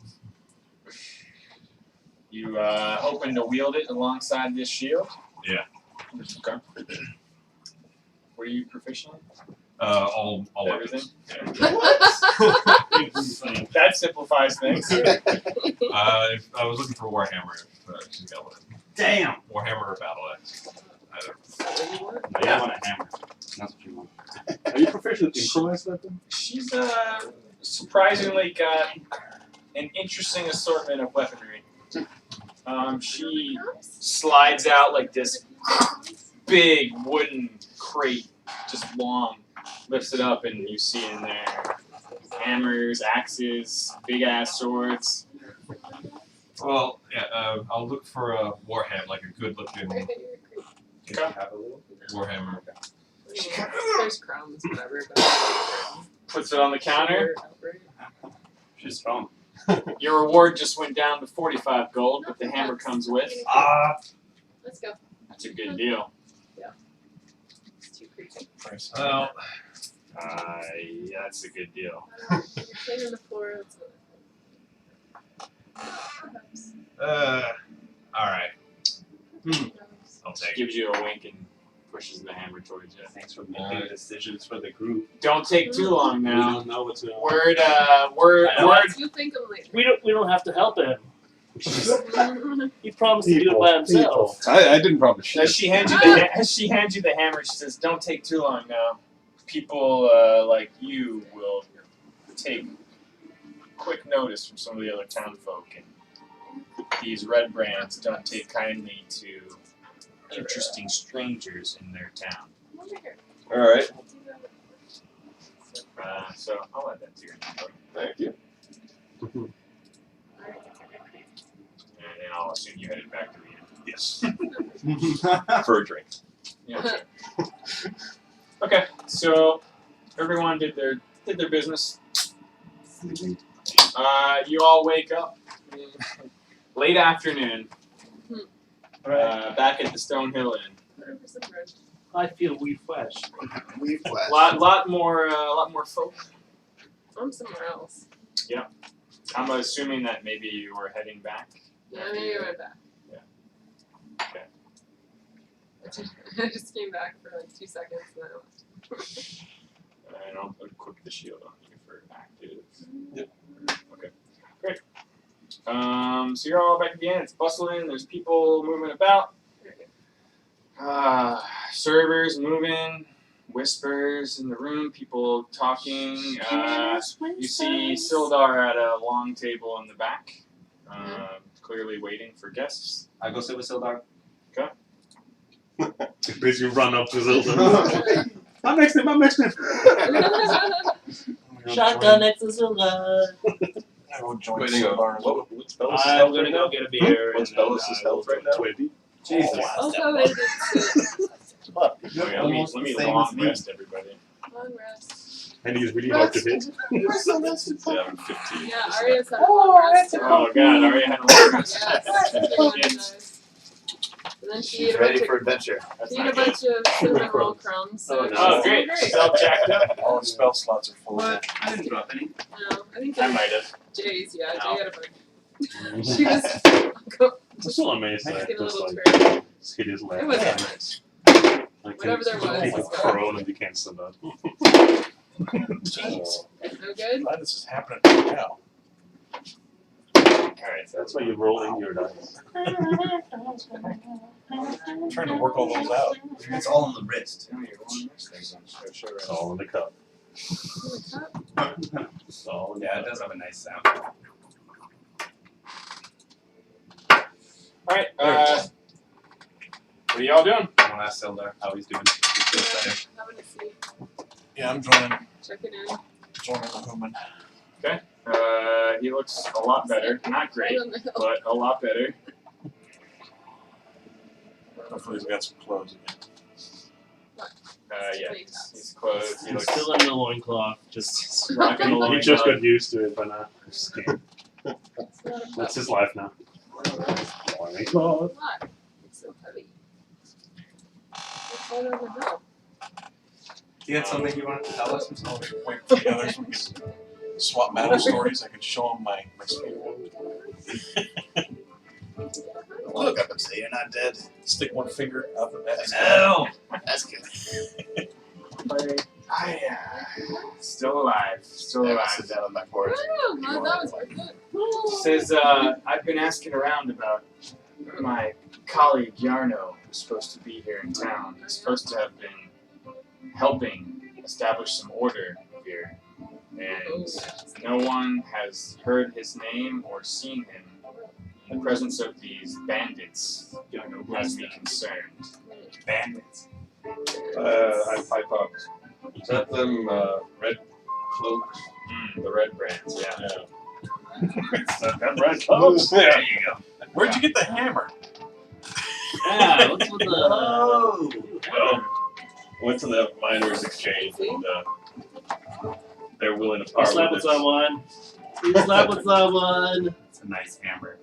You hoping to wield it alongside this shield? Yeah. Okay. What are you proficient in? All Everything? weapons. That simplifies things. I was looking for Warhammer. If she's got one. Damn! Warhammer or Battle Axe. Either. Yeah. I want a hammer. That's what you want. Are you proficient in improvised weapon? She's surprisingly got an interesting assortment of weaponry. She slides out like this big wooden crate, just long, lifts it up, and you see in there hammers, axes, big ass swords. Well, yeah, I'll look for a Warhammer, like a good looking Warhammer. There's crumbs, whatever. But Puts it on the counter. She's strong. Your reward just went down to 45 gold, but the hammer comes with. Let's go. That's a good deal. It's too creepy. Well, Yeah, that's a good deal. You're playing on the floor. Let's go. Perhaps. All right. I'll take it. Gives you a wink and pushes the hammer towards you. Thanks for making decisions for the group. Don't take too long We now. don't know what's going on. Word. You think of later. We don't have to help him. He promised to do it by himself. I didn't promise shit. As she hands you the hammer, she says, "Don't take too long now. People like you will take quick notice from some of the other townfolk, and these red brands don't take kindly to interesting strangers in their town. All right. So I'll add that to your number, Thank you. and then I'll assume you headed back to the inn. Yes. For a drink. Yeah. Okay, so everyone did their business. You all wake up late afternoon, back at the Stonehill Inn. 100% red. I feel refreshed. Lot more folk. I'm somewhere else. I'm assuming that maybe you were heading back. Yeah, maybe I went back. Yeah. Okay. I just came back for like 2 seconds and then I left. And I'll equip the shield on you for active. Yep. Okay. Great. So you're all back again. It's bustling. There's people moving about. Servers moving. Whispers in the room. People talking. You see Sildar at a long table in the back. Clearly waiting for guests. I go sit with Sildar. Basically run up to Zilda. I'm next to him. Shotgun next to Zilda. I will join Wait, hang on. Sildar. What's Bellis' I'm health gonna right go now? get a beer. What's and then Bellis' I health will right now? 20. Jesus. Also, it is Fuck. Okay, let me long rest everybody. long rest. And he's really hard to hit. Yeah, I'm 15. Yeah, Arya said long rest. too. Oh god, Arya had a long rest. Yes, that's really nice. And then she ate a Ready bunch for adventure. That's She ate a not good. bunch of cinnamon roll crumbs. So Oh, she's Oh doing great, great. she's all jacked up. All the spell slots are full. What? I didn't drop any. No, I think I might have. Jay's, yeah, No. Jay had a bunch. She was I'm still amazed just that getting a just little like crazy. just hit his leg. It was Like, whatever there was, Take a was good. prone and you can't stand up. Jeez. No good? Glad this is happening right now. Alright, so That's why you roll in your dice. I'm trying to work all those out. It's all on the wrist. no, you're long rest things on show It's all in the cup. It's all in the Yeah, it cup. does have a nice sound. Alright, what are y'all doing? I want to ask Sildar how he's doing. He feels better. Having a seat. Yeah, I'm joining Check it in. the human. He looks a lot better. Not great, Right on the hill. but a lot better. Hopefully he's got some clothes again. Yeah, he's clothed. He He's looks still in the loincloth. Just rocking the He loincloth. just got used to it by now. Just kidding. It's not a That's his life now. Loincloth. What? It's so heavy. It's right on the hill. You had something you wanted to tell us? I was waiting for the others. We can swap battle stories. I can show them my speed. Look up and say you're not dead. Stick one finger up and that's No. That's good. Still alive. Still Yeah, I'll alive. sit down on my porch. Oh, well, that was pretty good. Says, I've been asking around about my colleague Yarno, who's supposed to be here in town. He's supposed to have been helping establish some order here. And no one has heard his name or seen him. The presence of these bandits has me concerned. Bandits. I pipe up. Is that them red cloaks? The red brands, yeah. That red clothes. There you go. Where'd you get the hammer? yeah, what's with the Oh! Well, went to the miners' exchange and they're willing to you part slept with with it. someone? You slept with someone? It's a nice hammer.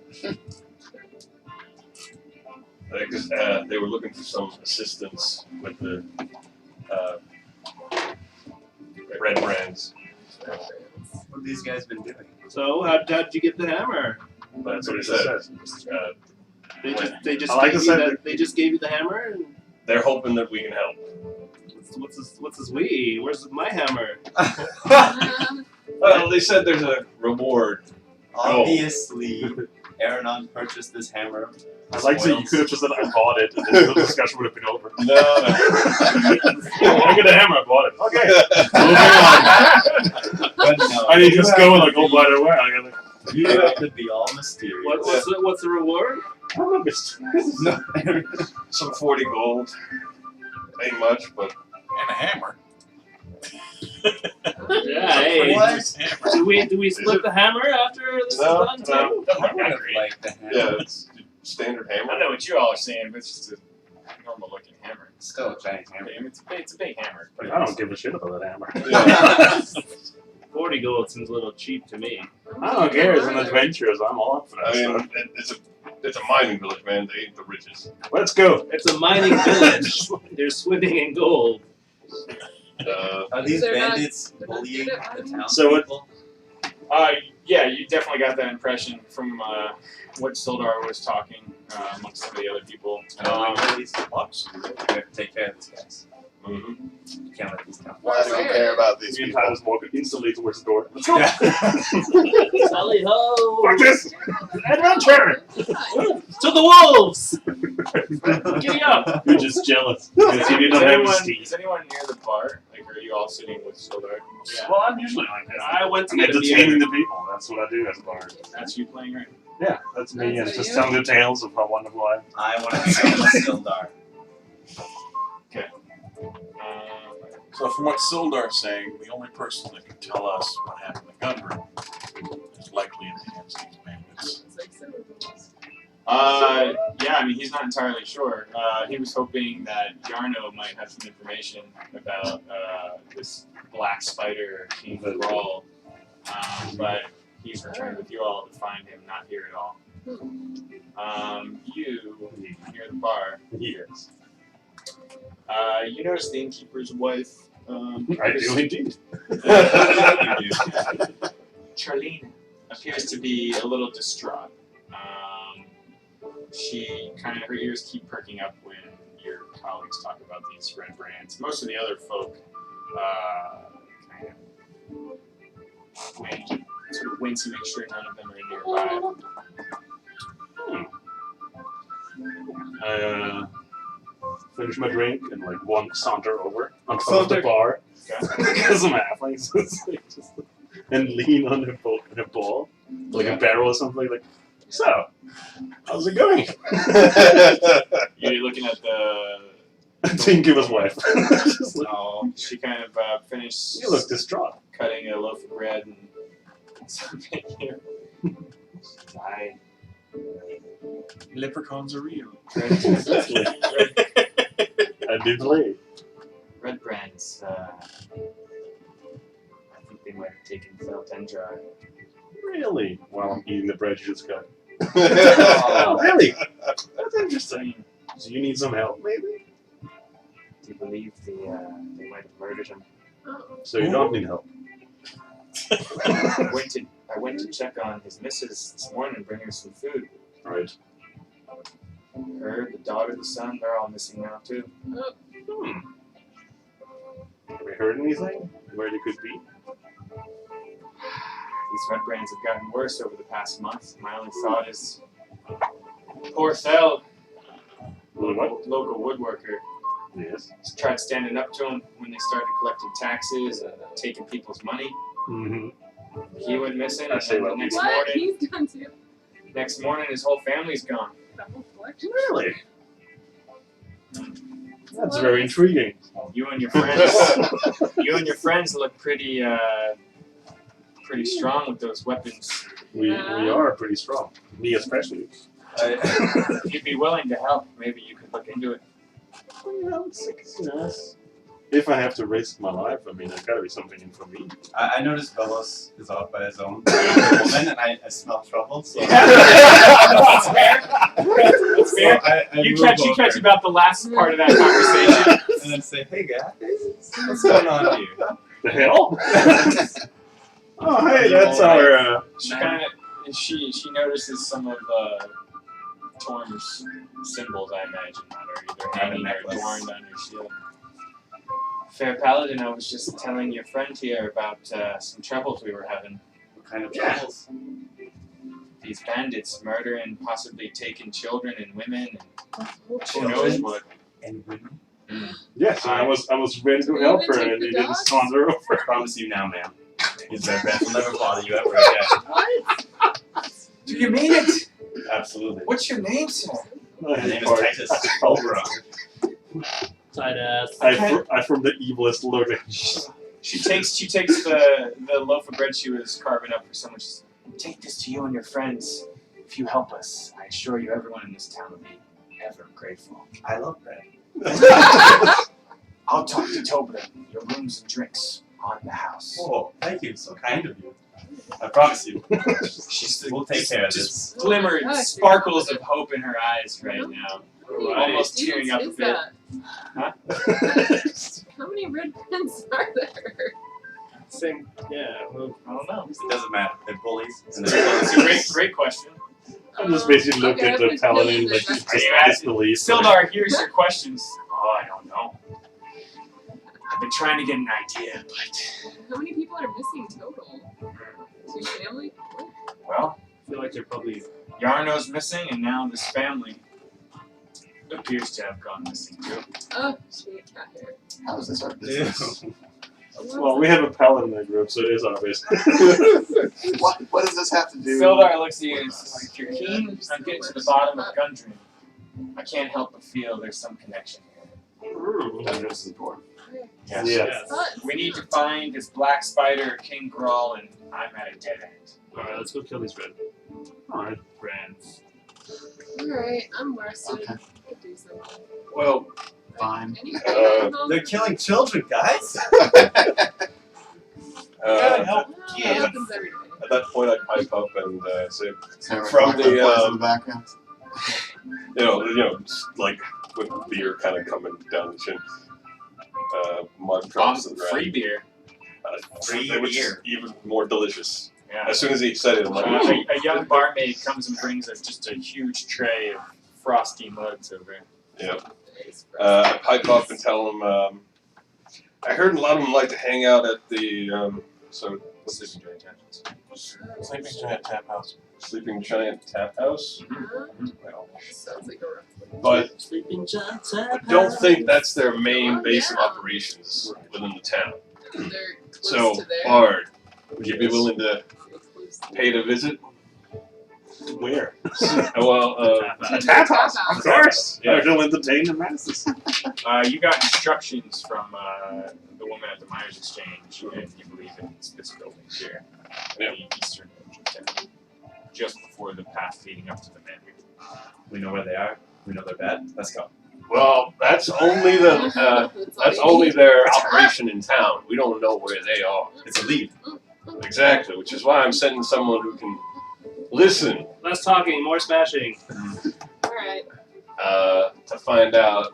Because they were looking for some assistance with the red brands. What have these guys been doing? So how'd you get the hammer? That's what he That's what said. it says. They just I like gave to you say the, that- they just gave you the hammer. And They're hoping that we can help. what's this we? Where's my hammer? Well, they said there's a reward. Obviously, Aranon purchased this hammer. I'd like to say you could have just said I bought it, and then the discussion would have been over. No. I get a hammer, I bought it. Okay. Moving on. But no, I didn't just go and like, like, oh, by the way, I got like, you have to be all mysterious. What's the reward? I'm not mysterious. No, Some 40 gold. Ain't much, but And a hammer. Yeah. Hey. What? Do we split the hammer after this No, is done too? I would have liked the hammer. yeah, it's standard I hammer. know what you all are saying, but it's just a normal looking hammer. Still a giant hammer. It's a big hammer. I don't give a shit about that hammer. Yeah. 40 gold seems a little cheap to me. I don't care. It's an adventure, so I'm all up for that I mean, stuff. it's a mining village, man. They ain't the richest. Let's go. It's a mining village. They're swimming in gold. Are these They're not- bandits they're not bullying good at the mining? town So what- people? Yeah, you definitely got that impression from what Sildar was talking amongst some of the other people. I don't like these bucks. We have to take care of these guys. Mm-hmm. You can't let these down. Why do we care about these Me and Tyler's walking instantly towards the door. Let's go. Tally ho! Fuck this! Adventure! To the wolves! Giddy up! You're just jealous. Because you didn't have his teeth. Is anyone near the bar? Like, are you all sitting with Sildar? Yeah. Well, I'm usually like that. I went to I'm get a entertaining beer. the people. That's what I do as a bard. That's you playing right Yeah, that's me. That's And just you. telling the tales of how wonderful I am. I want to hang out with Sildar. So from what Sildar's saying, the only person that can tell us what happened to Gunroom is likely in the hands of these bandits. It's like silver balls. Yeah, I mean, he's not entirely sure. He was hoping that Yarno might have some information about this black spider King Brawl, but he's returned with you all to find him not here at all. You, near the bar, Yes. you notice the innkeeper's wife. I do indeed. Charlene appears to be a little distraught. She her ears keep perking up when your colleagues talk about these red brands. Most of the other folk kind of sort of wince to make sure none of them are nearby. I finish my drink and like one saunter over on top of the bar because I'm halfling, so it's like just and lean on a ball, like a barrel or something. Like, so, how's it going? You're looking at the. I didn't give his wife. Just like, No, she kind of finished you look distraught. cutting a loaf of bread and something here. Leprechauns are real. I did leave. Red brands. I think they might have taken Phandelver. Really? While I'm eating the bread you just got. Oh, Really? That's interesting. So you need some help, maybe? Do you believe they might have murdered him? Oh. So you don't need help. I went to check on his missus this morning and bring her some food. Right. Her, the daughter, the son, they're all missing now too. Have you heard anything? Where they could be? These red brands have gotten worse over the past month. My only thought is poor Thel, local woodworker, Yes. tried standing up to him when they started collecting taxes and taking people's money. Mm-hmm. He went missing, I and say then the well, next What? morning, He's done too. next morning, his whole family's gone. That whole collection. Really? That's very intriguing. You and your friends look pretty strong with those weapons. We are pretty strong. Me especially. If you'd be willing to help, maybe you could look into it. Yes. If I have to risk my life, I mean, there's got to be something in for me. I noticed Velos is off by his own. Woman, and I smell trouble. So That's fair. That's So fair. I You move catch over about the last part of that conversation. and then say, "Hey guys, what's going on here?" The hell? Oh, hey, that's our. She kind of she notices some of Torm's symbols, I imagine, that are either And a hanging or necklace. adorned on your shield. Fair Paladin, I was just telling your friend here about some troubles we were having. What kind of troubles? These bandits murdering, possibly taking children and women, and who Children? knows what. And women? Yes, I was ready to Will help you her, take and the he didn't dogs? saunter over. I promise you now, ma'am. His red band will never bother you ever again. What? Do you mean it? Absolutely. What's your name, sir? His name is Titus Oberon. Tight ass. I from the evilest look. She takes the loaf of bread she was carving up for someone. She says, "Take this to you and your friends. If you help us, I assure you, everyone in this town will be ever grateful." I love bread. I'll talk to Tobler. Your rooms and drinks on the house. Oh, thank you. So kind of you. I promise you. She's We'll take care of just this. glimmer, Oh my gosh, sparkles of hope in her eyes right now. Almost Dudes, tearing up a is bit. that? How many red pens are there? Same. Yeah. Well, I don't know. It doesn't matter. They're bullies. And It's they're a great question. I just basically looked Okay, at I the put paladin Dylan like in just there. disbelief. Sildar, here's your questions. Oh, I don't know. I've been trying to get an idea, but How many people are missing total? 2 family? What? well, I feel like they're probably. Yarno's missing, and now this family appears to have gone missing too. Oh, shit, cat hair. How is this our business? Well, we have a paladin in the group, so it is our business. What does this have to do? Sildar looks at you and says, "If you're keen on getting to the bottom of Gundren, I can't help but feel there's some connection here. Dungeons and Dwarves. Yes. Yes. We need to find this black spider, King Grawl, and I'm at a dead end. Alright, let's go kill these red Alright. brands. Alright, I'm worsted. Okay. Could do something. Well, Fine. Any help? They're killing children, guys. uh, That happens every day. at that point, I pipe up and say, Sarah From Clark the, plays in the background. just like with beer kind of coming down the chin. Mud drops in the Free beer. Free which is beer. even more delicious. Yeah. As soon as he said it, I'm like, A young barmaid comes and brings us just a huge tray of frosty mugs over. yeah. I pipe up and tell him, I heard a lot of them like to hang out at the, Sleeping Giant Tangents. Sleeping Giant Tap House. Sleeping Giant Tap House. Well, Sounds like a rough one. but Sleeping giants. I don't think that's their main base of operations within the town. They're close So, to there. Bard, would you be willing to They're close to pay to visit? Where? Well, there. A tap house, Tap of course. Yeah. They'll entertain the masses. You got instructions from the woman at the Myers Exchange, and you believe it's this building here, Yeah. the eastern edge of town, just before the path leading up to the manor. We know where they are. We know they're bad. Let's go. well, that's only the that's only their operation in town. We don't know where they are. It's a lead. Exactly, which is why I'm sending someone who can listen Less talking, more smashing. Alright. to find out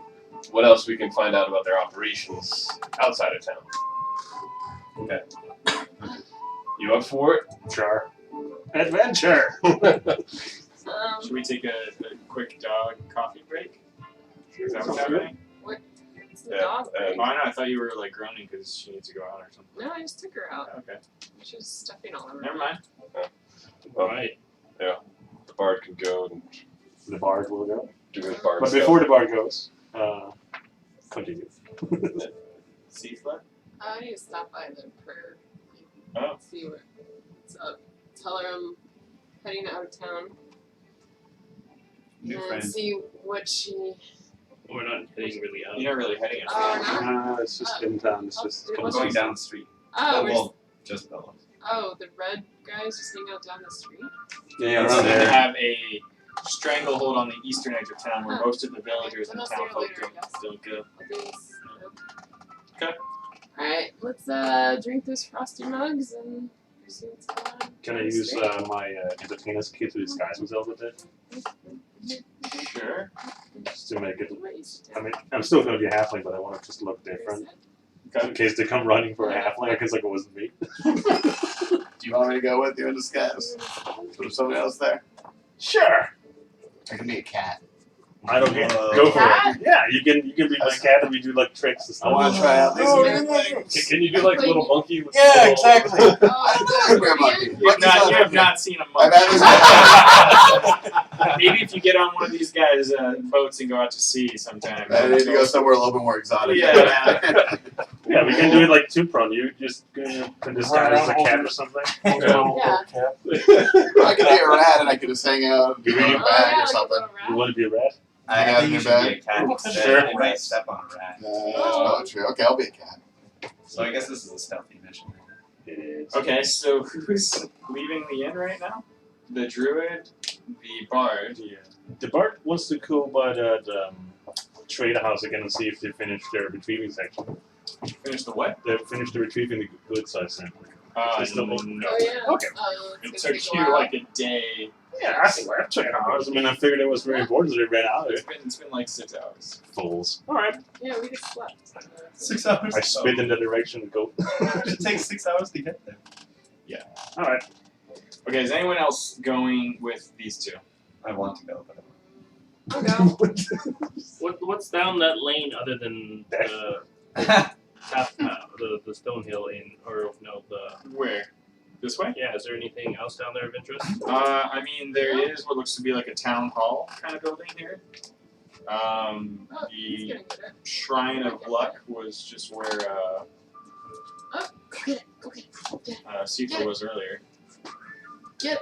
what else we can find out about their operations outside of town. Okay. You up for it? Sure. Adventure! Should we take a quick dog coffee break? Is that what's happening? It's the dog. and Oh, I know. I thought you were like groaning because she needs to go out or something. No, I just took her out. Okay. She was stuffing all over. Never mind. Alright. the bard can go and The bard will go. do his bard But stuff. before the bard goes, continue. Seafla? I need to stop by the prayer. Oh. See what's up. Tell her I'm heading out of town. New and friend. see what she. We're not heading really out. You're not really heading out. Oh, no? It's just in town. It's just it I'm wasn't- going down the street. Oh, we're well, just Bella. oh, the red guys just hang out down the street. Yeah, So around they there. have a stranglehold on the eastern edge of town where Huh. most of the villagers and I'll see her townfolk later, I guess. don't go. I'll do this. Okay. Alright, let's drink those frosty mugs and see what's going on. Can I use my entertainer's kit to disguise myself with it? Sure. Just to make it. What you should do. I mean, I'm still going to be a halfling, but I want to just look different. In case they come running for a halfling, I guess like it wasn't me. Do you want me to go with you in disguise? Put somebody else there. Sure. I can be a cat. I don't care. Go for Cat? it. Yeah, you can be my cat and we do like tricks and I stuff. want to try out these Oh, new yeah. things. Can you do like a little monkey? With Yeah, little- exactly. Oh, Bear monkey. You have not seen a I've monkey. had Maybe if you get on one of these guys' boats and go out to sea sometime. I need to go somewhere a little bit more exotic. Yeah. Yeah, we can do it like two-prong. You just can disguise as a cat or something. Yeah. I could be a rat and I could just hang out and be in a Oh, bag or like something. a little You want to be a rat? Hang I out think in you your should be bag. a cat instead. Sure. You might step on a rat. That's probably true. Okay, I'll be a cat. So I guess this is a stealthy mission. It is. Okay, so who's leaving the inn right now? The druid, the bard. Yeah. The Bart wants to go by that trader house again and see if they finished their retrieving section. Finish the what? They finished the retrieving the goods, I think. It's still open. No. Oh, yeah. Okay. It It's took gonna take a you while. like a day. Yeah, I think we're at 2 hours. I mean, I figured it was very important, so they ran out of it. It's been like 6 hours. Fools. Alright. Yeah, we just slept. 6 hours. I spit in the direction and go. It takes 6 hours to get there. Alright. Okay, is anyone else going with these two? I want to go, but I'll go. What's down that lane other than the the Stonehill Inn, or no, the Where? This way? yeah? Is there anything else down there of interest? I mean, there is what looks to be like a town hall kind of building here. Oh, he's The gonna get it. Shrine of Luck was just where Oh, go get it. Go get it. Seafer was earlier. Get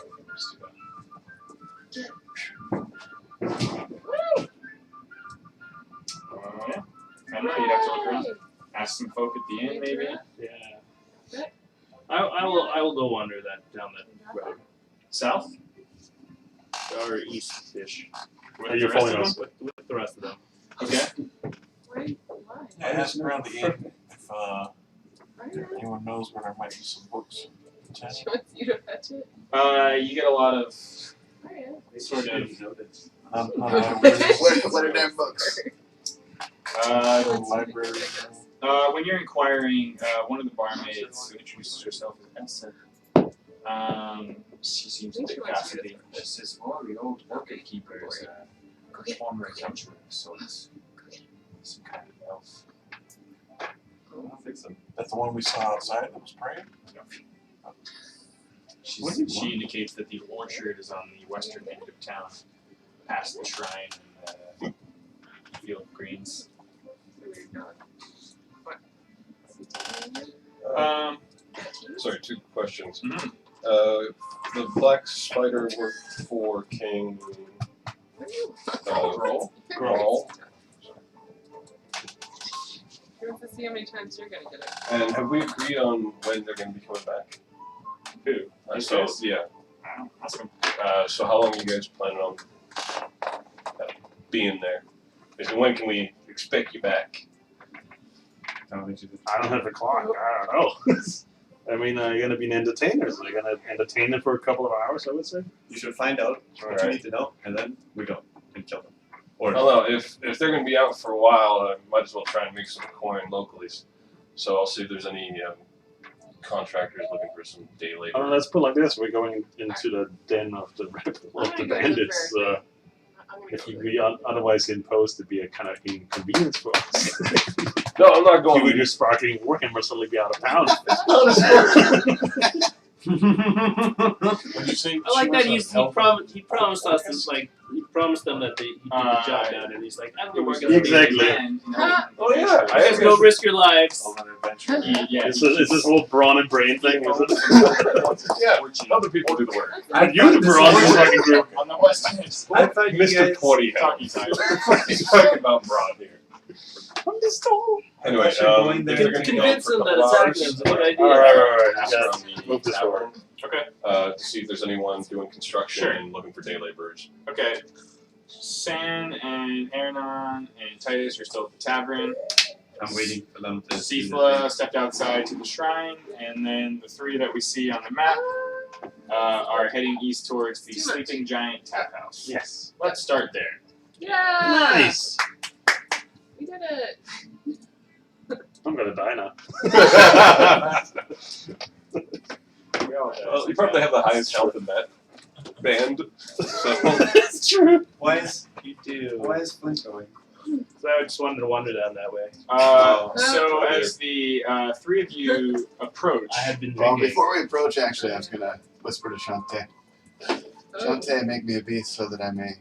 it. Woo! Yeah. I don't know, you'd have to look around. Ask some folk at the inn, maybe. Yeah. I will go wander down that road. South? Or east-ish. With Are you the rest following of us? them? With the rest of them. Okay. Why? Yeah, ask around the inn if Why? anyone knows where there might be some books. She wants you to fetch it. You get a lot of Alright. sort of What are damn books? Library. when you're inquiring, one of the barmaids who introduces herself as Elsa, she seems a bit gossipy. This is all the old market keepers, former adventurer of sorts. Some kind of elf. I'll fix them. That's the one we saw outside that was praying? She indicates that the orchard is on the western end of town, past the shrine and the field of greens. Sorry, 2 questions. Mhm. The black spider worked for King Roll. Grawl. He wants to see how many times you're gonna get it. And have we agreed on when they're going to be coming back? Who? So yeah. Ask him. So how long are you guys planning on being there? Basically, when can we expect you back? I don't have a clock. I don't know. I mean, you're going to be an entertainer, so you're going to entertain them for a couple of hours, I would say. You should find out what you Alright. need to know, and then we go and kill them. I don't know, if they're going to be out for a while, I might as well try and make some coin locally. So I'll see if there's any contractors looking for some day labor. Let's put it like this. We're going into the den of the bandits. I'm gonna If go we otherwise imposed to be a kind of inconvenience for us. No, I'm not You going with your sparkling Warhammer suddenly be out of town. When you say I like she that was he a helper, promised us this, like he promised them that he'd do the job down, and he's like, I'm gonna work Exactly. Oh yeah, I Just go risk your lives. on an adventure. Yeah. Is this whole brawn and brain thing? Is it? Yeah, other people do the work. Are you the brawn in this fucking group? On the west end. I thought you Mr. guys Porty Talkie time. He's talking about broad here. I'm just told. Anyway, You're going there if they're gonna be Convince gone them for a that couple attacking hours, them's a good idea. Alright. ask Yeah. around the Move this tavern, Okay. to see if there's anyone doing construction Sure. and looking for day laborers. Okay. San and Ernan and Titus are still at the tavern. I'm waiting for them to see the Sifla stepped outside to the shrine, and then the 3 that we see on the map are heading east towards the Too much. Sleeping Giant Tap House. Yes. Let's start there. Yeah! Nice. We did it! I'm gonna die now. We all Well, you probably have the highest health in that band. That's true. Why is You do. Flint going? So I just wanted to wander down that way. So as the three of you approach, I had been Well, drinking. before we approach, actually, I was gonna whisper to Shantae. Oh, Shantae, make me a beast so that I may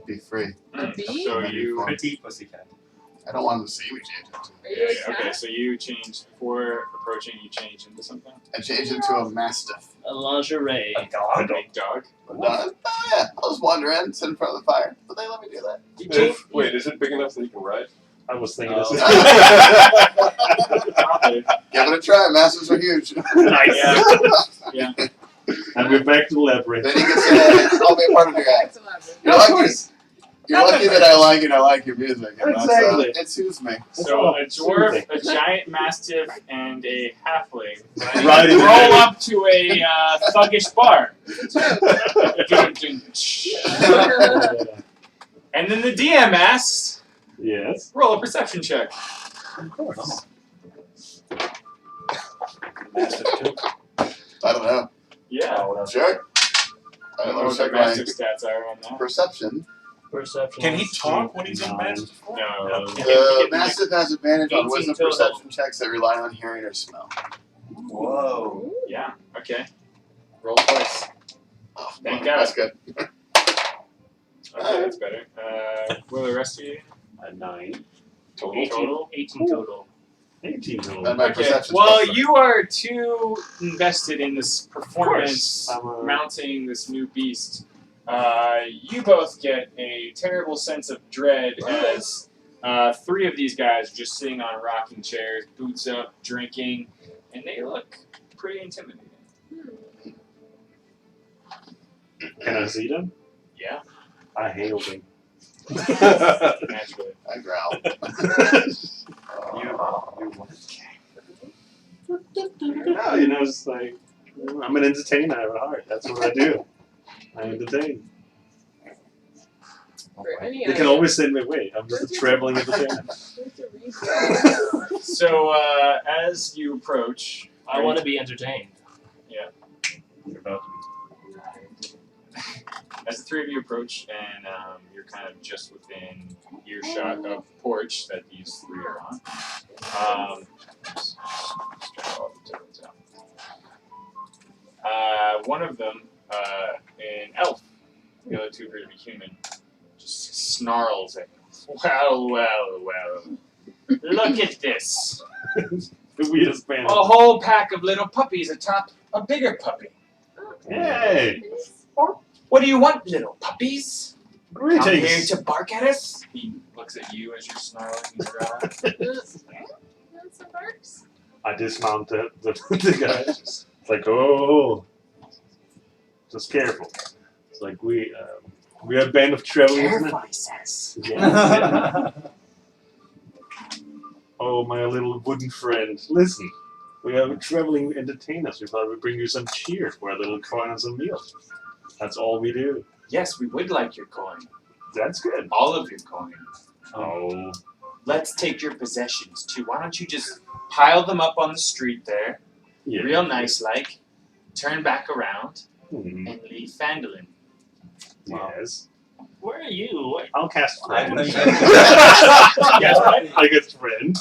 be free. a bee? so you. Pretty pussycat. I don't want them to see me change into. Are you a Okay, cat? so you change before approaching. You change into something. I change into a mastiff. A lingerie. A big dog. Oh yeah, I'll just wander in, sit in front of the fire. But they let me do that. You change. Wait, is it big enough that you can ride? I was thinking Oh. this. Give it a try. Mastiffs are huge. Nice. Yeah. And we're back to the labyrinth. Then you can say, I'll be a part of your Back act. to labyrinth. You're lucky. You're lucky that I like your music. And Exactly. It soothes me. So a dwarf, a giant mastiff, and a halfling Riding roll up to a thuggish bar. And then the DM asks, Yes. roll a perception check. Of course. I don't know. Yeah. Sure. I don't know what the check my mastiff stats are on that. perception. Perception. Can he is talk when he's in 9. bed? No. The mastiff has advantage on 18 wisdom total. perception checks that rely on hearing or smell. Whoa. Yeah, okay. Roll twice. Oh, Thank well, God. that's good. Okay, that's better. What are the rest of you? A 9. Total? 18 total. 18 total. And my Okay. perception's Well, plus you are too invested in this performance, I'm a- mounting this new beast. You both get a terrible sense of dread as three of these guys are just sitting on rocking chairs, boots up, drinking, and they look pretty intimidating. Can I see them? Yeah, I hail them. naturally. I growl. No, you know, it's like, I'm an entertainer at heart. That's what I do. I entertain. For any They can always send me away. I'm just a traveling entertainer. So as you approach, I want to be entertained. You're about as the three of you approach, and you're kind of just within earshot of the porch that these three are on. Just drag all the turtles out. One of them, an elf, the other two appear to be human, just snarls at you. Well, well, well. Look at this. the weirdest band. A whole pack of little puppies atop a bigger puppy. Hey! What do you want, little puppies? Come here Greetings! to bark at us? He looks at you as you're snarling and growling. That's some barks. I dismount the guy. It's like, oh, just careful. It's like we are a band of travelers. Careful, he says. Yeah. Oh, my little wooden friend. Listen, we are traveling entertainers. We thought we'd bring you some cheer for a little coin and some meals. That's all we do. Yes, we would like your coin. That's good. All of your coin. Oh, Let's take your possessions too. Why don't you just pile them up on the street there, yeah. real nice like, turn back around, Hmm. and leave Phandelver. Yes. Where are you? I'll cast friend. Yes, right? I get friend.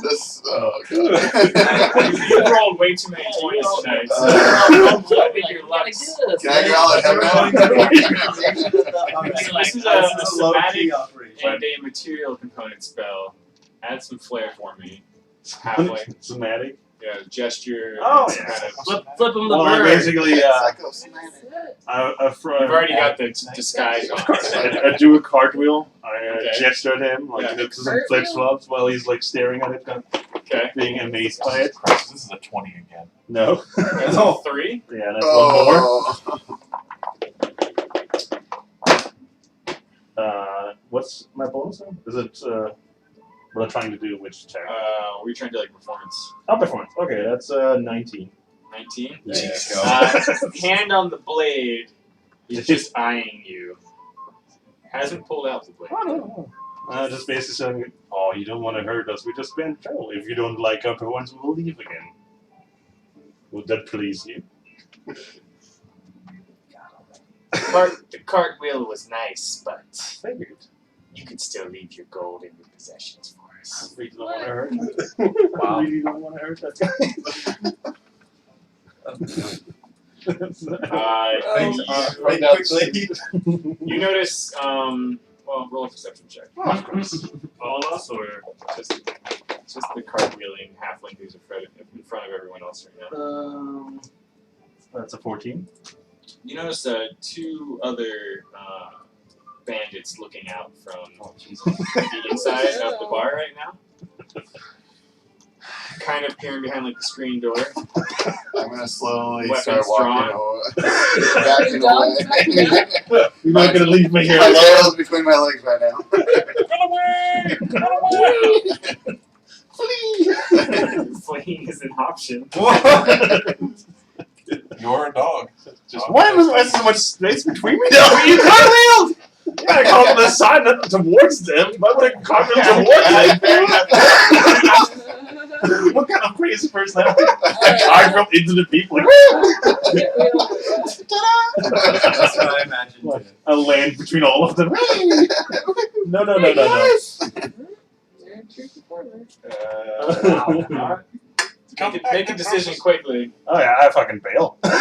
This, oh god. You rolled way too many 20s tonight. So I think your luck's. Can I growl at him now? This is a somatic and a material component spell. Add some flair for me. Halfway. Somatic. Yeah, gesture. Oh, some yeah. kind of- Flip him the Well, I bird. basically, Psychosomatic. You've already got the disguise on. I do a cartwheel. I Okay. gesture at him, like Yeah. do some flip flops while he's like staring at it, kind of Okay. being amazed by it. Christ, this is a 20 again. No. That's all three. Yeah, that's one more. Oh. What's my bonus now? Is it what I'm trying to do? Which check? We're trying to do like performance. Oh, performance. Okay, that's 19. 19. Yeah. Hand on the blade. He's just eyeing you. Hasn't pulled out the blade. Just basically saying, oh, you don't want to hurt us. We just spent trouble. If you don't like our performance, we'll leave again. Would that please you? The cartwheel was nice, but Figured. you could still leave your gold in your possessions for us. Really don't want to hurt. Wow. Really don't want to hurt that guy. You notice, well, roll a perception check. Oh, of course. All of us, or Just the cartwheeling halfling who's in front of everyone else right now. That's a 14. You notice two other bandits looking out from the inside of the bar right now. Kind of peering behind like the screen door. I'm gonna slowly Weapons start walking backing Dogs away. backing up. You're not gonna leave me here My alone. tail's between my legs right now. Fleeing is an option. You're a dog. Just why was there so much space between me? You cartwheeled! Yeah, I called the side not towards them. Why would I cartwheel towards them? What kind of crazy person am I? Cartwheel into the people. Like, That's what I imagined. Like, a land between all of them. No. You're a true performer. Make a decision quickly. Oh yeah, I fucking bail. all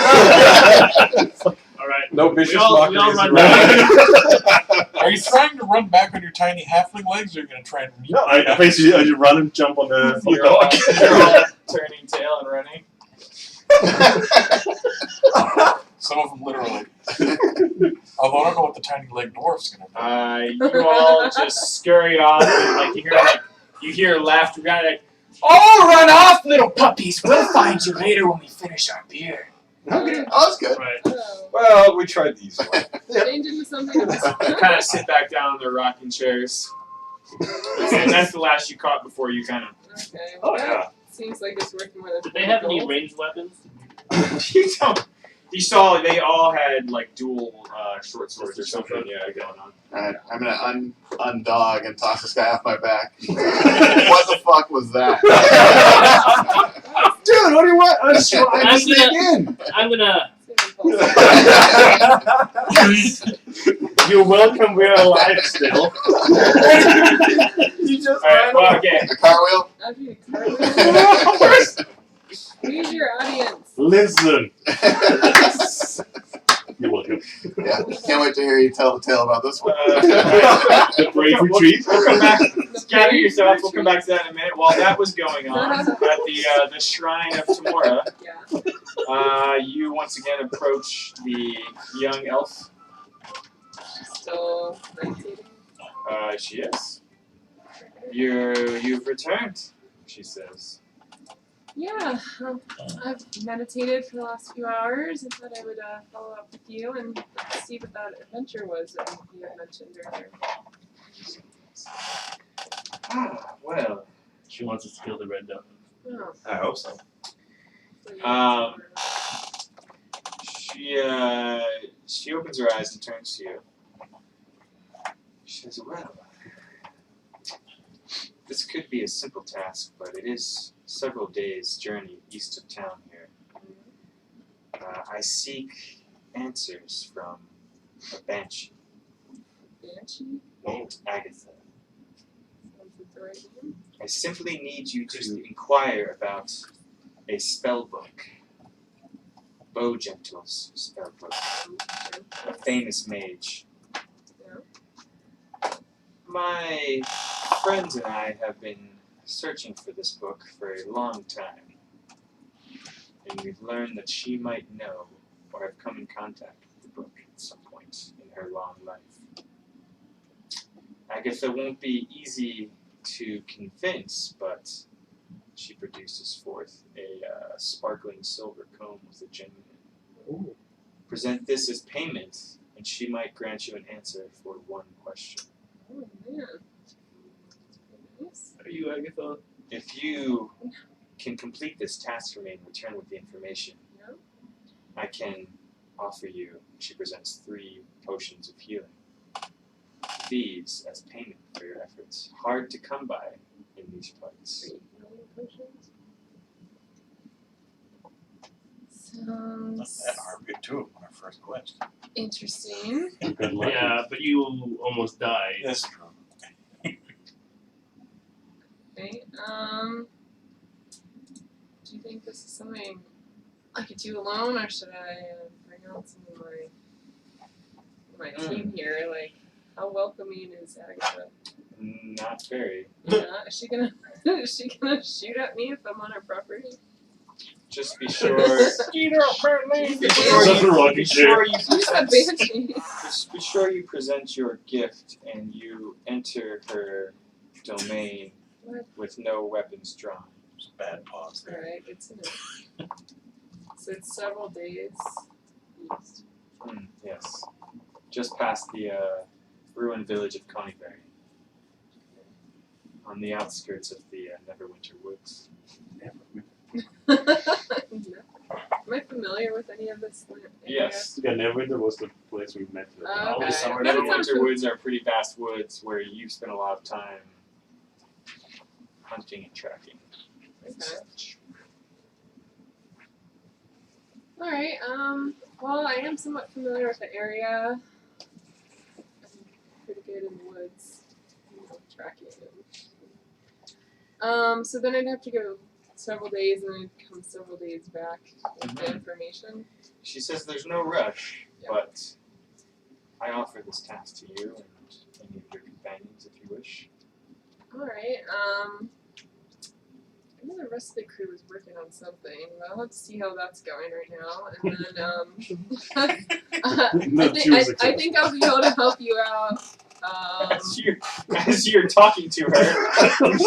right. No vicious We all mockeries run around. Are you trying to run back on your tiny halfling legs, or are you going to try and... No, I basically I just run and jump on the You're all, dog. you're all turning tail and running. Some of them literally. Although I don't know what the tiny leg dwarf's going to do. You all just scurry off, and you hear laughter behind it. Oh, run off, little puppies! We'll find you later when we finish our beer. Okay. Oh, that's good. Right. Oh. Well, we tried the easy way. Change into something else. Kind of sit back down in their rocking chairs. And that's the last you caught before you kind of. Okay. Oh Well, yeah. that seems like it's working with Did they have any ranged weapons? You don't. You saw they all had like dual short swords or something. Yeah, going on. Alright, I'm gonna undog and toss this guy off my back. What the fuck was that? Dude, what do you want? I'm just trying to sneak in. I'm gonna. You're welcome. We're alive still. You just Alright, well, okay. A cartwheel? After you cartwheel. Who's your audience? Listen. You're welcome. Yeah, can't wait to hear you tell the tale about this one. The brave retreat. We'll come back. Gather yourself. We'll come back to that in a minute. While that was going on at the shrine of Tamora, Yeah. you once again approach the young elf. She's still meditating. She is. You've returned, she says. Yeah, I've meditated for the last few hours. I thought I would follow up with you and see what that adventure was that you had mentioned earlier. Well. She wants us to kill the red dove. Oh. I hope so. She opens her eyes and turns to you. She says, well, this could be a simple task, but it is several days' journey east of town here. I seek answers from a banshee Banshee? named Agatha. Sounds like the right name. I simply need you to inquire about a spell book. Bowgentle's spell book. A famous mage. Yeah. My friends and I have been searching for this book for a long time, and we've learned that she might know or have come in contact with the book at some point in her long life. Agatha won't be easy to convince, but she produces forth a sparkling silver comb with a gem in it. Present this as payment, and she might grant you an answer for one question. Oh, man. Nice. Are you Agatha? If you can complete this task for me and return with the information, Yeah. I can offer you, she presents 3 potions of healing. These as payment for your efforts. Hard to come by in these parts. 3 healing potions. Not that hard. We had 2 of them on our first quest. Interesting. Good luck. Yeah, but you almost died. That's true. Okay. Do you think this is something I could do alone, or should I bring out some of my team here? Like, how welcoming is Agatha? Not very. Yeah, is she gonna shoot at me if I'm on her property? Just be sure. Skeeter, apparently. Be sure you She's a banshee. Just be sure you present your gift and you enter her domain with no weapons drawn. It's a bad pause there. Alright, good to know. So it's several days east. Yes. Just past the ruined village of Coneyberry. On the outskirts of the Neverwinter Woods. Am I familiar with any of this area? Yes. Yeah, Neverwinter was the place we met. Okay. Neverwinter Woods are pretty vast woods where you've spent a lot of time hunting and tracking. Okay. Alright, well, I am somewhat familiar with the area. I'm pretty good in the woods, tracking. So then I'd have to go several days and then come several days back with the information. She says there's no rush, but I offer this task to you and any of your companions if you wish. Alright, I know the rest of the crew is working on something. I'll have to see how that's going right now. And then, I think I'll be able to help you out. As you're talking to her, you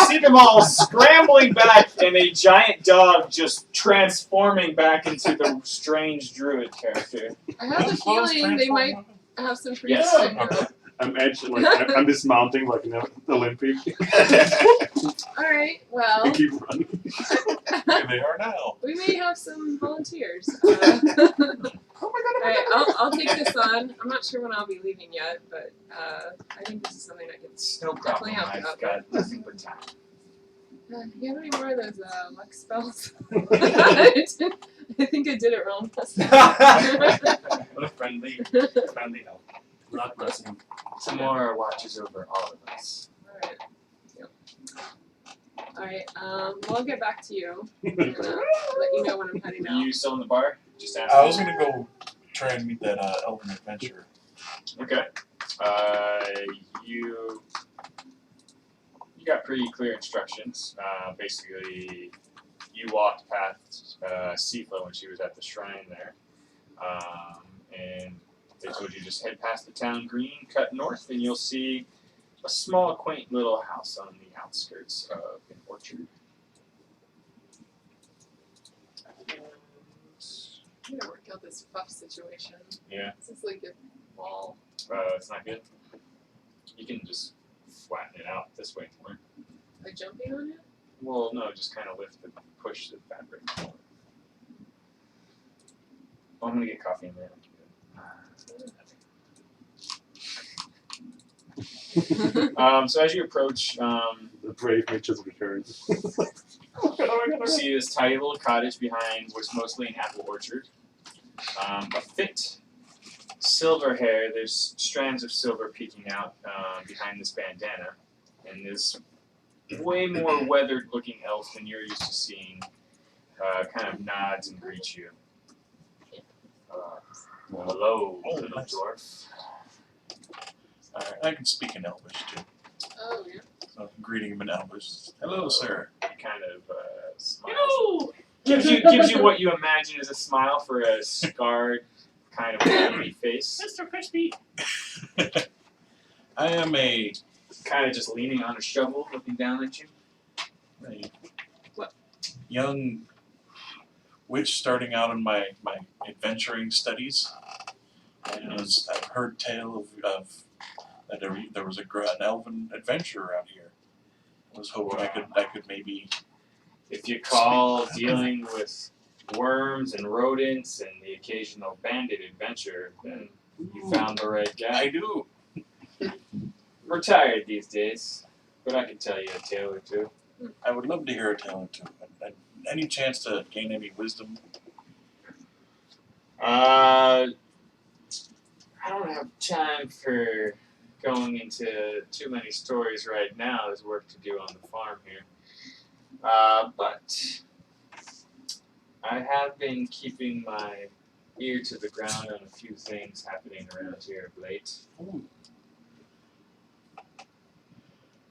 see them all scrambling back and a giant dog just transforming back into the strange druid character. I have a feeling they might have some pretty Yes. I'm actually like I'm dismounting like an Olympic. Alright, well. And keep running. Here they are now. We may have some volunteers. Alright, I'll take this on. I'm not sure when I'll be leaving yet, but I think this is something I can definitely help you out. Got nothing but time. Do you have any more of those luck spells? I think I did it wrong. What a friendly help. Luck blessing. Some more watches over all of us. Alright. Yep. Alright, well, I'll get back to you and let you know when I'm heading out. You still in the bar? Just ask. I was gonna go try and meet that elven adventurer. Okay. You got pretty clear instructions. Basically, you walked past Sifla when she was at the shrine there, and they told you just head past the town green, cut north, and you'll see a small, quaint little house on the outskirts of an orchard. I'm gonna work out this puff situation. Yeah. This is like a wall. It's not good. You can just flatten it out this way more. By jumping on it? Well, no, just kind of lift and push the fabric. I'm gonna get coffee in there. So as you approach, the brave Mitchell's return. you see this tiny little cottage behind what's mostly an apple orchard. A thick silver hair, there's strands of silver peeking out behind this bandana, and this way more weathered looking elf than you're used to seeing kind of nods and greets you. Hello, little nice. dwarf. I can speak in Elvish too. Oh, yeah. So I'm greeting him in Elvish. Hello, sir. He kind of smiles. Gives you what you imagine is a smile for a scarred, kind of angry face. Mr. Crispy. I am a Kind of just leaning on a shovel, looking down at you. young witch starting out in my adventuring studies. And I've heard tale of that there was an elven adventurer out here. I was hoping I could maybe. If you call dealing with worms and rodents and the occasional bandit adventure, then you found the right guy. I do. Retired these days, but I can tell you a tale or two. I would love to hear a tale or two. any chance to gain any wisdom? I don't have time for going into too many stories right now. There's work to do on the farm here. But I have been keeping my ear to the ground on a few things happening around here of late.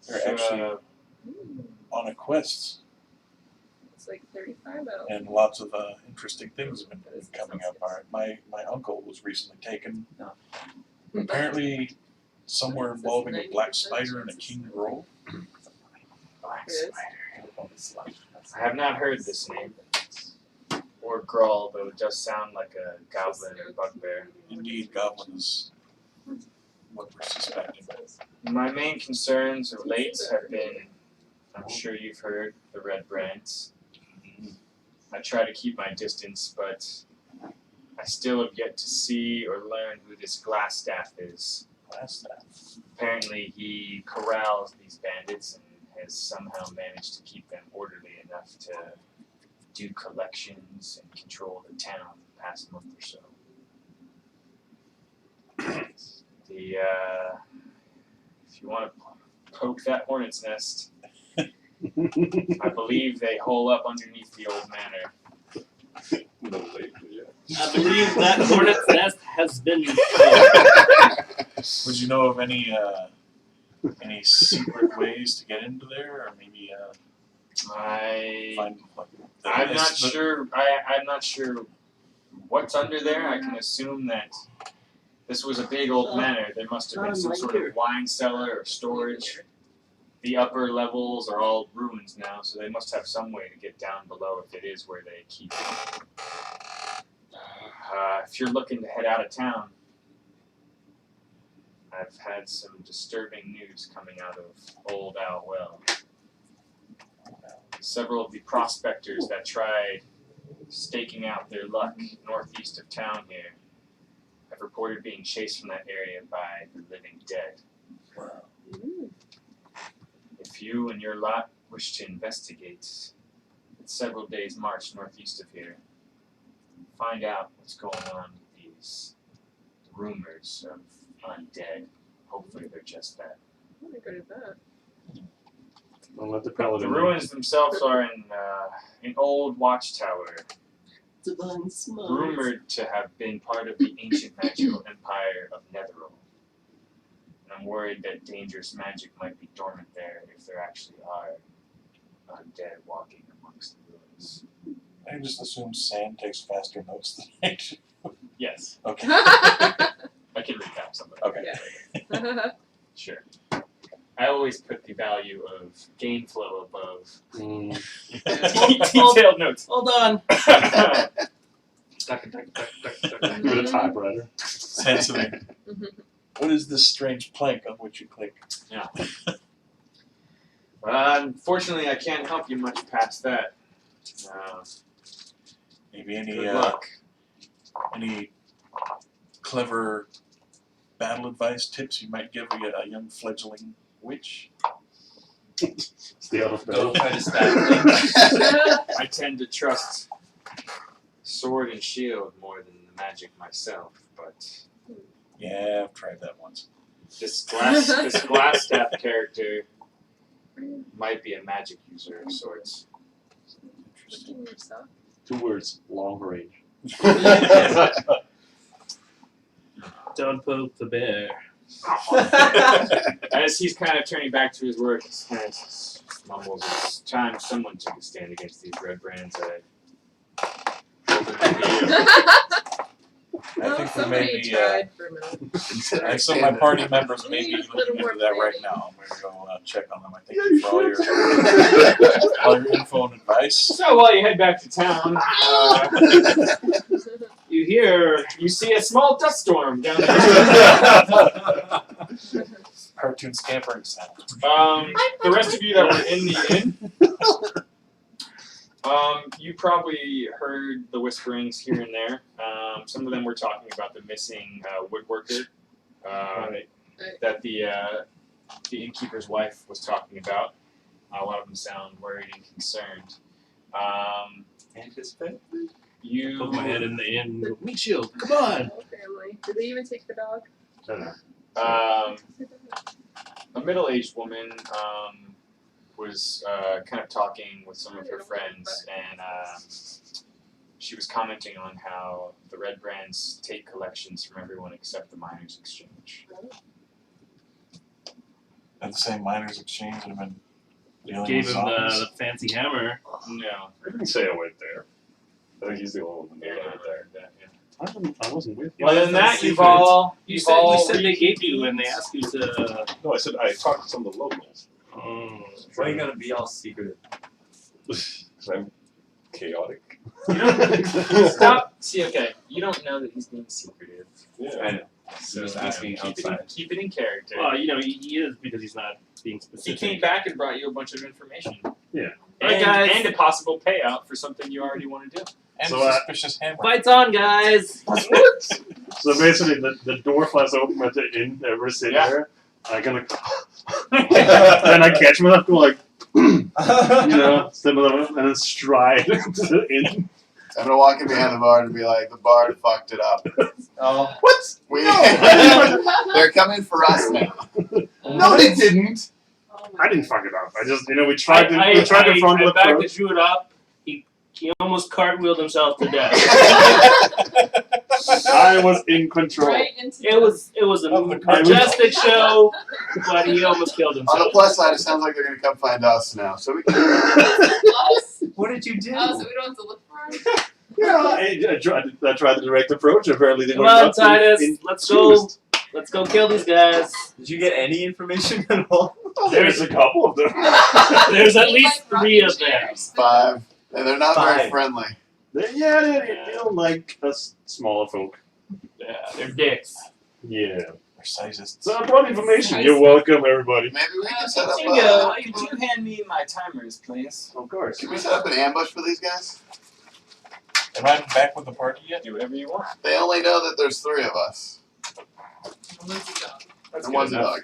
They're actually on a quest, It's like 35 out. and lots of interesting things have been coming up. My uncle was recently taken. Apparently, somewhere involving a black spider and a king roll. Black Yes. spider. I have not heard this name. Or Grawl, though it does sound like a goblin or bugbear. Indeed, goblin is what we're suspecting. My main concerns of late have been, I'm sure you've heard, the red brands. I try to keep my distance, but I still have yet to see or learn who this Glassstaff is. Glassstaff. Apparently he corrals these bandits and has somehow managed to keep them orderly enough to do collections and control the town the past month or so. If you want to poke that hornet's nest, I believe they hole up underneath the old manor. I believe that hornet's nest has been Would you know of any secret ways to get into there, or maybe find like I'm not sure. I'm not sure what's under there. I can assume that this was a big old manor. There must have been some sort of wine cellar or storage. The upper levels are all ruins now, so they must have some way to get down below if it is where they keep it. If you're looking to head out of town, I've had some disturbing news coming out of Old Owl Well. Several of the prospectors that tried staking out their luck northeast of town here have reported being chased from that area by the living dead. If you and your lot wish to investigate, it's several days' march northeast of here. Find out what's going on with these rumors of undead. Hopefully they're just that. I'm not good at that. I'll let the The paladin. ruins themselves are in an old watchtower, divine smart. rumored to have been part of the ancient magical empire of Netheril. And I'm worried that dangerous magic might be dormant there if there actually are undead walking amongst the ruins. I just assume Sam takes faster notes than I do. Yes, Okay. I can recap some of it. Okay. Sure. I always put the value of game flow above detailed notes. Hold on. Give it a typewriter. Sensitive. What is this strange plank on which you click? Yeah. Unfortunately, I can't help you much past that. Maybe any Good luck. any clever battle advice tips you might give a young fledgling witch? Stay out of Don't bed. try to stab things. I tend to trust sword and shield more than the magic myself, but Yeah, I've tried that once. this Glassstaff character might be a magic user of sorts. Looking yourself. 2 words, long range. Don't poke the bear. As he's kind of turning back to his work, he kind of mumbles, "It's time someone took a stand against these red brands. I think we somebody may be. tried for a minute. And some of my party members may We be need a little looking more into that right planning. now. I'm going to go check on them. I thank you for all your info and advice. So while you head back to town, you see a small dust storm down the Cartoon scampering sound. The rest of you that were in the inn, you probably heard the whisperings here and there. Some of them were talking about the missing woodworker that the innkeeper's wife was talking about. A lot of them sound worried and concerned. Anticipate? You. Put my head in the inn and go, meat shield, come on! Whole family. Did they even take the dog? I don't know. A middle-aged woman was kind of talking with some of her friends, and she was commenting on how the Red Brands take collections from everyone except the Miners Exchange. At the same miners exchange would have been dealing Gave with him zombies. the fancy hammer. No, I didn't say I went there. I think he's the only one they're that not went there. there. Yeah. I wasn't with you. Other than that, You you've all You said they gave you reconvened. and they asked you to. No, I said I talked to some of the locals. Oh, Why are you gonna be all secretive? I'm chaotic. Stop. See, okay, you don't know that he's being secretive. Yeah. I know. So just asking keep outside. Keep it in character. Well, you know, he is because he's not being He specific. came back and brought you a bunch of information. Yeah. And, Alright, guys. and a possible payout for something you already want to do. And So, a suspicious hammer. Fights on, guys! So basically, the door flies open at the inn that we're sitting Yeah. there. I gonna, then I catch myself go like, you know, step of them, and then stride into the inn. I'm gonna walk in behind the bar and be like, the bar fucked it up. Oh. What? We, they're coming for us now. No, they didn't. Oh I didn't fuck it up. I just, you know, we tried to front I the backed approach. the Druid up. He almost cartwheeled himself to death. I was in control. Right into It was a Of the majestic show, but he almost killed On the himself. plus side, it sounds like they're gonna come find us now. So we can. us. What did you do? Oh, so we don't have to look for him? Yeah, I tried the direct approach. Apparently, they Come were on, not Titus. in- Let's go. Let's go kill these guys. Did you get any information at all? There's a couple of them. There's at They least like 3 of rocking them. chairs. 5. And they're not very 5. friendly. They don't like us smaller folk. Yeah, they're dicks. Yeah. Or sizes. So I brought information. You're welcome, everybody. Maybe we can set up. Could you hand me my timers, please? Of course. Can we set up an ambush for these guys? Am I back with the party yet? Do whatever you want. They only know that there's 3 of us. Where's the dog? That's And good one's a enough.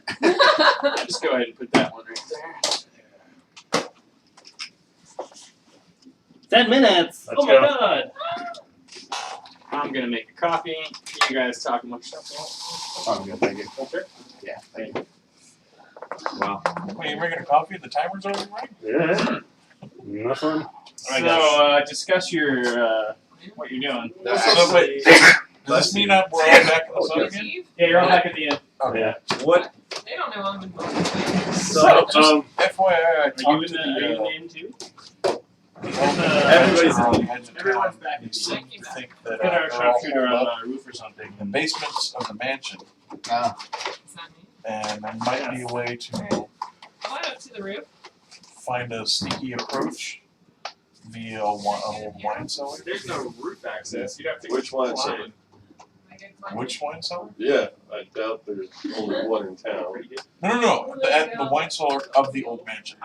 dog. Just go ahead and put that one right there. 10 minutes. Let's Oh my go. god. I'm gonna make a copy. You guys talk amongst yourselves. I'm good, thank you. Okay. Yeah, thank you. Wow. Wait, you're making a coffee? The timer's already running? Yeah. Nothing. So discuss your what you're doing. So wait, does this mean we're all back in the sun again? Steve? Yeah, you're all back at the end. Okay. Yeah. What? They don't know I'm involved. So, just Um, FYI, I Are you talked in to the? Are you the named too? Everybody's Everyone's back at the seem end. to think that Get our they're all sharpshooter holed on up the roof or something. in the basements of the mansion, Ah, It's not me. and there might be a way to Climb up to the roof. find a sneaky approach via an old wine cellar. There's no roof access. You'd have to. Which wine climb. cellar? I can climb Which wine cellar? Yeah, I doubt there's only one in town. No. The wine cellar of the old mansion.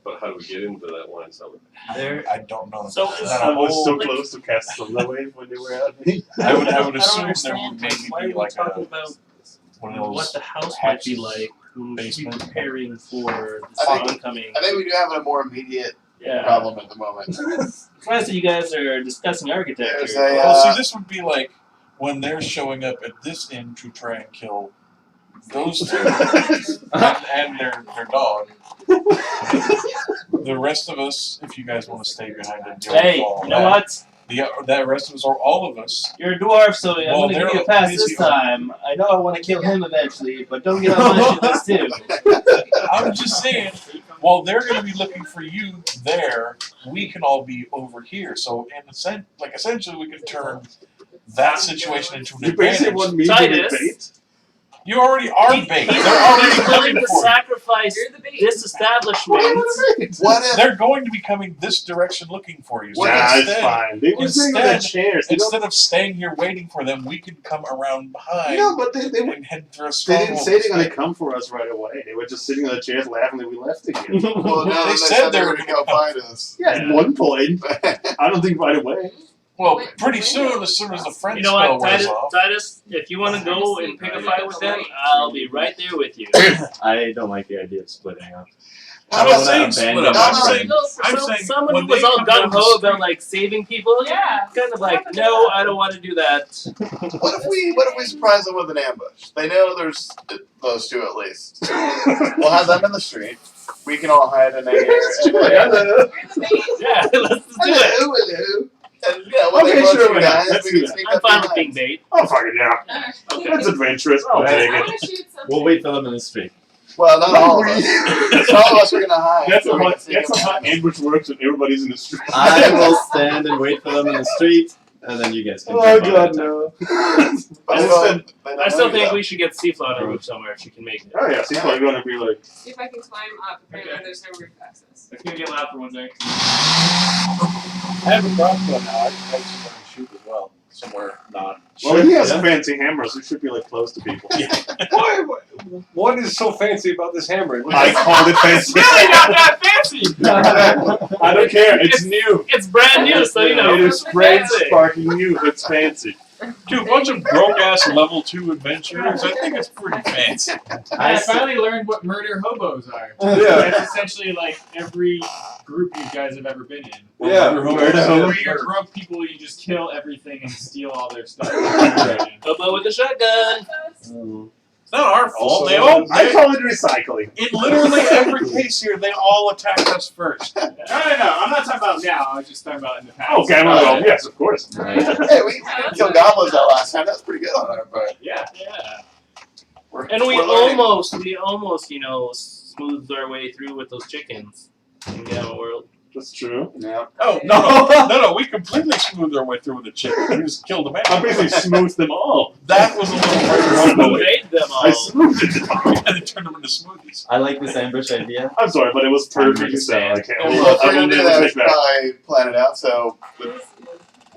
But how do we get into that wine cellar? There. I don't know. So Is is that I a was so whole- close to cast Thunder Wave when they were out. I would don't assume there understand, would maybe why are be we like talking a about one of what those. the house might be hatches, like. We should be basement. preparing for I the think- oncoming. I think we do have a more immediate Yeah. problem at the moment. It's nice that you guys are discussing architecture. There's a, Well, see, this would be like when they're showing up at this inn to try and kill those two and their dog. The rest of us, if you guys want to stay behind and deal Hey, with all you know that, what? the rest of us, or all of us, You're a dwarf, so I'm Well, gonna give they're you a pass busy this time. I know I want to kill him eventually, but don't get on my shit list too. I'm just saying, while they're going to be looking for you there, we can all be over here. So, in a sense, essentially, we can turn that situation into an You basically advantage. want me to Titus. be bait? You already are bait. He's They're already willing coming to for you. sacrifice You're the bait. this establishment. What if They're going to be coming this direction looking for you. So What Nah, it's instead, fine. They were sitting on their instead- chairs. They don't- instead of staying here waiting for them, we could come around behind No, but they and head for a They stronghold. didn't say they're gonna come for us right away. They were just sitting on the chairs laughing that we left again. well, no, They they said said they they were were going to gonna go find us. Yeah, at one point. I don't think right away. Well, pretty soon, as soon as the friend You know spell what, wears Titus, off. Titus, if you want to go and pick a fight with them, I'll be right there with you. I don't like the idea of splitting up. I'm not saying split up. I'm saying, Someone when who was they all come down gung the ho street- about like saving people, Yeah. kind of like, no, I don't want to do that. What if we surprise them with an ambush? They know there's those two at least. We'll have them in the street. We can all hide in there. Yeah, let's do it. Hello. And yeah, when Okay, they approach sure, you why not? guys, Let's we do can that. sneak I'm up fine with behind. being bait. Oh, fucking yeah. That's adventurous. I'll I take it. want to shoot something. We'll wait for them in the street. Well, not all of us. Some of us are gonna hide. That's so how we can much. sneak That's up how behind them. ambush works when everybody's in the street. I will stand and wait for them in the street, and then you guys can. Oh jump on god, it. no. But I they still- don't I still know you, think though. we should get Seaflow on a roof somewhere if she can make it. Oh yeah, Seaflow gonna be like. See if I can climb up. Apparently, Okay. there's no roof access. It's gonna get loud for 1 second. I have a crossbow now. I can make somebody shoot as well. Somewhere not. Well, he has yeah. a fancy hammer, so he should be like close to people. What is so fancy about this hammer? I called it fancy. Really not that fancy. I don't care. It's new. It's brand new, so you know. It is brand fancy. sparking new. It's fancy. To a bunch of broke ass level 2 adventurers, I think it's pretty fancy. I finally learned what murder hobos are. Yeah. That's essentially like every group you guys have ever been in. Yeah, Where you're broke people, you just kill everything and steal all their stuff. Hobo with a shotgun. It's not our fault. They I all. call it recycling. In literally every case here, they all attacked us first. No. I'm not talking about now. I was just talking about in the past. Okay, well, yes, of course. Right. Hey, we didn't kill goblins that last time. That's pretty good on our part. Yeah. And we we're learning. almost, you know, smoothed our way through with those chickens in Gamma World. That's true. Yeah. Oh, no, we completely smoothed our way through with the chicken. We just killed them I basically smoothed them all. That was a little harder. We made them all. I smoothed them all. And they turned them into smoothies. I like this ambush idea. I'm sorry, but it was Time to perfect. So expand. I can't. Well, if I we're will gonna do never that, we take should that. probably plan it out. So, would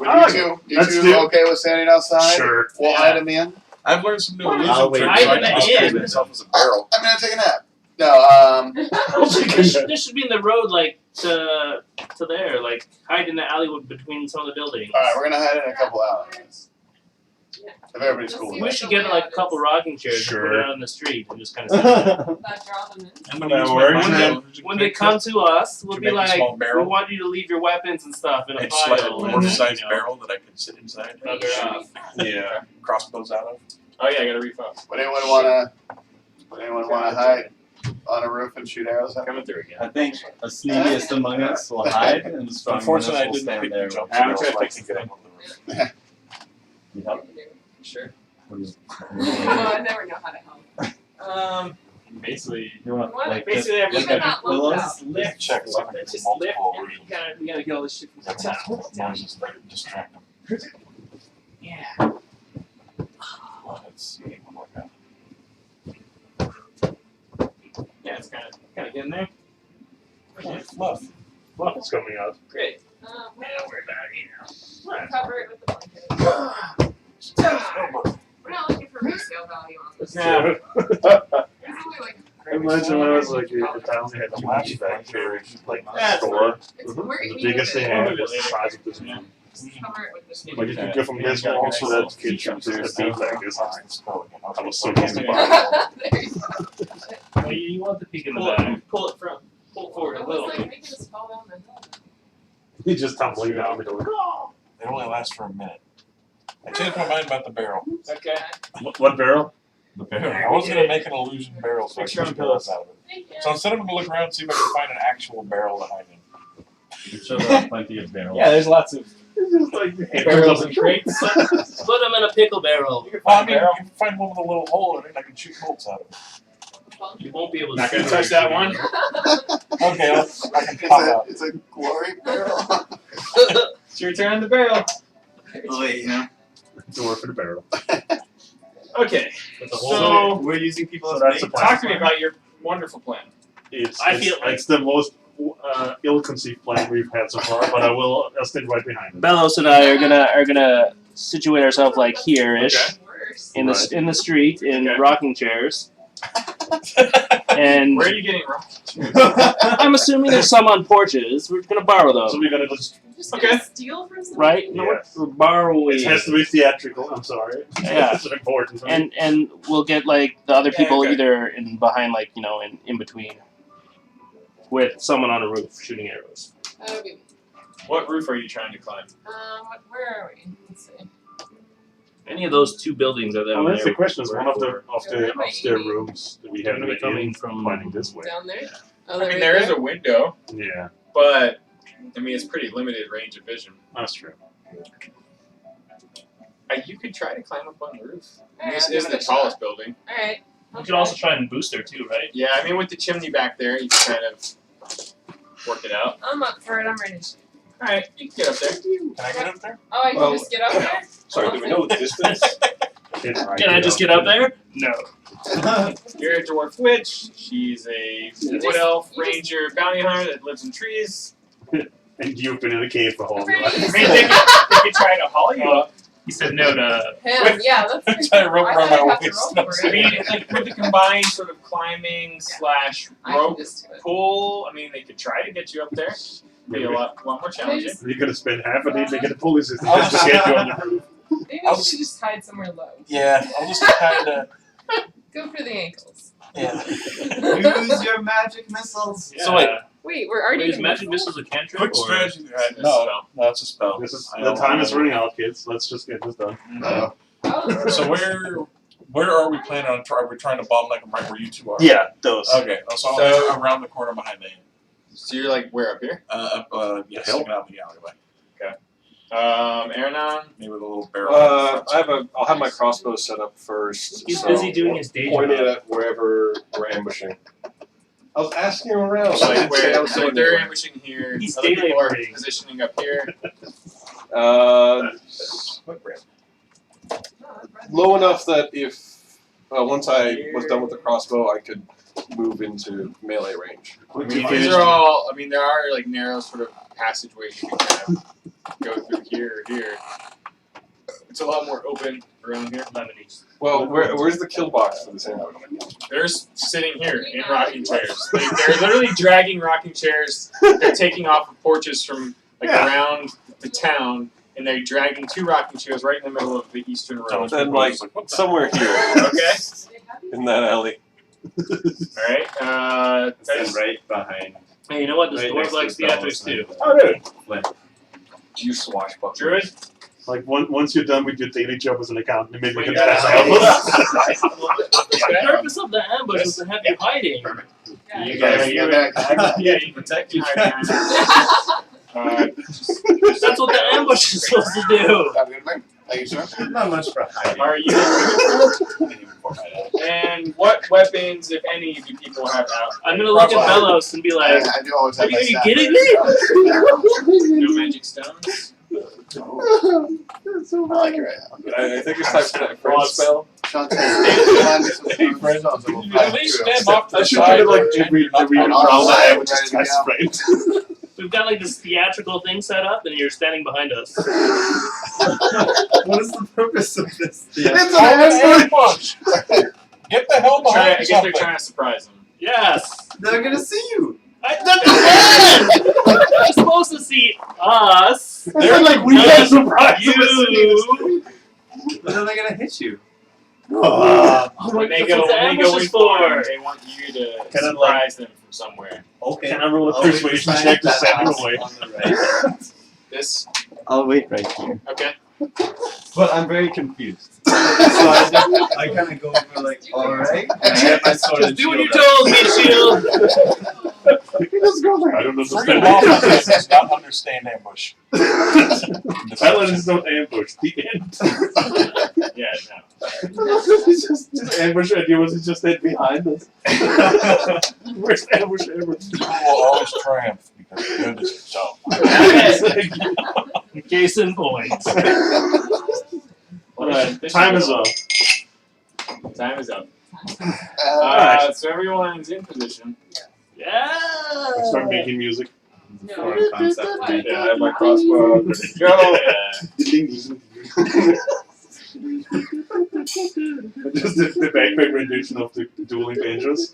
Ah, you let's two do- okay with standing outside? Sure. We'll Yeah. hide them in. I've learned some new I'll illusion wait. tricks. So I Hide can in. disguise myself as a barrel. I'm gonna take a nap. No, This should be in the road, like to there, like hide in the alleyway between some of the buildings. all right, we're gonna hide in a couple hours. If everybody's cool with We it. should get like a couple rocking chairs and put Sure. it out on the street and just kind of sit there. That draw them in. I'm gonna That use my works. mind When intelligence When they come to us, we'll To be make a like, small we barrel. want you to leave your weapons and stuff in a It's like a file. and, dwarf-sized you know, barrel that I can sit inside. bugger off. Yeah. Crossbows out of. Oh yeah, I got a refill. Would anyone wanna hide on a roof and shoot arrows at them? Coming through again. I think the sneakiest among us will hide, and the strong among us Unfortunately, I will didn't stand pick there. the jump I'm skills, trying so to I fix can get up on the roof. You help? Sure. What do you- Well, I never know how to help. Basically, You want What? like basically just everything. like Even a that pillow? low Just lift. Check if I can Let's do just lift, multiple and we gotta get all this shit from the top. Noises that distract them. Yeah. Let's see. One more guy. Yeah, it's kind of getting there. Fluff. Fluff is coming out. Great. We'll cover it with the blanket. We're not looking for resale value on this. Nah. There's only like Imagine when I was like a town that had too much factory, like Yeah, store. it's The we're eating biggest it. they had was the size of this room. Just cover it with this. Like you could go from this wall to that kitchen to the beat like this. I was so easy. There you go. Well, you want the peek in the back. Pull it forward a It little was like bit. making us fall down the hill. He just tumbling down the door. They only last for a minute. I changed my mind about the barrel. Okay. What barrel? The barrel. I was gonna make an illusion barrel so I Picture could on shoot arrows pillows. out of it. Thank you. So instead I'm gonna look around and see if I can find an actual barrel to hide in. I'm sure there are plenty of barrels. Yeah, there's lots of It's just like barrels and crates. Put them in a pickle barrel. Well, I mean, you can find one with a little hole in it and I can shoot bolts out of it. You won't be able to Not see gonna it. touch that one. Okay, I can pop out. It's a glory barrel. It's your turn on the barrel. door for the barrel. Okay. With the whole So we're using people So as that's bait. a plan. talk to me about your wonderful plan. It's the most ill-conceived plan we've had so far, but I'll stand right behind it. Bellows and I are gonna situate ourselves like here-ish Okay. Worse. in the street in Okay. rocking chairs. And Where are you getting rockets? I'm assuming there's some on porches. We're gonna borrow those, So we're gonna just Just Okay. gonna steal from someone? right? No, Yes. we're borrowing. it has to be theatrical. I'm sorry. Yeah. It's important for me. And we'll get like the other people okay. either in behind, like in between, with someone on a roof shooting arrows. That would be. What roof are you trying to climb? Where are we? Let's see. Any of those two buildings are down Well, that's there. the question. Is one of the Where am I upstairs aiming? rooms that we They're have gonna be coming in from pointing this way? Down there? Oh, I mean, there is a window, Yeah, but I mean, it's pretty limited range of vision. that's true. You could try to climb up on the roof. Alright, This I'll is give the it a tallest building. Alright. You could also try and boost her too, right? Yeah, I mean, with the chimney back there, you can kind of work it out. I'm up for it. I'm ready to shoot. All right, you can get up there. Can I get up there? Oh, I can Well, just get up there? Sorry, do we know the distance? Can I just get up there? No. You're a dwarf witch. She's a wood elf ranger bounty hunter that lives in trees. And you've been in a cave for a whole Pretty life. I mean, they could try to haul you up. He said no to. Him, yeah, that's Try to rope I around thought my I'd have to waist. roll for I it. mean, like with the combined sort of climbing slash I can rope just do it. pull. I mean, they could try to get you up there. Be a lot more challenging. You're gonna spend half a day to get a pulley system just to get you on the roof. Maybe we should just hide somewhere low. Yeah, I'll just kind of. Go for the ankles. Yeah. Use your magic missiles. Yeah. So wait. Wait, we're already Is in magic missiles? missiles a cantrip? Quick or- strategy. It's a No, spell. no, it's a spell. This is I the don't time is know. running out, kids. Let's just get this done. Oh. So where are we planning on? Are we trying to bottleneck them right where you two are? Yeah, those. Okay, so I'm around the corner behind the. So you're like where up here? Yeah, sticking out the alleyway. Aranon. Maybe with a little barrel. I'll have my crossbow set up first. He's so busy doing his day point job. it at wherever we're ambushing. I was asking around. So I like didn't say I where? was So going they're anywhere. ambushing here. He's Other people are daylight positioning up here. What brand? Low enough that if once I was done with the crossbow, I could move into melee range. I mean, these are all. I mean, there are like narrow sort of passageways you can kind of go through here or here. It's a lot more open around here. Lemonies. Well, where's the kill box for this ambush? They're sitting here in rocking chairs. They're literally dragging rocking chairs. They're taking off of porches from like around the town, and they're dragging two rocking chairs right in the middle of the eastern road. Then like somewhere here. Okay. In that alley. All right. It's right behind. Hey, you know what? This right dwarf next to likes the theatrics too. Oh, dude. You swashbuckler. Druid. Like once you're done with your daily job as an accountant, maybe you Wait, can you gotta pass out. The purpose of the ambush is to have you hiding. You guys you're get back. Yeah, you protect you. That's what the ambush is supposed to do. Sound good, man? Thank you, sir. Not much for hiding. Are you? And what weapons, if any, do people have out? I'm gonna look at Belos and be like, I do always have are my you staff kidding ready. me? No magic stones. I like it right now. I think it's time for that friend spell. Sean, find me some friend. stones and we'll At find least two. stand off to I the should side. do it like pretend every you're not round on the I side, would just ready to test go. right. We've got like this theatrical thing set up, and you're standing behind us. What is the purpose of this? It's Oh, an ambush! Get the hell I behind guess they're something. trying to surprise them. Yes. They're gonna see you. They're supposed to see us. They're like, we got surprised. You. When are they gonna hit you? When they That's go, what the when they go ambush in is for. they want you to Can I, surprise them from somewhere. Okay. Can I roll a I'll wait persuasion beside check to that send them house away? on the right. This. I'll wait right here. Okay. But I'm very confused. So I kind of go over like, alright. And I have my sword Just and do what you shield told me, Shield. Just go like, I don't Friggin' understand. Waffle Face does not understand ambush. Silence is not ambush. The end. Yeah, It's just ambush idea was just that behind us. Where's ambush ever? You will always triumph because the good is yourself. Case in point. Alright, time is up. Time is up. Alright. So everyone's in position. Yeah. I start making music. foreign concept. Yeah, I have my crossbow. Ready to go. Just the backpack rendition of the Dueling Dangerous.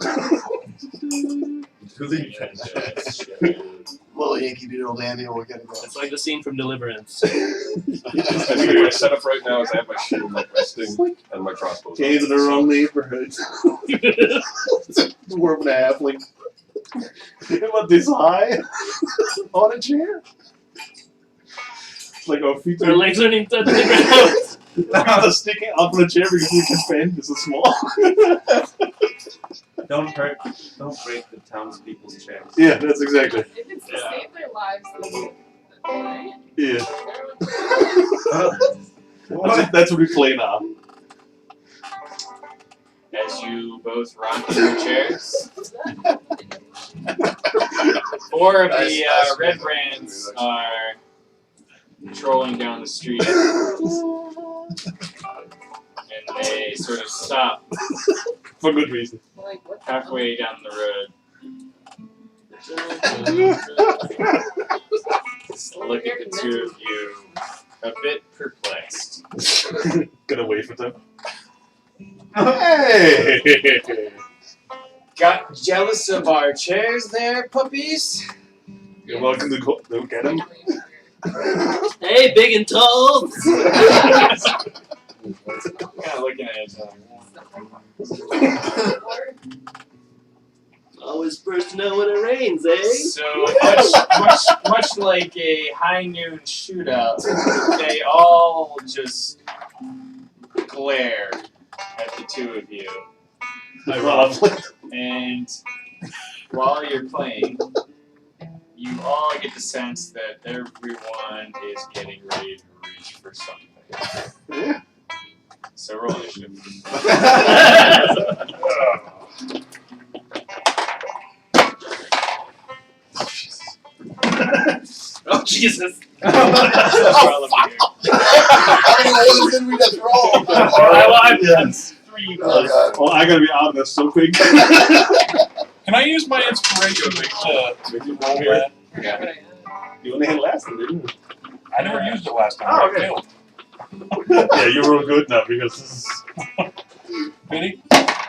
Little Yankee Doodle Dandy will get it done. It's like the scene from Deliverance. I think my setup right now is I have my shield like resting and my crossbow. Came in the wrong neighborhood. Dwarf and a halfling. About this high on a chair. Like our feet Their legs are touching the ground. are sticking out from the chair because we can bend. This is small. Don't break the townspeople's chairs. Yeah, that's exactly. If it's to save their lives, then right? Yeah. That's what we play now. As you both rock in your chairs, 4 of the red brands are trolling down the street, and they sort of stop For good reason. Like, what the halfway down the road. Just look at the two of you, a bit perplexed. Gonna wait for them. Hey! Got jealous of our chairs there, puppies? You're welcome to go get them. Hey, big and tall. Kind of looking at each other. Always first to know when it rains, eh? So much like a high noon shootout, they all just glare at the two of you. And while you're playing, you all get the sense that everyone is getting ready to reach for something. So roll initiative. Oh, Jesus. How many ones did we just roll? I'm 3 Oh, God. Oh, I gotta be out of this so quick. Can I use my inspiration to roll that? Yeah. You only had last one, didn't you? I never used it last time. Oh, I okay. failed. Yeah, you roll good now because this is. Vinny,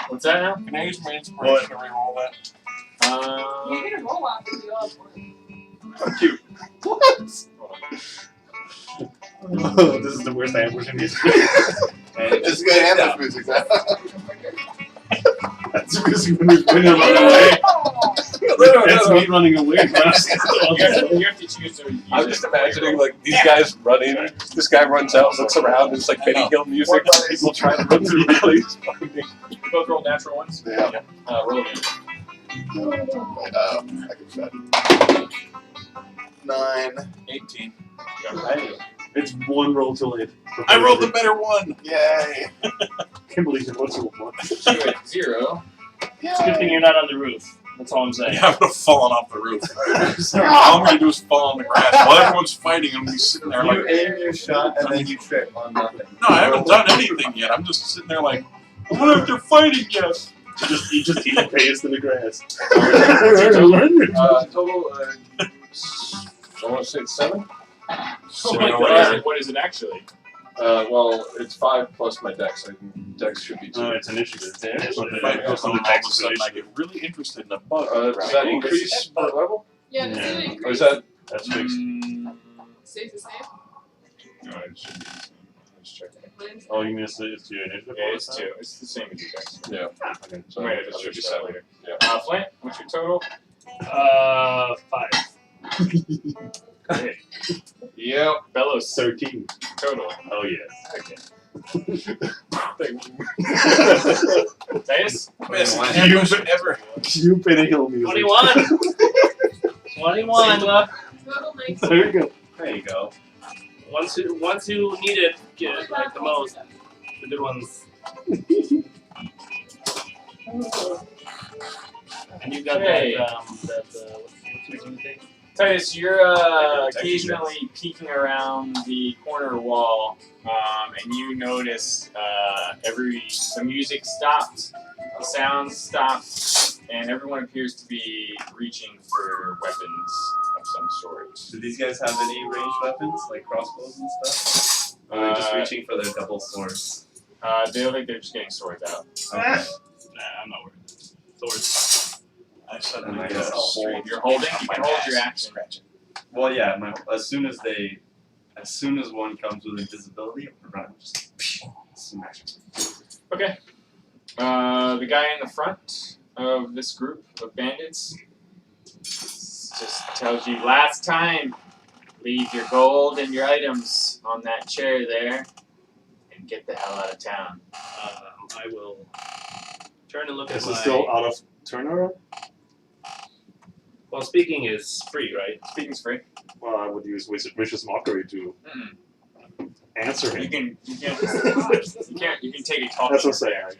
What's that now? can I use my inspiration to re-roll that? You get a roll off if you all have one. Cute. What? Oh, this is the worst ambush in history. It's good ambush music, though. That's because when we run away. That's me running away. You have to choose to use I'm just imagining like these guys running. This guy runs out, looks around, and it's like Benny Hill music. People trying to run through the alleys. You both roll natural ones? Yeah. Roll again. I can bet. 9. 18. It's one roll too late. I rolled the better one. Yay. Can't believe it. What's your one? You at 0. It's a good thing you're not on the roof. That's all I'm saying. Yeah, I would have fallen off the roof. All I'm gonna do is fall on the grass while everyone's fighting and be sitting there You like, aim your shot and then you trip on nothing. no, I haven't done anything yet. I'm just sitting there like, I wonder if they're fighting yet. You just eat paste in the grass. Total, I want to say it's 7. Oh my god, what is it actually? Well, it's 5 plus my dex. I think dex should be 2. It's initiative. If So I go all of a sudden I get really interested in a bug. Does that increase per level? Yeah, does it Or increase? is that? That's fixed. Stays the same? No, it should be. Let's check. Mine's Oh, you mean it's your initiative? Yeah, it's 2. It's the same as you guys. Yeah. Okay. So Wait, it it should be should be 7. later. Yeah. Flint, what's your total? 5. Great. Yep. Bellows, 13. total. Oh, yes. Okay. Titus? Best ambush ever. You Benny Hill music. 21. 21. total nice. There you go. There you go. Once you need it, get it like the most. The good ones. And you got Okay. what's your new thing? Titus, you're occasionally peeking around the corner wall, and you notice the music stopped, the sounds stopped, and everyone appears to be reaching for weapons of some sort. Do these guys have any ranged weapons, like crossbows and stuff? Or are they just reaching for their double swords? They look like they're just getting swords out. Nah, I'm not worried. Swords. I said And we I get guess a I'll whole. If you're holding, you can hold your action. Well, yeah. As soon as one comes with invisibility, I'm gonna run. Just smash it. Okay. The guy in the front of this group of bandits just tells you, last time, leave your gold and your items on that chair there and get the hell out of town. I will turn and look Is at it my. still out of turnover? Well, speaking is free, right? Speaking's free. Well, I would use vicious mockery to answer You him. can take a talk. That's what I'm saying.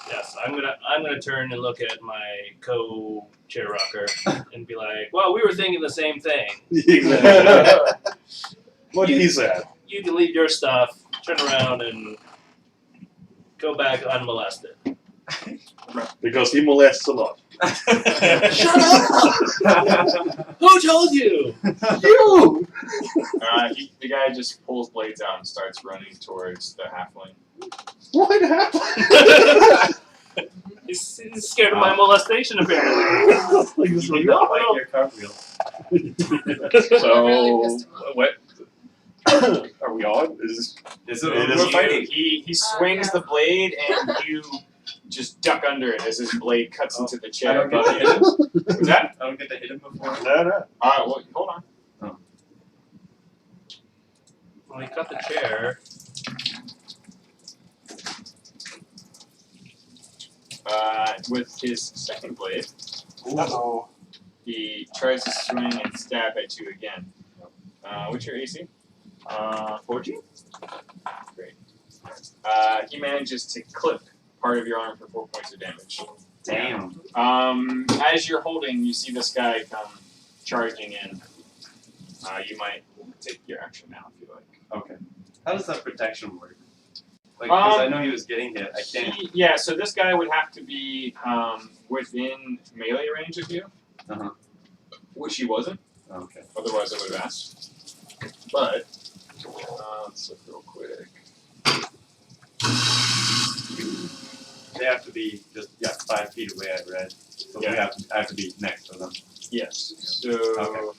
Yes, I'm gonna turn and look at my co-chair rocker and be like, "Well, we were thinking the same thing. Exactly. What he said. You can leave your stuff, turn around, and go back unmolested." Because he molests a lot. Shut up! Who told you? You! The guy just pulls blades out and starts running towards the halfling. What happened? He's scared of my molestation, apparently. You did not like your cartwheel. So, what? Are we on? Is it We're fighting. He swings the blade and you just duck under it as his blade cuts into the I chair don't get above to you. hit him? What's that? I don't get to hit him before? No. Alright, well, hold on. When he cut the chair, with his second blade, Uh-oh. he tries to swing and stab at you again. What's your AC? 14? Great. He manages to clip part of your arm for 4 points of damage. Damn. As you're holding, you see this guy come charging in. You might take your action now if you like. Okay. How does that protection work? Like, because I know he was getting hit. I can't. So this guy would have to be within melee range of you, which he wasn't. Okay. Otherwise, I would have asked. But let's look real quick. They have to be just 5 feet away. I read. So Yeah. I have to be next to them. Yes. So. Okay.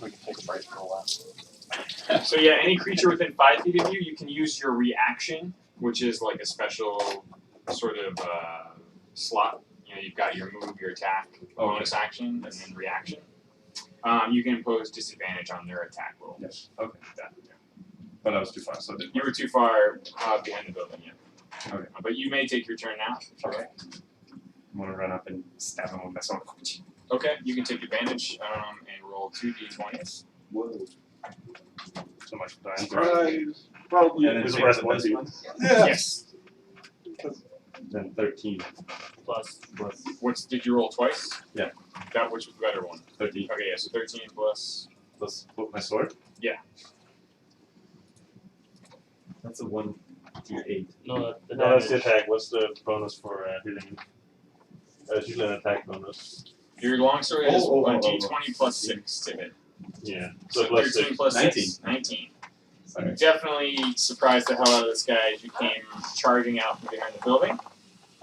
We can take a break for a while. So yeah, any creature within 5 feet of you, you can use your reaction, which is like a special sort of slot. You know, you've got your move, your attack, bonus action, and then reaction. You can impose disadvantage on their attack roll. Yes. Okay. But I was too far, so You were too far behind the building, yeah. Okay. But you may take your turn now. If you like. I'm gonna run up and stab him with my sword. Okay, you can take advantage and roll 2d20s. Whoa. So much time. Surprise. Probably And then is the take rest the one best too. one. Yes. Then 13 plus. Did you roll twice? Yeah. That which was the better one? 13 Okay, yeah, so 13 plus. plus my sword. Yeah. That's a 1d8. No, the No, that's the damage. attack. What's the bonus for hitting? It's usually an attack bonus. Your longsword is Oh, a d20 plus 6 to hit. Yeah. So So plus 13 6. plus 19. 6, 19. Sorry. Definitely surprised the hell out of this guy as you came charging out from behind the building.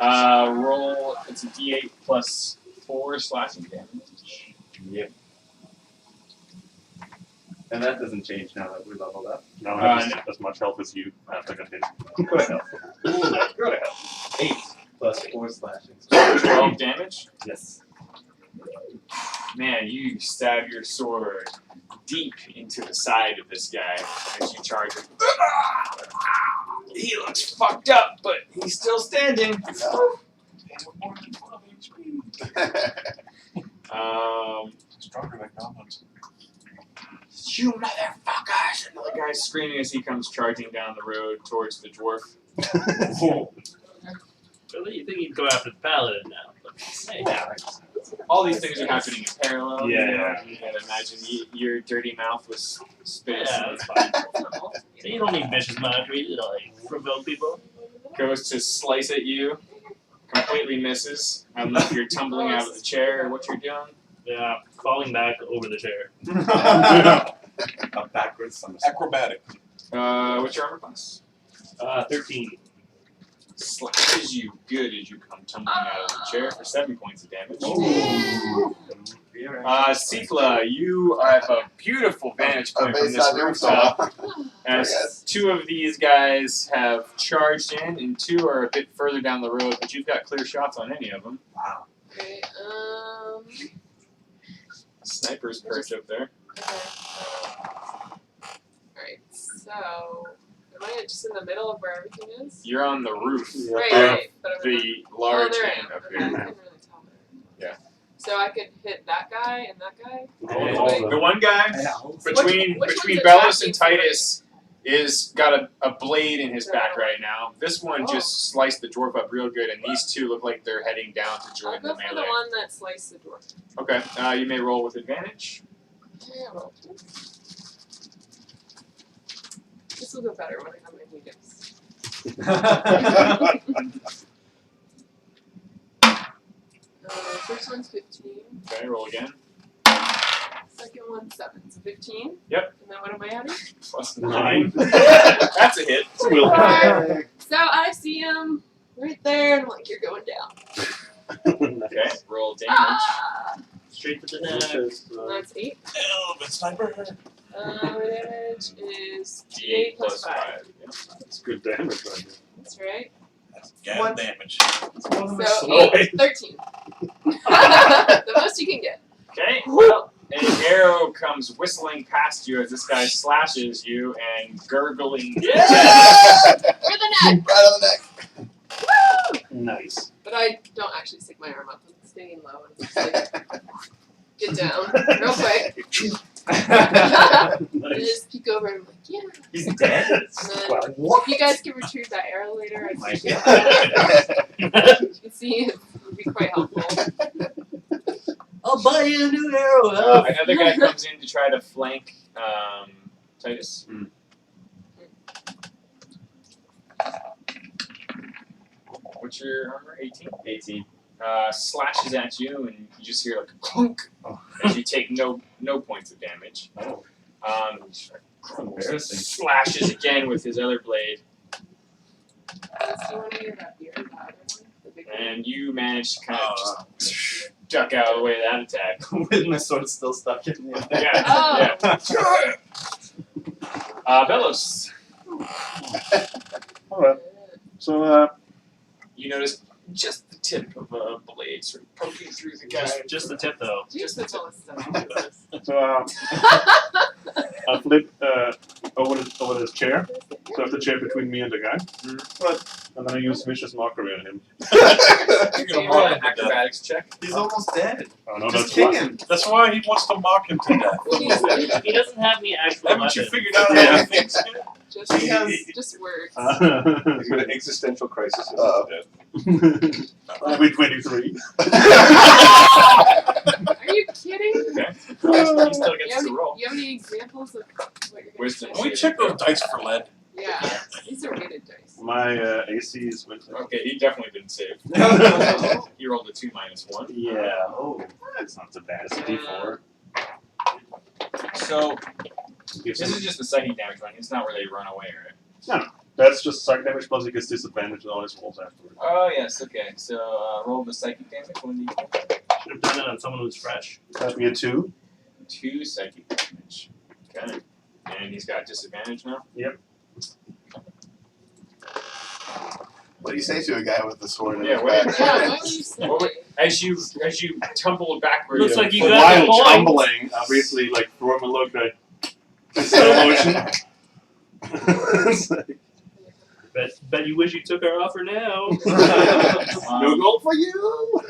Roll, it's a d8 plus 4 slashing damage. Yep. And that doesn't change now that we leveled up. Now I have as much health as you after continuing. Go to hell. Go to hell. 8 plus 4 slashing. 12 damage? Yes. Man, you stab your sword deep into the side of this guy as you charge him. He looks fucked up, but he's still standing. Stronger than goblins. You motherfuckers! Another guy's screaming as he comes charging down the road towards the dwarf. Really, you think he'd go after the paladin now? But, hey, All these things are happening in parallel. Yeah. You know? You can imagine your dirty mouth was spitting. yeah, that's fine. You don't need vicious mockery to like provoke people. Goes to slice at you, completely misses. I don't know if you're tumbling out of the chair or what you're doing. Yeah, falling back over the chair. A backwards somersault. Acrobatic. What's your armor class? 13. Slashes you good as you come tumbling out of the chair for 7 points of damage. Sikla, you have a beautiful vantage point from this rooftop. As 2 of these guys have charged in, and 2 are a bit further down the road, but you've got clear shots on any of them. Wow. Okay, Sniper's perched up there. okay. Alright, so am I just in the middle of where everything is? You're on the roof Right, but I'm in the large there I end am. up Okay, here. I couldn't really tell there. Yeah. So I could hit that guy and that guy? The one guy between Which between one's Bellis and attacking Titus is got a blade in his back right now. This one Oh. just sliced the dwarf up real good, and these 2 look like they're heading down to I'll join go the for the melee. one that sliced the dwarf. Okay, you may roll with advantage. Yeah, well. This will go better when I have my mediums. First one's 15. Okay, roll again. Second one's 7. So 15. Yep. And then what am I adding? Plus 9. That's a hit. So I see him right there, and I'm like, you're going down. Okay, roll damage. Ah! Straight to the neck. And that's 8. Elven sniper. Damage is D8 D8 plus 5. Yeah. That's good damage right there. That's right. That's gas damage. So 8, 13. The most you can get. Okay, well, an arrow comes whistling past you as this guy slashes you and gurgling. For the neck! Right on the neck. Woo! Nice. But I don't actually stick my arm up. I'm staying low and just like, get down real quick. And just peek over and I'm like, yeah. He's dead? And then if you guys can retrieve that arrow later, I'd My appreciate God. it. You can see it would be quite helpful. I'll buy you a new arrow. Another guy comes in to try to flank Titus. What's your armor? 18? 18. Slashes at you, and you just hear like a clunk as you take no points of damage. Oh. Embarrassing. Slashes again with his other blade, Do you want to hear that beer? The other one? The big one? and you manage to kind of just duck out of the way of that attack. With my sword still stuck in me. Yeah. Oh. Yeah. Velos. Alright. So, You notice just the tip of a blade sort of poking through the guy. Just the tip, though. Just the tallest stuff. I flip over this chair. So I have the chair between me and the guy. And then I use vicious mockery on him. You're gonna Roll mock an him to death. acrobatics check. He's almost dead. Oh no, Just that's kill why. him. That's why he wants to mock him to death. He doesn't have any actual Haven't you weapon. figured out how Yeah. he thinks yet? Just, He has- just words. He's got an existential crisis in Uh-oh. his death. I'll be 23. Are you kidding? Okay. He still gets to roll. You have any examples of what you're going Wisdom. to Can we check those dice for lead? Yeah, these are weighted dice. My AC is with. Okay, he definitely didn't save. He rolled a 2 minus 1. Yeah. Oh, that's not so bad. It's a D4. So Gives this him- is just the psychic damage one. It's not where they run away, right? That's just psychic damage plus he gets disadvantage on all his rolls afterwards. Oh yes. Okay. So roll the psychic damage. 1d4. Should have done it on someone who's fresh. That'd be a 2. 2 psychic damage. Okay. And he's got disadvantage now. What do you say to a guy with the sword in Yeah, his what- back? Yeah, what would you say? What would- As you tumble backward. Looks like you So got the while point. tumbling, I basically like throw him a look like slow motion. It's like, Bet you wish you took our offer now. no gold for you.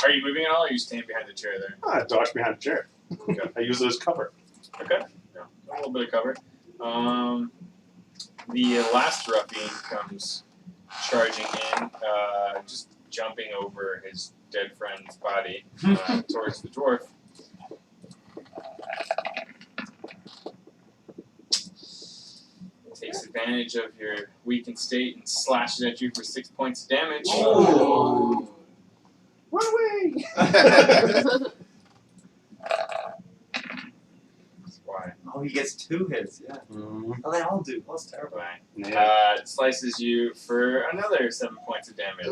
Are you moving at all, or are you standing behind the chair there? I dodge behind the chair. I use it as cover. Okay. Yeah, a little bit of cover. The last ruffian comes charging in, just jumping over his dead friend's body towards the dwarf. Takes advantage of your weakened state and slashes at you for 6 points of damage. Oh. Run away! That's why. Oh, he gets 2 hits. Yeah. Oh, they all do. That's terrible. It slices you for another 7 points of damage.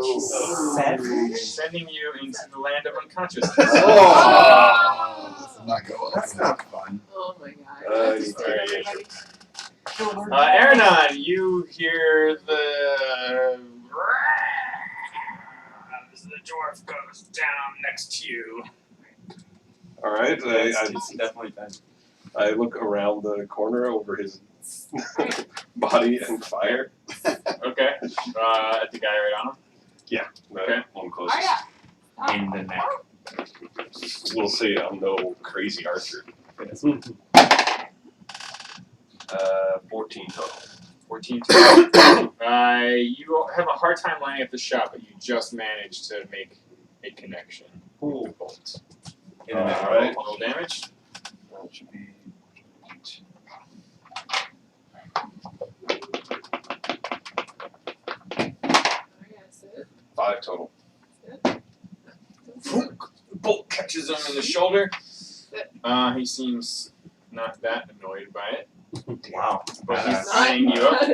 Seven? Sending you into the land of unconsciousness. Oh. Not go well. That's not fun. Oh my god. Uh, I have to save alright. everybody. Aranon, you hear the. As the dwarf goes down next to you. All right. It's definitely bad. I look around the corner over his body and fire. Okay. At the guy right on him. Yeah. Okay. One closest. In the neck. We'll see. I'm no crazy Archer. 14 total. 14 total. You have a hard time lining up the shot, but you just managed to make a connection with the bolt. Alright. Roll damage. That should be 5 total. Bolt catches him in the shoulder. He seems not that annoyed by it. Wow. But he's eyeing you up.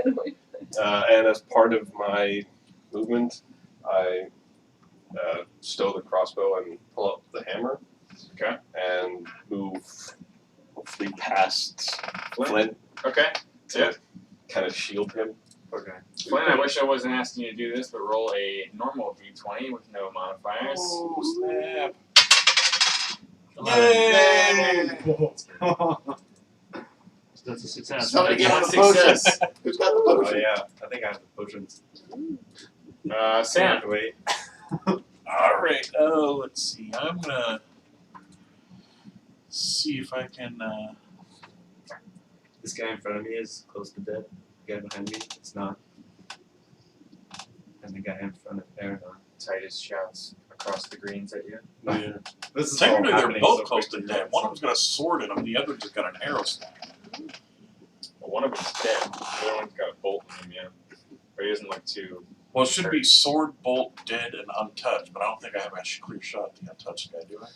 And as part of my movement, I stow the crossbow and pull up the hammer. Okay. And move hopefully past Flint. Okay. To kind of shield him. Okay. Flint, I wish I wasn't asking you to do this, but roll a normal d20 with no modifiers. Oh, snap. Yay! That's a success. Somebody right? give him the potions. Who's got the Oh potion? yeah, I think I have the potions. Sam. Wait. Alright, let's see. I'm gonna see if I can This guy in front of me is close to dead. The guy behind me, it's not. And the guy in front of Aaron. Titus shouts across the greens at you. Yeah. This is all technically they're happening both so close to quickly, dead. right? One of them's got a sword in him, the other just got an arrow staff. Well, one of them's dead. The other one's got a bolt in him, yeah. But he doesn't look too. Well, it should be sword, bolt, dead, and untouched, but I don't think I have a clear shot at the untouched guy, do I?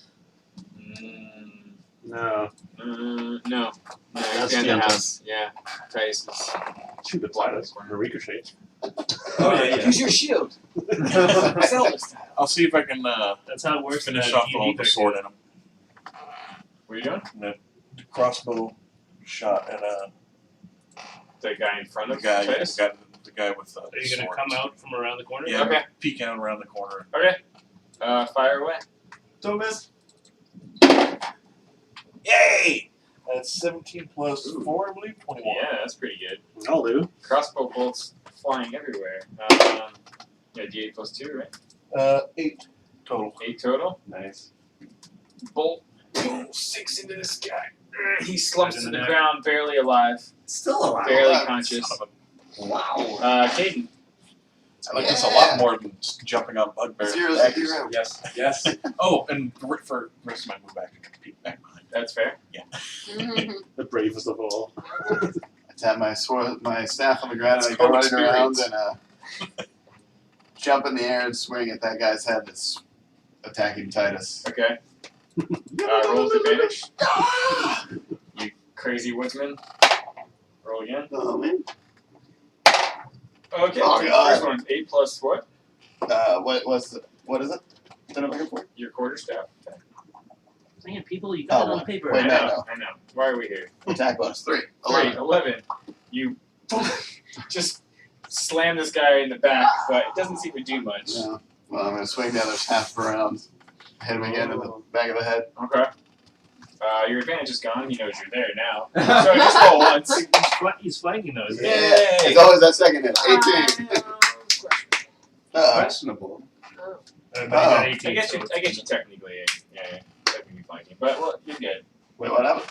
No. No. No, That's he's in the the untouched. house. Yeah. Titus is. Shoot the Titus. A ricochet. Oh yeah, Use your shield. I'll see if I can That's how it works. finish in off that the one with the sword in him. What are you doing? And the crossbow shot at The guy in front the of guy, Titus? the guy with the Are you gonna sword. come out from around the corner? Yeah, Okay. peek out around the corner. Okay. Fire away. Don't miss. Yay! That's 17 plus 4, I believe, 21. Yeah, that's pretty good. I'll do. Crossbow bolts flying everywhere. Yeah, D8 plus 2, right? 8 total. 8 total. Nice. Bolt. Boom, 6 into this guy. He slumps Right to in the the neck. ground, barely alive, Still alive. barely alive. conscious. Son of Wow. Caden. I like this a lot more than just jumping on bugbear. Zero's a hero. Yes. Yes. Oh, and for the rest of my move back, I can peek back behind. That's fair. The bravest of all. I tap my sword, my staff on the ground, and I It's go called running around experience. and jump in the air and swing at that guy's head that's attacking Titus. Okay. Roll with advantage. You crazy woodsman. Roll again. Oh man. Okay, Oh, take the God. first one. 8 plus what? What is it that I'm looking for? Your quarterstaff. Okay. Man, people, you got it on one. paper. Wait, I no, know, no. I know. Why are we here? Attack bonus 3. 3, 11. You just slam this guy in the back, but it doesn't seem to do much. No. Well, I'm going to swing the other half around. Hit him again in the back of the head. Okay. Your advantage is gone. He knows you're there now. So just roll once. He's flanking though, isn't he? It's always that second hit. 18. Questionable. But he got Oh. 18, I guess so you it's- technically, yeah, technically flanking. But well, you're good. Wait, what happened?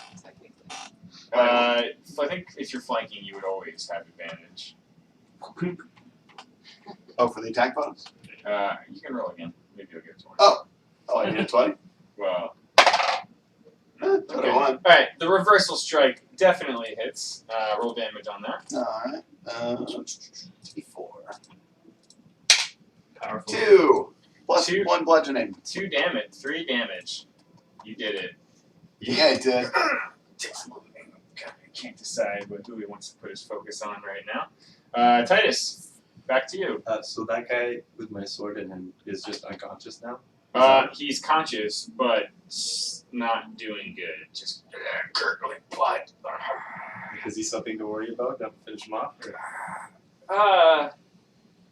I think if you're flanking, you would always have advantage. Oh, for the attack bonus? You can roll again. Maybe you'll get 20. Oh, I need a 20? Well. 21. Alright, the reversal strike definitely hits. Roll damage on that. Alright. T4. Powerful. 2. Plus 2. 1 bludgeoning. 2 damage, 3 damage. You did it. Yeah, I did. Takes a little bit. Okay. can't decide who he wants to put his focus on right now. Titus, back to you. So that guy with my sword in him is just unconscious now? He's conscious, but not doing good. Just gurgling blood. Is he something to worry about? Don't finish him off?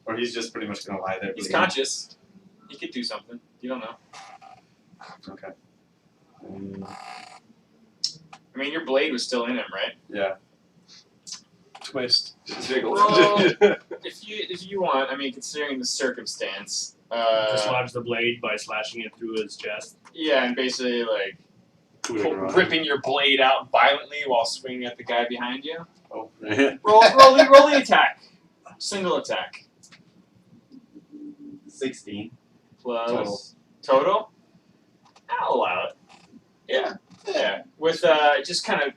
Or he's just pretty much gonna lie there. He's bleeding? conscious. He could do something. You don't know. Okay. I mean, your blade was still in him, right? Yeah. Twist. Well, if you want, I mean, considering the circumstance, Dislodge the blade by slashing it through his chest. yeah, and basically like Right. ripping your blade out violently while swinging at the guy behind you. Oh. Roll the attack. Single attack. 16. Plus total. I'll allow it. Yeah. Yeah. With just kind of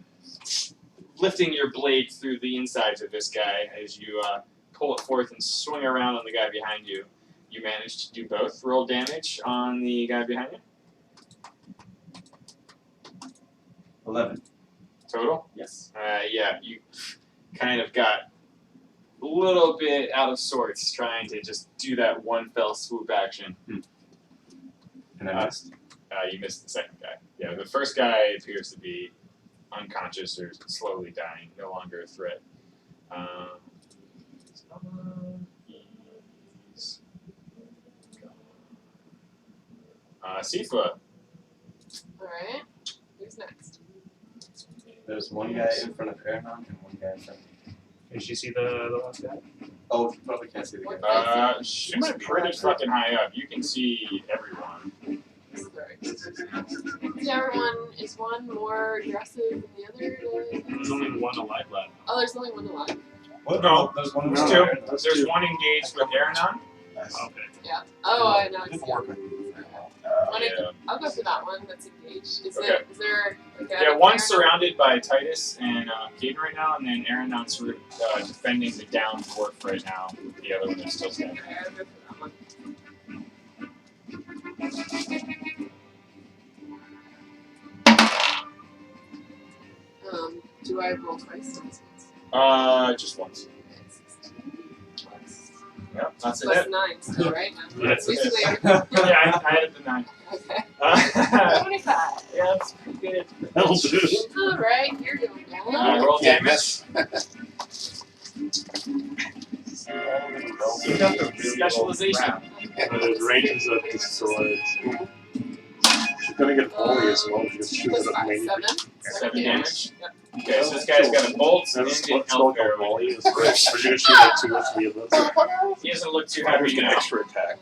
lifting your blade through the insides of this guy as you pull it forth and swing around on the guy behind you. You managed to do both. Roll damage on the guy behind you. 11. Total? Yes. Yeah, you kind of got a little bit out of sorts trying to just do that one fell swoop action. And I missed. You missed the second guy. Yeah, the first guy appears to be unconscious or slowly dying, no longer a threat. Sifa. Alright. Who's next? There's one guy in front of Aranon and one guy in front of me. Can she see the last guy? Oh, you probably can't see the guy. She's pretty fucking high up. You can see everyone. Is one more aggressive than the other? There's only one alive left. Oh, there's only one alive. What? No, there's one. There's two. There's one engaged with Aranon. Okay. Yeah. Oh, I know. Didn't work with I'll go for that one that's engaged. Is Okay. there like a Yeah, one's surrounded by Titus and Gaten right now, and then Aranon's sort of defending the down dwarf right now. The other one is still standing. Okay, I'll go for that one. Do I roll twice on this one? Just once. Okay, 16 plus. Yep, that's Plus it. 9 still, right? No. That's it. Basically, Yeah, I had the 9. okay. 25. Yeah, that's pretty good. That'll do. Alright, you're doing that. Roll Can't damage. You got the really Specialization. old The ranges of destroyed. She's gonna get volley as well because she was Plus a 5, main. 7 damage. Yep. Okay, so this guy's got a bolt and That's an what's called elf a arrow. volley. Is great. We're gonna shoot like 2 or 3 of those. He doesn't look too Fighters happy get now. extra attack.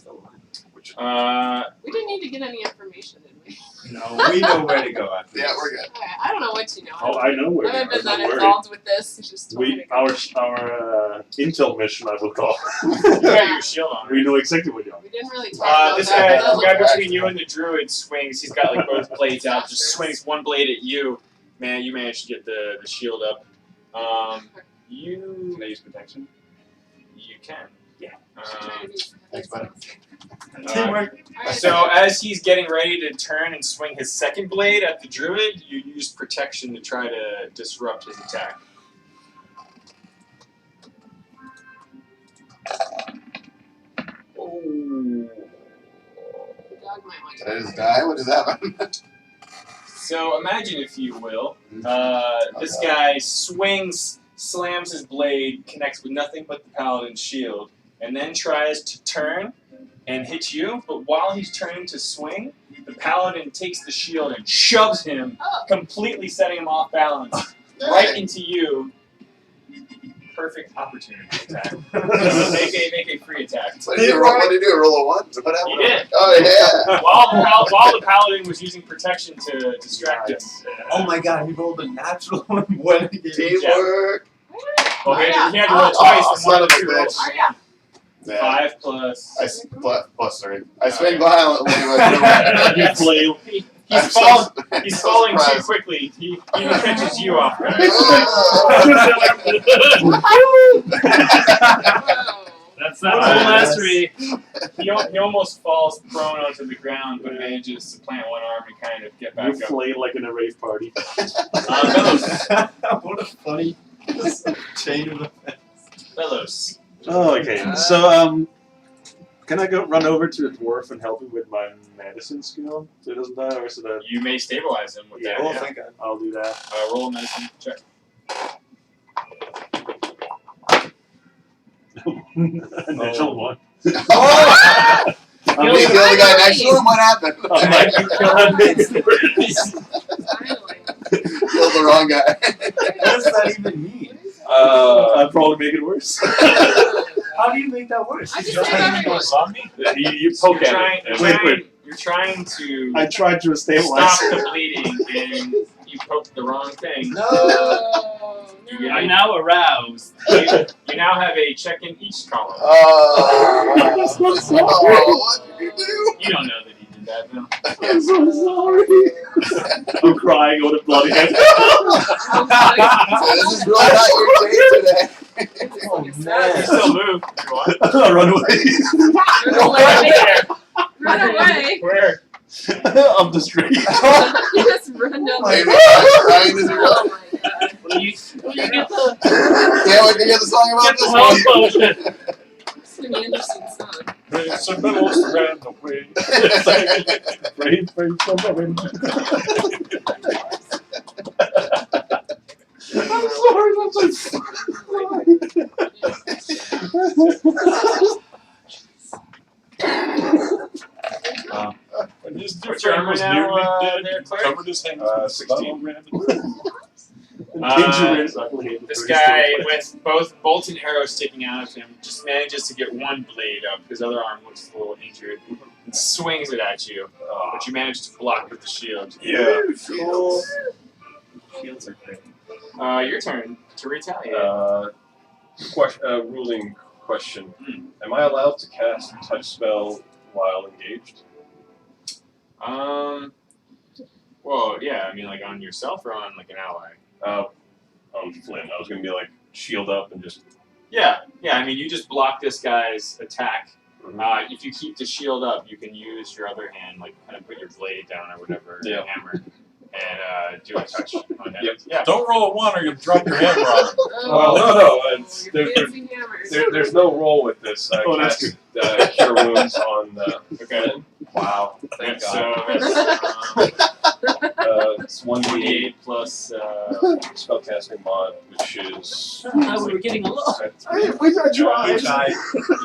Oh man. Which We didn't need to get any information, did we? No. We know where to go after Yeah, this. we're good. Alright, I don't know what you know. Oh, I know where. I haven't been Don't that worry. involved with this. It's just We our intel mission, I will call. You got your shield on. We know exactly what you're. We didn't really talk about This that. guy, but the guy that between you and the druid swings. He's got like both blades out. Just swings one blade at you. Man, you managed to get the shield up. You Can I use protection? can. Yeah. Thanks, buddy. Teamwork. So as he's getting ready to turn and swing his second blade at the druid, you use protection to try to disrupt his attack. Oh. The dog might want Did I just die? What just happened? So imagine, if you will, this God. guy swings, slams his blade, connects with nothing but the paladin's shield, and then tries to turn and hit you. But while he's turning to swing, the paladin takes the shield and shoves him, completely setting him off balance, right into you. Perfect opportunity attack. make a free attack. What did you do? Roll a 1? What happened? He did. Oh, yeah. While the paladin was using protection to distract him. Oh my god, he rolled a natural one when he gave Teamwork. Well, he had to roll Oh, twice. and son one of a two rolls. bitch. Oh, yeah. Yeah. 5 plus. Plus 3. I swing violently. You flail. He's falling too quickly. He even catches you off guard. Whoa. That's full mastery. He almost falls prone onto the ground, but manages to plant one arm and kind of get back You up. flay like in a rave party. Bellows. What a funny chain of events. Bellows. Oh, okay. So, can I go run over to the dwarf and help him with my medicine skill so he doesn't die, or should I? You may stabilize him with that. Yeah, Yeah. thank God. I'll do that. Roll a medicine check. Natural one. Oh! I mean, the other guy next to him, what happened? I might be killing Killed the wrong guy. What does that even mean? I'd probably make it worse. How do you make that worse? I just say everyone. Zombie? You poke at it. You're trying to I tried to stabilize. stop the bleeding, and you poked the wrong thing. No. I'm now aroused. You now have a check in each column. I'm so sorry. What did you do? You don't know that he did that, though. I'm so sorry. I'm crying on a bloody head. This is really not your day today. Oh, You still move if you want. I'll run away. Run away. Where? Up the street. Just run down Maybe the crying as you go. Oh my god. Will you get the Can't wait to hear the song about this health one. potion? It's an interesting song. Some bellows ran away. Brave from the wind. I'm sorry, that's so When his dear What's your friend armor was now, nearly dead, there, he Claire? covered his hands with 16. This guy with both bolt and arrows sticking out of him just manages to get one blade up. His other arm looks a little injured. And swings it at you, but you manage to block with the shield. Yeah. Cool. Shields are great. Your turn to retaliate. Ruling question. Am I allowed to cast touch spell while engaged? Well, yeah, I mean, like on yourself or on like an ally. On Flynn. I was gonna be like shield up and just. Yeah, I mean, you just block this guy's attack. If you keep the shield up, you can use your other hand, like kind of put your blade down or whatever, hammer, and do a touch on him. Yep. Yeah. Don't roll a 1 or you'll drop your hammer on him. No. It's, Your there, fancy hammers. there's no roll with this. I cast cure wounds on Flynn. Wow. Thank So God. that's It's 1d8 plus. spellcasting mod, which is. We were getting a little. It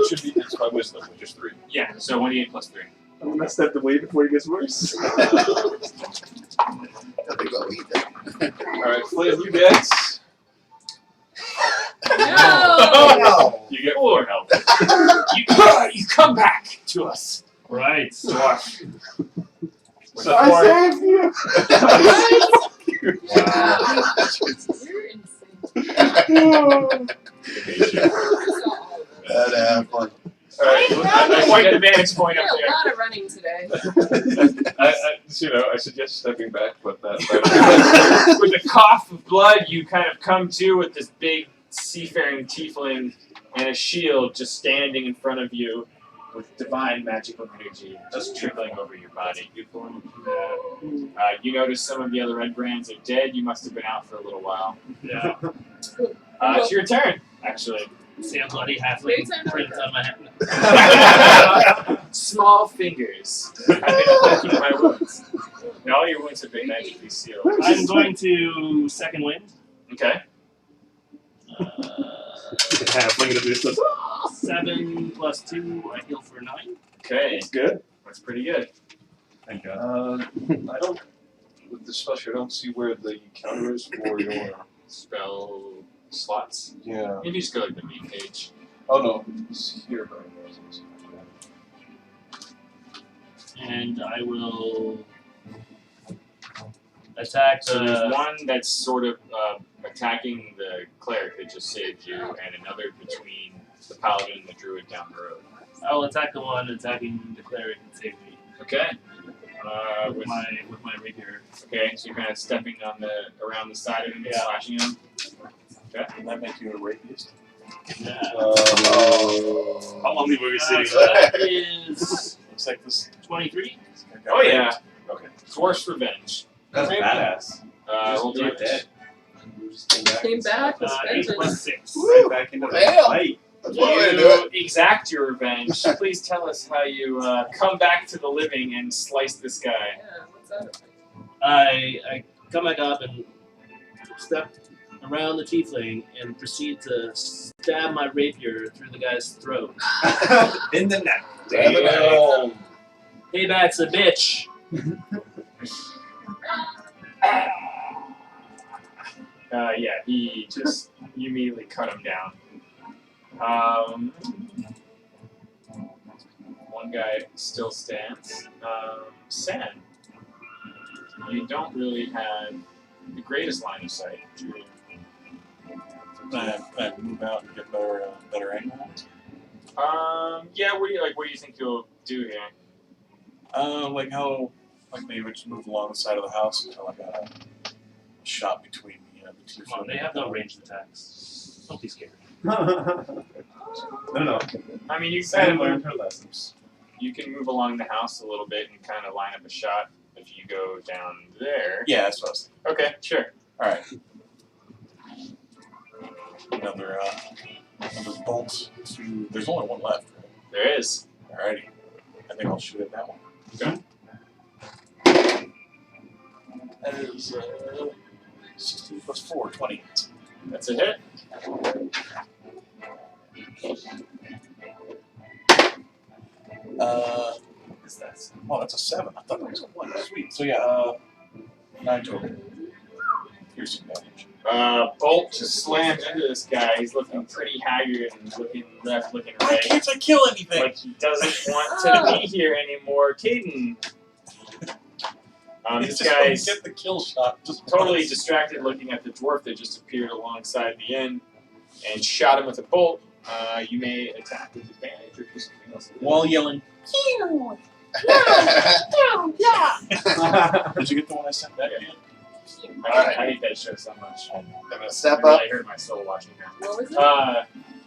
should be. It's my wisdom, which is 3. Yeah, so 1d8 plus 3. I'm gonna step away before it gets worse. I think I'll eat that. All right, Flynn, you get. No! No. You get 4 health. You come back to us. Right. I saved you. Wow. You're insane. That happened. All right. Quite the vantage point up A there. lot of running today. I suggest stepping back, but that With a cough of blood, you kind of come to with this big seafaring tiefling and a shield just standing in front of you with divine magical energy just trickling over your body. You notice some of the other red brands are dead. You must have been out for a little while. Yeah. It's your turn, actually. See a bloody halfling print on my hand. Small fingers. I've been poking my wounds. And all your wounds have been magically sealed. I'm going to second wind. Okay. Halfling in a distance. 7 plus 2, I heal for 9. Okay. That's good. That's pretty good. Thank God. I don't. With the special, I don't see where the counter is for your Spell slots. Yeah. Maybe just go like the main page. Oh no, it's here. But And I will attack So there's the. one that's sort of attacking the cleric that just saved you, and another between the paladin and the druid down the road. I'll attack the one attacking the cleric and save me. Okay. With my rapier. Okay, so you're kind of stepping on around the side of him and Yeah. slashing him. Okay. Can that make you a rapist? Yeah. How long were we sitting So there? that is Looks like this. 23. Oh yeah. Okay. Dwarf's Revenge. That's Okay. badass. Roll You're damage. dead. You just came back. Came back with 8 vengeance. plus 6. Right back into the Damn. fight. That's one way to do it. You exact your revenge. Please tell us how you come back to the living and slice this guy. Yeah, what's that? I come back up and step around the tiefling and proceed to stab my rapier through the guy's throat. In the neck. Damn it. Damn. Payback's a bitch. Yeah, he just you immediately cut him down. One guy still stands. San, you don't really have the greatest line of sight. I move out and get better angle. Yeah. What do you think you'll do here? Like how, like maybe just move along the side of the house until I got a shot between the two. Come on, they have no ranged attacks. Don't be scared. No. I mean, Sam learned her lessons. you can move along the house a little bit and kind of line up a shot. If you go down there. Yeah, that's what I was thinking. Okay, sure. All right. Another bolt to. There's only one left, right? There is. Alrighty. I think I'll shoot at that one. Okay. That is 16 plus 4, 20. That's a hit. What is that? Oh, that's a 7. I thought it was a 1. Sweet. So yeah, 9 total. Piercing damage. Bolt just slams into this guy. He's looking pretty haggard and looking left, looking Why right. can't I kill anything? Like he doesn't want to be here anymore. Caden. This guy's get the kill shot. Just totally distracted looking at the dwarf that just appeared alongside the inn and shot him with a bolt. You may attack with advantage or do something else. While yelling. Did you get the one I sent back? Yeah. Yeah. Alright. I hate that show so much. I'm gonna step I up, really hurt my soul watching that. What was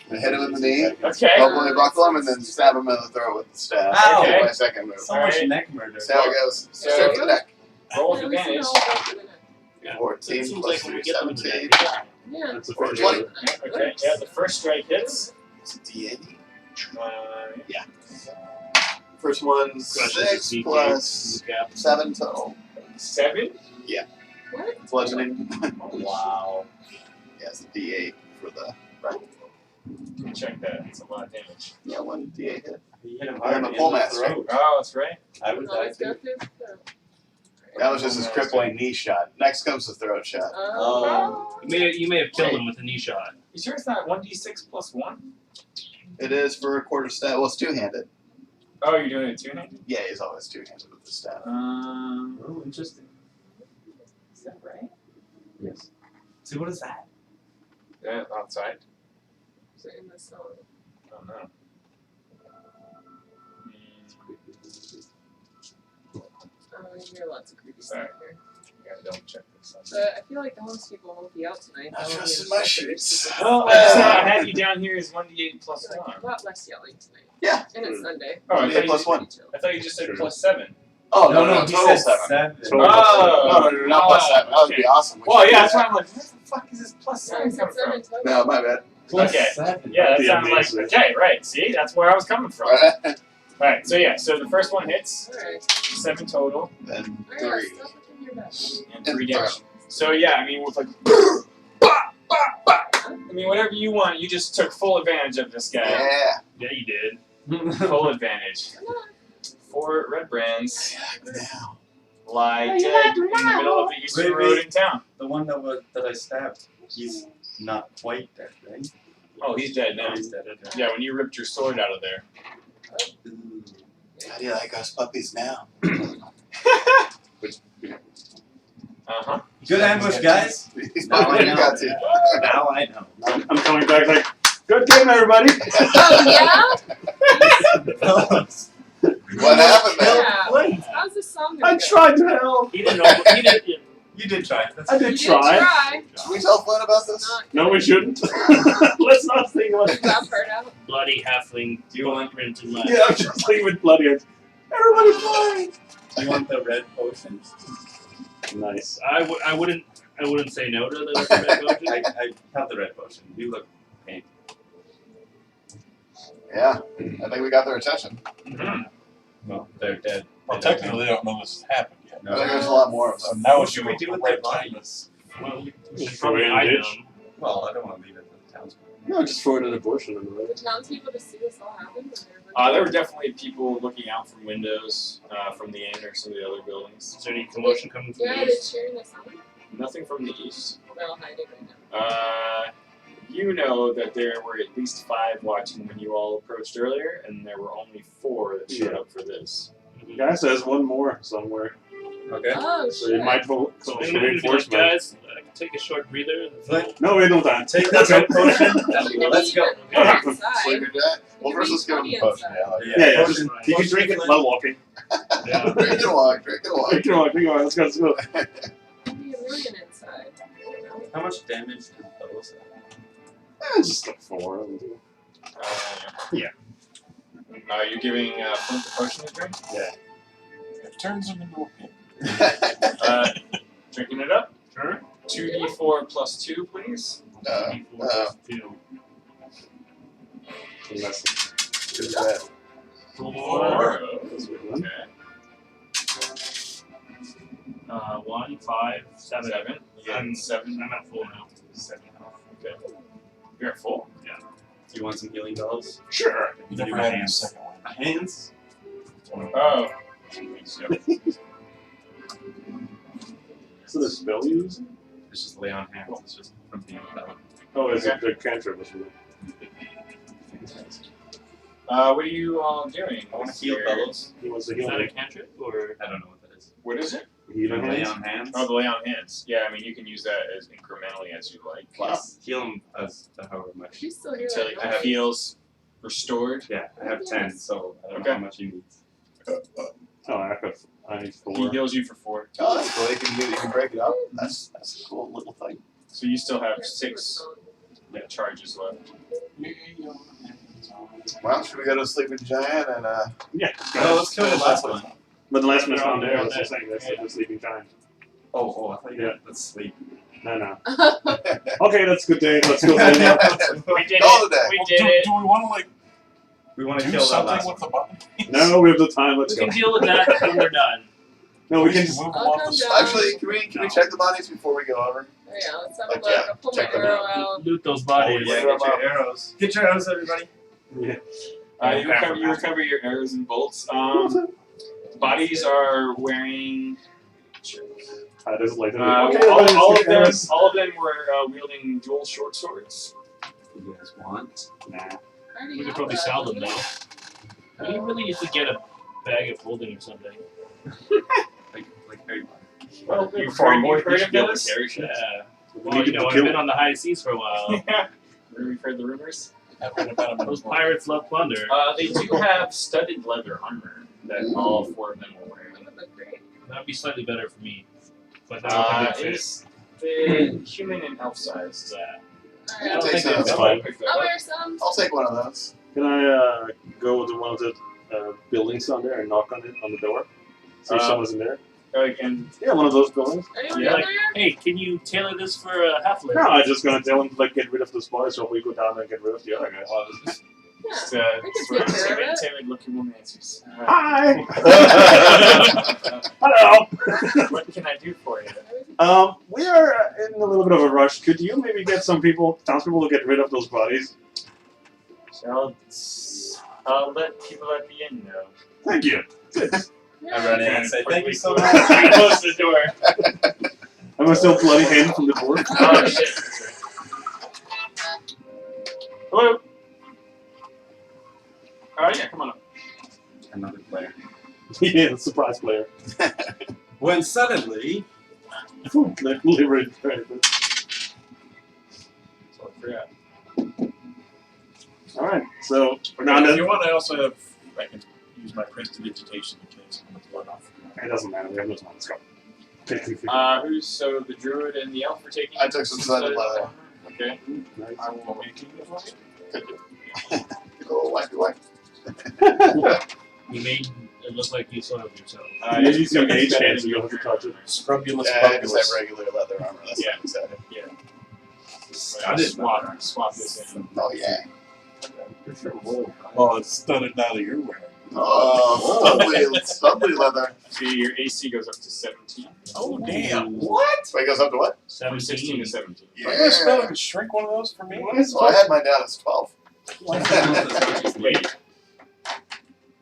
it? hit him in the knee, Okay. hopefully buckle him, and then stab him in the throat with the staff. Ow. That's my second move. So much neck murder. See how it goes. So- Straight for the neck. Roll with At least advantage. it all goes to the neck. Yeah. 14 It seems plus like when 3, we get them in the 17. neck. Yeah. That's the Or first 20. one. Yeah, okay. Yeah, the first strike hits. It's a D8. Yeah. First one, Crushes 6 the plus cap. 7 total. 7? What? Bludgeoning. Wow. Yeah, it's a D8 for the right. Let me check that. It's a lot of damage. Yeah, 1 D8 hit. You hit him I am hard a in pole the master. throat. Oh, that's right. I would Oh, die let's too. go through the throat. That was just his crippling knee shot. Next comes the throat shot. Oh. You may have killed him with a knee shot. You sure it's not 1d6 plus 1? It is for a quarter staff. Well, it's two-handed. Oh, you're doing it two-handed? Yeah, he's always two-handed with the staff. Oh, interesting. Is that right? Yes. See, what is that? Yeah, outside. Is it in the song? Oh, no. Oh, you hear lots of creepy stuff Sorry. here. Gotta double check this out. But I feel like the homeless people won't be out tonight. I They'll trust be in my shelter. sheets. Oh, I had you down here as 1d8 plus Like, 1. a lot less yelling tonight. Yeah. And it's Sunday. Oh, I D8 thought, plus you, 1. I thought you just said plus 7. Oh, no, he total said 7. seven. Oh! No, not plus 7. That would be awesome. We Well, should yeah, do that's that. why I'm like, where the fuck is this plus Sorry, 7 coming from? seven total. No, my bad. Plus Okay. 7. Yeah, that That'd be sounded like, amazing. okay, right, see, that's where I was coming from. Alright, so yeah, so the first one hits, Alright. 7 total, Then Alright, 3. stop looking your best. and 3 damage. So yeah, I mean, with like, I mean, whatever you want, you just took full advantage of this guy. Yeah. Yeah, you did. Full advantage. 4 red brands Now. lie dead in the middle of the eastern road in town. The one that I stabbed, he's not quite dead, right? Oh, he's dead now. He's dead. Okay. Yeah, when you ripped your sword out of there. Ooh. How do you like us puppies now? Uh-huh. Good ambush, guys. Now I you know. got to. Now I know. I'm coming back like, good game, everybody. Oh, What happened yeah? there? Yeah. How's this song gonna I go? tried to help. He didn't know. He didn't. You did try. That's I You did did try. try. Should we tell Flynn about this? No, we shouldn't. Let's not think about Get that part out. Bloody halfling. Do you want? Print in my. Yeah, I'm just thinking with bloody hands. Everybody's flying. Do you want the red potion? Nice. I wouldn't say no to the red potion. I have the red potion. You look pained. Yeah, I think we got their attention. Well, they're dead. Well, technically, they don't know this has happened yet. I think there's a lot more of So them. now What it's should we do with the their right time. bodies? Well, we Just should throw probably it in the hide ditch. them. Well, I don't want to leave it to the townspeople. No, just throw it in a bush and then The townspeople to see this all happen. There were definitely people looking out from windows from the inn or some of the other buildings. Is there any commotion coming from Yeah, the they're east? cheering us on. Nothing from the east. They're all hiding right now. You know that there were at least 5 watching when you all approached earlier, and there were only 4 that showed up for this. Guy says one more somewhere. Okay. Oh, So shit. you might vote So for maybe we reinforcement. guys, I can take a short breather. No, we don't have. Take that red potion. Let's go. Sleep your day. Well, first let's give him a potion. Yeah, like, Yeah, just, you can drink it while walking. Yeah. drink and walk, drink and walk. Drink it while, drink it while. Let's go, let's go. Maybe a million inside. How much damage do those have? Just like 4. Yeah. Are you giving Flint the potion to drink? Yeah. It turns them into a pig. Drinking it up? Sure. 2d4 plus 2, please. Unless Good bad. 4. it's a good one. Okay. 1, 5, 7. 7. You I'm get 7. I'm at full now. 7 health. Okay. You're at full? Do you want some healing dolls? Sure. You Do never my had a hands. second one. My hands? Oh. So the spell you use? It's just lay on hands. It's just from being developed. Oh, it's the cantrip. What are you all doing? I want to heal Here. fellows. He wants to Is heal that a me. cantrip or? I don't know what that is. What is it? Healing Lay hands? on hands. Oh, the lay on hands. Yeah, I mean, you can use that as incrementally as you like. Yes. Heal them as however much. She's still here. Until like, it feels restored. Yeah, I have 10, so I don't know Okay. how much he needs. Oh, I need 4. He heals you for 4. Oh, that's cool. You can break it up. That's a cool little thing. So you still have 6 charges left. Well, should we go to Sleeping Giant and Yeah. Oh, let's kill the last one. But the last one's They're down all there. down That's there. the thing. That's the sleeping giant. Oh, I thought you meant let's sleep. No. Okay, that's a good day. Let's go. Then. We did Call it. it a day. We Well, did do it. we want to We want to do kill that something last with one. the body? No, we have the time. Let's We go. can deal with that when we're done. No, we can just. move them I'll off come the down. side. Actually, can we check the bodies before we go over? Oh, yeah, let's have a Like, look. yeah, I'll pull my check them arrow out. Loot those bodies. Yeah, get your arrows. Get your arrows, everybody. Yeah. You recover your arrows and bolts. Bodies are wearing. I just like that. All of them were wielding dual short swords. You guys want? Nah. I already We could have probably that, sell them don't though. We really need to get a bag of holding or something. Like Harry Potter. Well, You've you've heard heard of of those? Yeah. We Well, need you to know, I've kill been on the high seas for a while. Yeah. We've heard the rumors. I've read about them in Those the book. pirates love plunder. They do have studded leather armor that all 4 of them will wear. That would look great. That'd be slightly better for me. But that would be fit. It's the human and elf size. Yeah. I Alright, can take think some. that's fine. I'll wear some. I'll take one of those. Can I go to one of the buildings on there and knock on it on the door? See if someone's in there. And Yeah, one of those buildings. Anyone Yeah, in like, there? hey, can you tailor this for a halfling? No, I'm just gonna tell him to get rid of those boys, so we go down and get rid of the other guys. Yeah. just, We can take care of it. timid looking woman answers. Hi. Hello. What can I do for you? We are in a little bit of a rush. Could you maybe get some townspeople to get rid of those bodies? I'll let people at the inn know. Thank you. Good. I run in and say, thank you so much. Close the door. I'm still bloody hand from the board. Oh shit. Hello. Yeah, come on up. Another player. Yeah, the surprise player. When suddenly, Delivered. So I forgot. Alright, so we're down If to. you want, I also have. I can use my prestidigitation in case I'm blood off. It doesn't matter, we have no time. Let's go. Who's so the druid and the elf are taking? I took some studded leather. Okay. I will make it. Oh, wipey wipe. You made it look like you soiled yourself. You use your mage hand, so you don't have to touch it. Scrubulous, Yeah, I just have regular leather armor. That's Yeah. what I'm excited. Swap this in. Oh yeah. Well, it's studded now that you're wearing. Oh, stubbly leather. See, your AC goes up to 17. Oh damn! What? Wait, it goes up to what? From 16 to 17. Are you gonna spell and shrink one of those for me? Well, I had mine down as 12. Wait.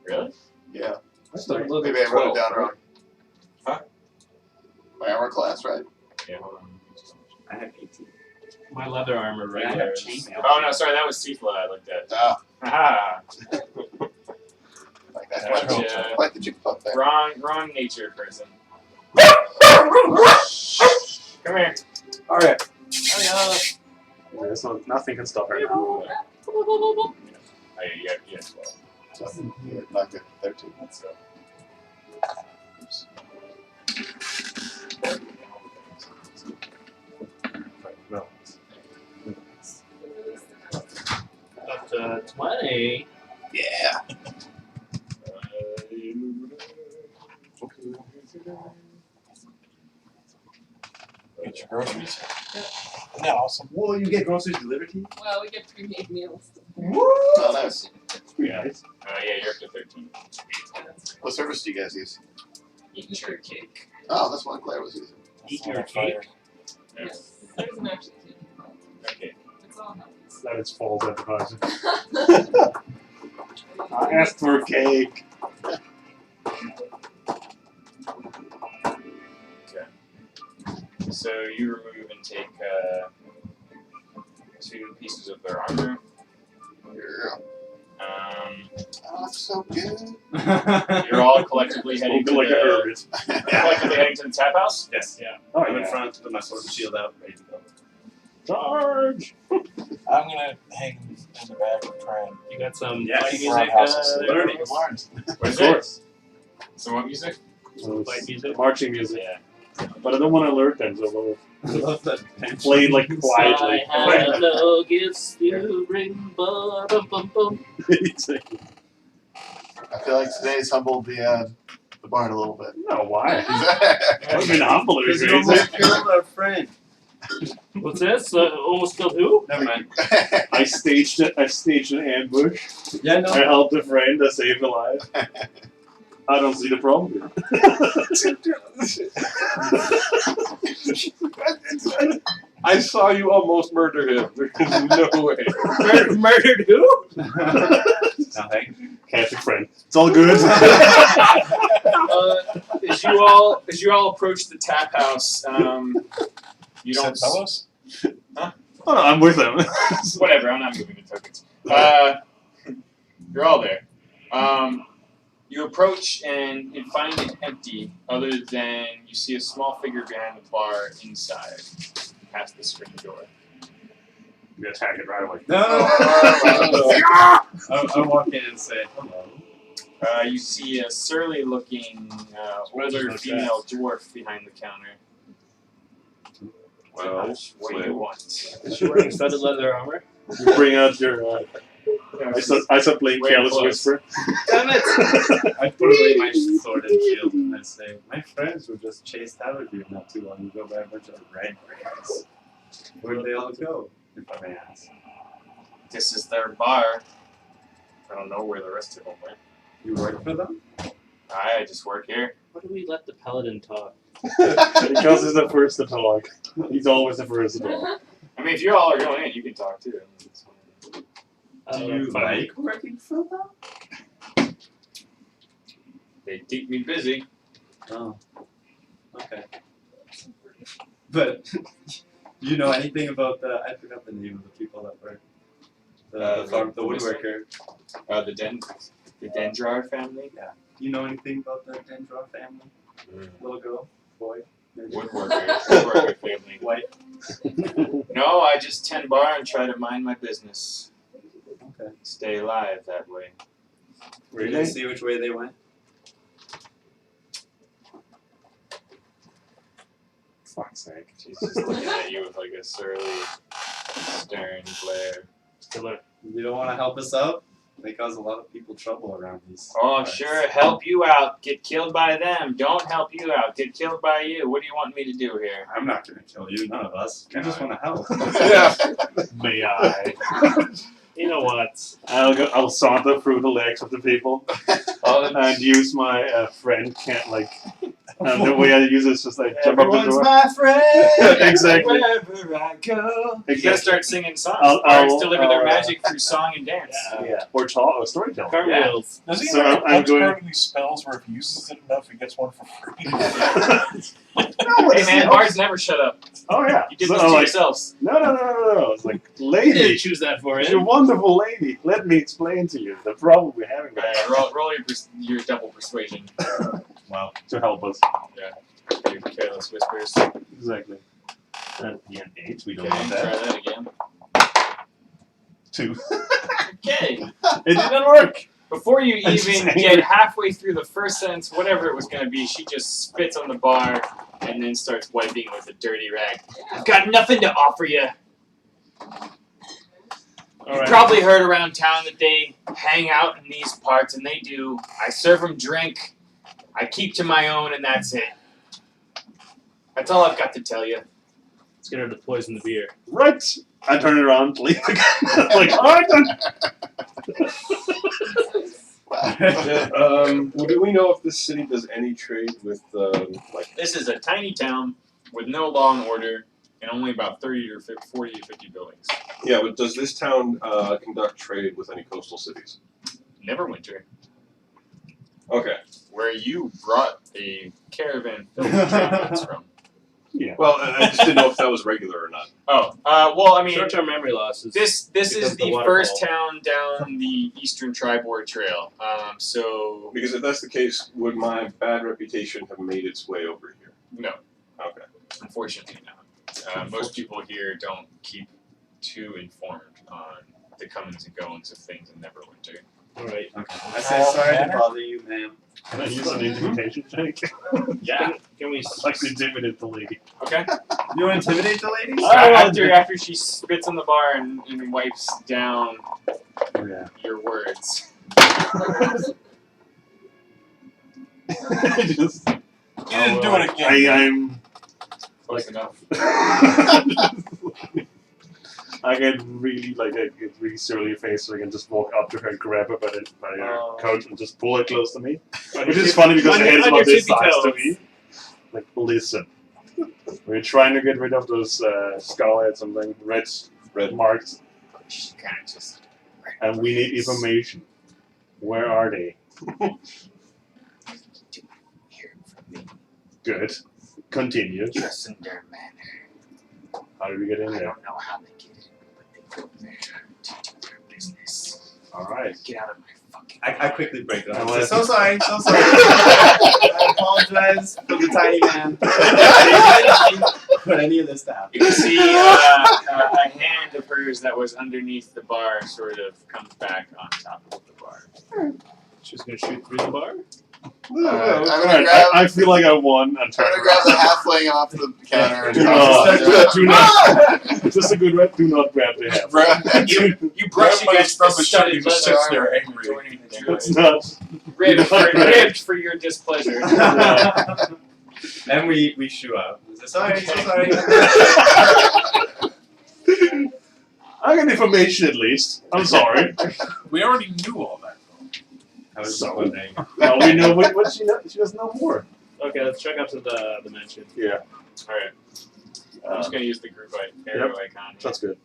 Really? Yeah. Look Maybe I at wrote it 12. down wrong. Huh? My armor class, right? Yeah, hold on. I have 18. My leather armor right I there. have is- chainmail. Oh no, sorry, that was Tiefla I looked at. Ah, Aha! like that. Gotcha. Why did you put that? Wrong nature person. Come here. Alright. There's nothing can stop her now. Oh yeah, you got 12. Not good. 13. Let's go. No. Up to 20. Yeah. Get your groceries. Isn't that awesome? Whoa, you get groceries delivered to you? Well, we get pre-made meals. Oh, nice. Yeah, you're up to 13. What service do you guys use? Eat your cake. Oh, that's what Claire was using. Eat your cake. Yes. There isn't actually cake. Okay. It's all healthy. That is false advertising. I asked for cake. So you remove and take 2 pieces of their armor. Yeah. Oh, that's so good. You're all collectively heading to Like a the hermit. collectively heading to the tap house. Yes. Yeah. Oh, I'm in yeah. front with my sword and shield out, ready to go. Charge! I'm gonna hang in the back and try and You got some Yes. fight music. Roundhouse. Learning. What is Of course. it? So what music? Fight music. Marching music. Yeah. But I don't want to alert them, so I love that. play it like quietly. I have no gifts to bring, but bum bum. I feel like today's humbled the bard a little bit. No, why? I've been humble Because you crazy. almost killed our friend. What's this? Almost killed who? Never mind. I staged it. I staged an ambush. Yeah, no. I helped a friend. I saved a life. I don't see the problem. I saw you almost murder him. There's no way. Murdered who? Nothing. Catch a friend. It's all good. As you all approach the tap house, you don't. fellows? Oh, no, I'm with them. Whatever. I'm not moving the tokens. You're all there. You approach and find it empty, other than you see a small figure behind the bar inside, past the screen door. You attack it right away. No. I walk in and say hello. You see a surly-looking older female dwarf behind the counter. Well, What do you want? Is she wearing studded leather armor? You bring out your. I start playing Way Careless close. Whisper. Damn it! I put away my sword and shield and I say, my friends were just chased out of here not too long ago by a bunch of red rays. Where'd they all go, if I may ask? This is their bar. I don't know where the rest of them went. You work for them? I just work here. Why do we let the paladin talk? Because he's the first to talk. He's always the first to talk. I mean, if you all are going in, you can talk too. Do you like working for them? They keep me busy. Oh. Okay. But, do you know anything about the, I forgot the name of the people that work. The woodworker. The Dendrar family. Yeah. Do you know anything about the Dendrar family? Little girl? Boy? Maybe? Woodworker family. White? No, I just tend bar and try to mind my business. Okay. Stay alive that way. Did you see which way they went? fuck's sake. She's just looking at you with like a surly, stern glare. Killer. You don't want to help us out? They cause a lot of people trouble around these. Oh, parts. sure, help you out. Get killed by them. Don't help you out. Get killed by you. What do you want me to do here? I'm not gonna kill you, none of us. We just want to help. Yeah. May I? You know what? I'll saunter through the legs of the people and use my friend can't like. And the way I use it is just like jump up the door. my friend. Exactly. Wherever I go. You Exactly. gotta start singing songs. I'll- Bards deliver their I'll, magic through song and dance. Yeah. Or storytelling. Cartwheels. Does he So have I'm a going- card in these spells where if he uses it enough, he gets one for free? Hey man, bards never shut up. Oh yeah. You did So this I'm to like, yourselves. No. It's like, You lady, didn't choose that for you're a him. wonderful lady. Let me explain to you the problem we're having right Roll your double persuasion. Wow. To help us. Your careless whispers. Exactly. And an 8, we don't Okay, want try that. that again. 2. Okay. It didn't work. Before you I'm just even angry. get halfway through the first sentence, whatever it was going to be, she just spits on the bar and then starts wiping with a dirty rag. I've got nothing to offer you. You've probably heard around town that they hang out in these parts, and they do. I serve them drink. I keep to my own, and that's it. That's all I've got to tell you. Let's get her to poison the beer. Right. I turn it around, leave again. Like, alright then. Do we know if this city does any trade with like? This is a tiny town with no law and order and only about 40 to 50 buildings. Yeah, but does this town conduct trade with any coastal cities? Neverwinter, Okay. where you brought a caravan filled with trade goods from. Yeah. Well, I just didn't know if that was regular or not. Oh, well, I mean, Short-term memory loss is this because is of the the first waterfall. town down the Eastern Tribord Trail. So Because if that's the case, would my bad reputation have made its way over here? no, Okay. unfortunately not. Most people here don't keep too informed on the comings and goings of things in Neverwinter. Alright. Okay. I say sorry to bother you, ma'am. Can I use an intimidation check? Yeah. Can we I'd like to intimidate the lady. Okay. You want to intimidate the ladies? After she spits on the bar and wipes down Yeah. your words. Just, You didn't do it again. I'm Close enough. I get really surly face, so I can just walk up to her and grab her by her coat and just pull her close to me. Which is funny because her head is on about your this tippy size to toes. me. Like, listen. We're trying to get rid of those scarlet something, red marks, She kind of just. and we need information. Where are they? Hear from me. Good. Continue. Just in their manner. How did we get in I there? don't know how they get in, but they go there to do their business. Alright. Get out of my fucking. I quickly break it I off. wanna- So sorry. I apologize for the tiny man. I didn't mean for any of this to happen. You can see a hand of hers that was underneath the bar sort of comes back on top of the bar. She's gonna shoot through the bar? I'm gonna Alright, grab. I feel like I won and I'm turn gonna grab the halfling off the counter and Do not. Just a good rep. Do not grab the half. You brush against the studded just leather sits there armor angry. joining the That's joint. not. Ribbed for your displeasure. And we shoo out. Sorry, so sorry. I got information at least. I'm sorry. We already knew all that. I was So- just wondering. Now we know what she knows. She doesn't know more. Okay, let's check out to the mansion. Yeah. Alright. I'm just gonna use the group arrow icon. That's good.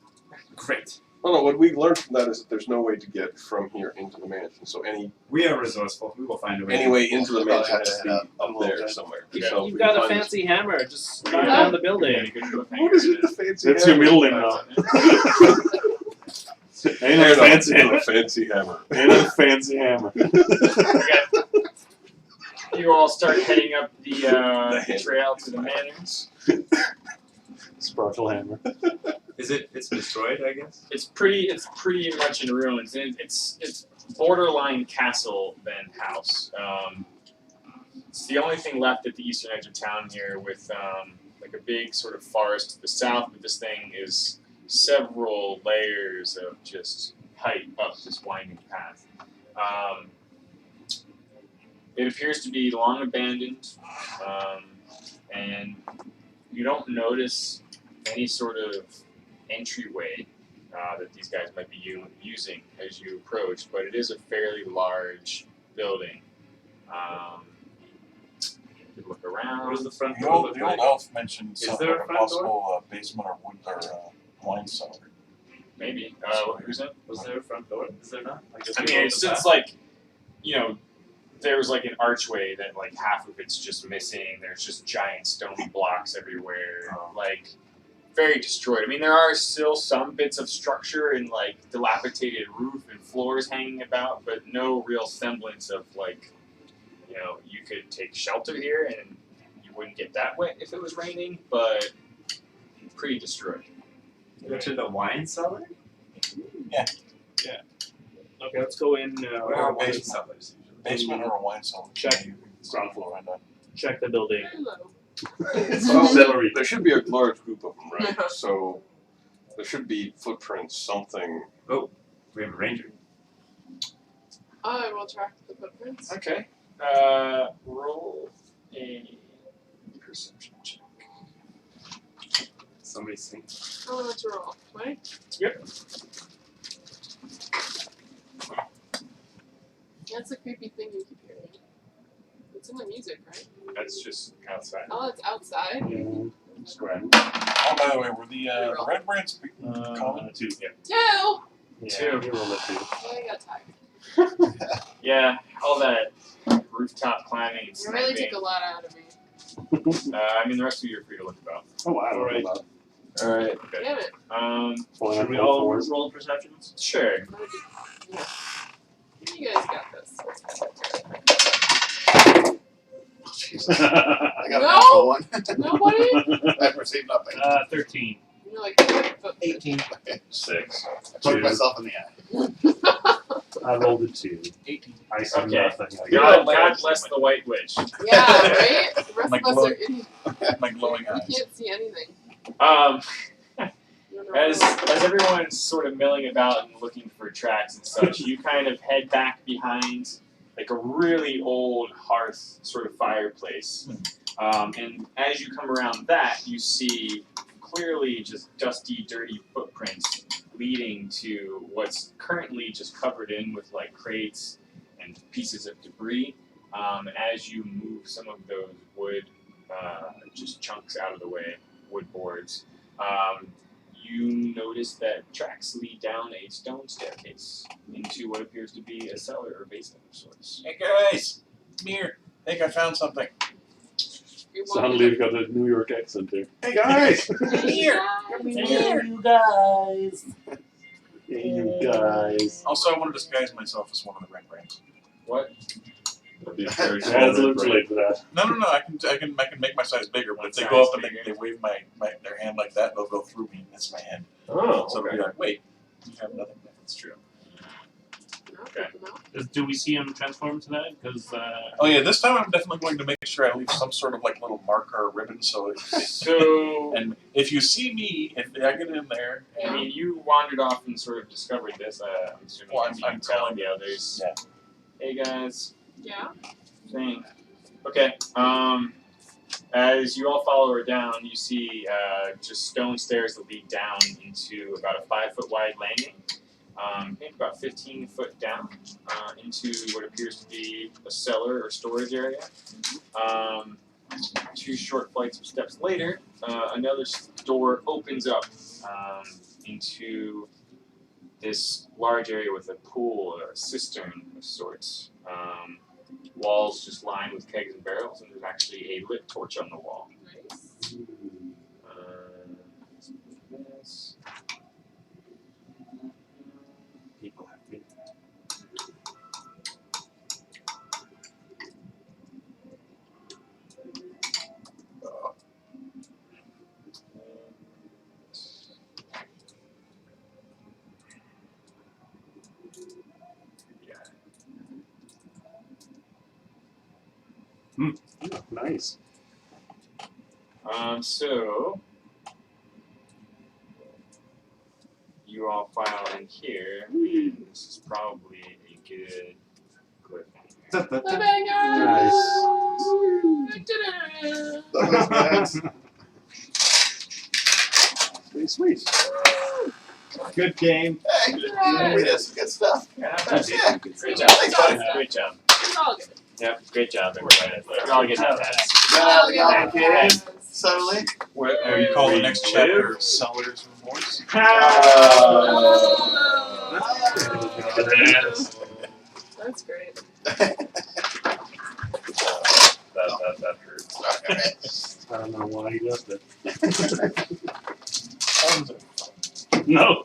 Great. Oh no, what we learned from that is that there's no way to get from here into the mansion. So We are resourceful. We will find a way. any way into the We'll mansion have to has to be head up a up little there bit. somewhere. You, So you've we got a find- fancy hammer. Just knock down the building. Yeah, you can put a What is with the fancy That's your hammer? middle name now. Ain't no Ain't fancy no hammer. fancy hammer. Ain't no fancy hammer. You all start heading up the hammer. trail to the manors. Sparkle hammer. It's destroyed, I guess. It's pretty much in ruins. It's borderline castle than house. It's the only thing left at the eastern edge of town here with like a big sort of forest to the south, but this thing is several layers of just height up this winding path. It appears to be long abandoned, and you don't notice any sort of entryway that these guys might be using as you approach, but it is a fairly large building. You could look around. What does the front The door old, look the old like? elf mentioned Is something there a like a front possible basement or wood or wine cellar. Maybe. Who's that? Was there a front door? Is there not? Like I mean, it's like, you know, there's like an archway that like half of it's just missing. There's just giant stone blocks everywhere. Like, very destroyed. I mean, there are still some bits of structure and like dilapidated roof and floors hanging about, but no real semblance of like, you know, you could take shelter here and you wouldn't get that wet if it was raining, but pretty destroyed. Go to the wine cellar? Okay, let's go in. Where are basement cellars? Basement or a wine cellar? Check. Ground floor, right? Check the building. Hello. Well, there should be a large group of them, right? So there should be footprints, something. Oh, we have a ranger. I will track the footprints. Okay. Roll a perception check. Somebody sing. How much roll? 20? Yep. That's a creepy thing you keep hearing. It's in the music, right? That's just outside. Oh, it's outside? Scram. Oh, by the way, were the red brands common? 2. Yeah. 2! Yeah, Two. you rolled a 2. I got tired. Yeah, all that rooftop climbing and You really sniping. took a lot out of me. I mean, the rest of you are free to look about. Oh wow. Alright. Alright. Okay. Damn it. Should we all roll perceptions? Sure. Yeah. You guys got this. I got a No! natural one. Nobody? I perceived nothing. 13. You're like, 18. 6. Put 2. myself in the eye. I rolled a 2. 18. I see Okay. nothing. God bless the White Witch. yeah, right? The rest My of us glow- are idiots. My glowing We eyes. can't see anything. As everyone's sort of milling about and looking for tracks and such, you kind of head back behind like a really old hearth sort of fireplace. And as you come around that, you see clearly just dusty, dirty footprints leading to what's currently just covered in with like crates and pieces of debris. As you move some of those wood just chunks out of the way, wood boards, you notice that tracks lead down a stone staircase into what appears to be a cellar or basement of sorts. Hey guys, come here. I think I found something. Suddenly we've got a New York accent here. Hey guys! Come here. You guys. Hey you guys. Also, I want to disguise myself as one of the red brands. What? That'd be very It has a little relate to that. No. I can make my size bigger. But if they Size go up and bigger. they wave their hand like that, they'll go through me. That's my hand. Oh, So okay. they'll be like, wait, you have nothing. That's true. Okay. Do we see him transform to that? Because Oh yeah, this time I'm definitely going to make sure I leave some sort of like little marker or ribbon so So, and if you see me, if I get in there, I mean, you wandered off and sort of discovered this. I'm assuming Well, you I'm can tell calling- the others. Yeah. Hey guys. Yeah? Thing. Okay. As you all follow her down, you see just stone stairs that lead down into about a 5-foot wide landing. Maybe about 15 foot down into what appears to be a cellar or storage area. 2 short flights of steps later, another door opens up into this large area with a pool or a cistern of sorts. Walls just lined with kegs and barrels, and there's actually a lit torch on the wall. Nice. This. People have been. Yeah. Nice. So you all file in here, and this is probably a good cliffhanger. Nice. That was nice. Sweet, sweet. Good game. Hey, we did some good stuff. Yeah, not bad, dude. Yeah. Great job. Thanks, buddy. Great job. It's all good. Yep, great job, everybody. You're all getting out of that. Got out of the Goblin Cave subtly. Where you call the next chapter Seller's Remorse? That's great. That hurts. I don't know why he left it. Sounds No.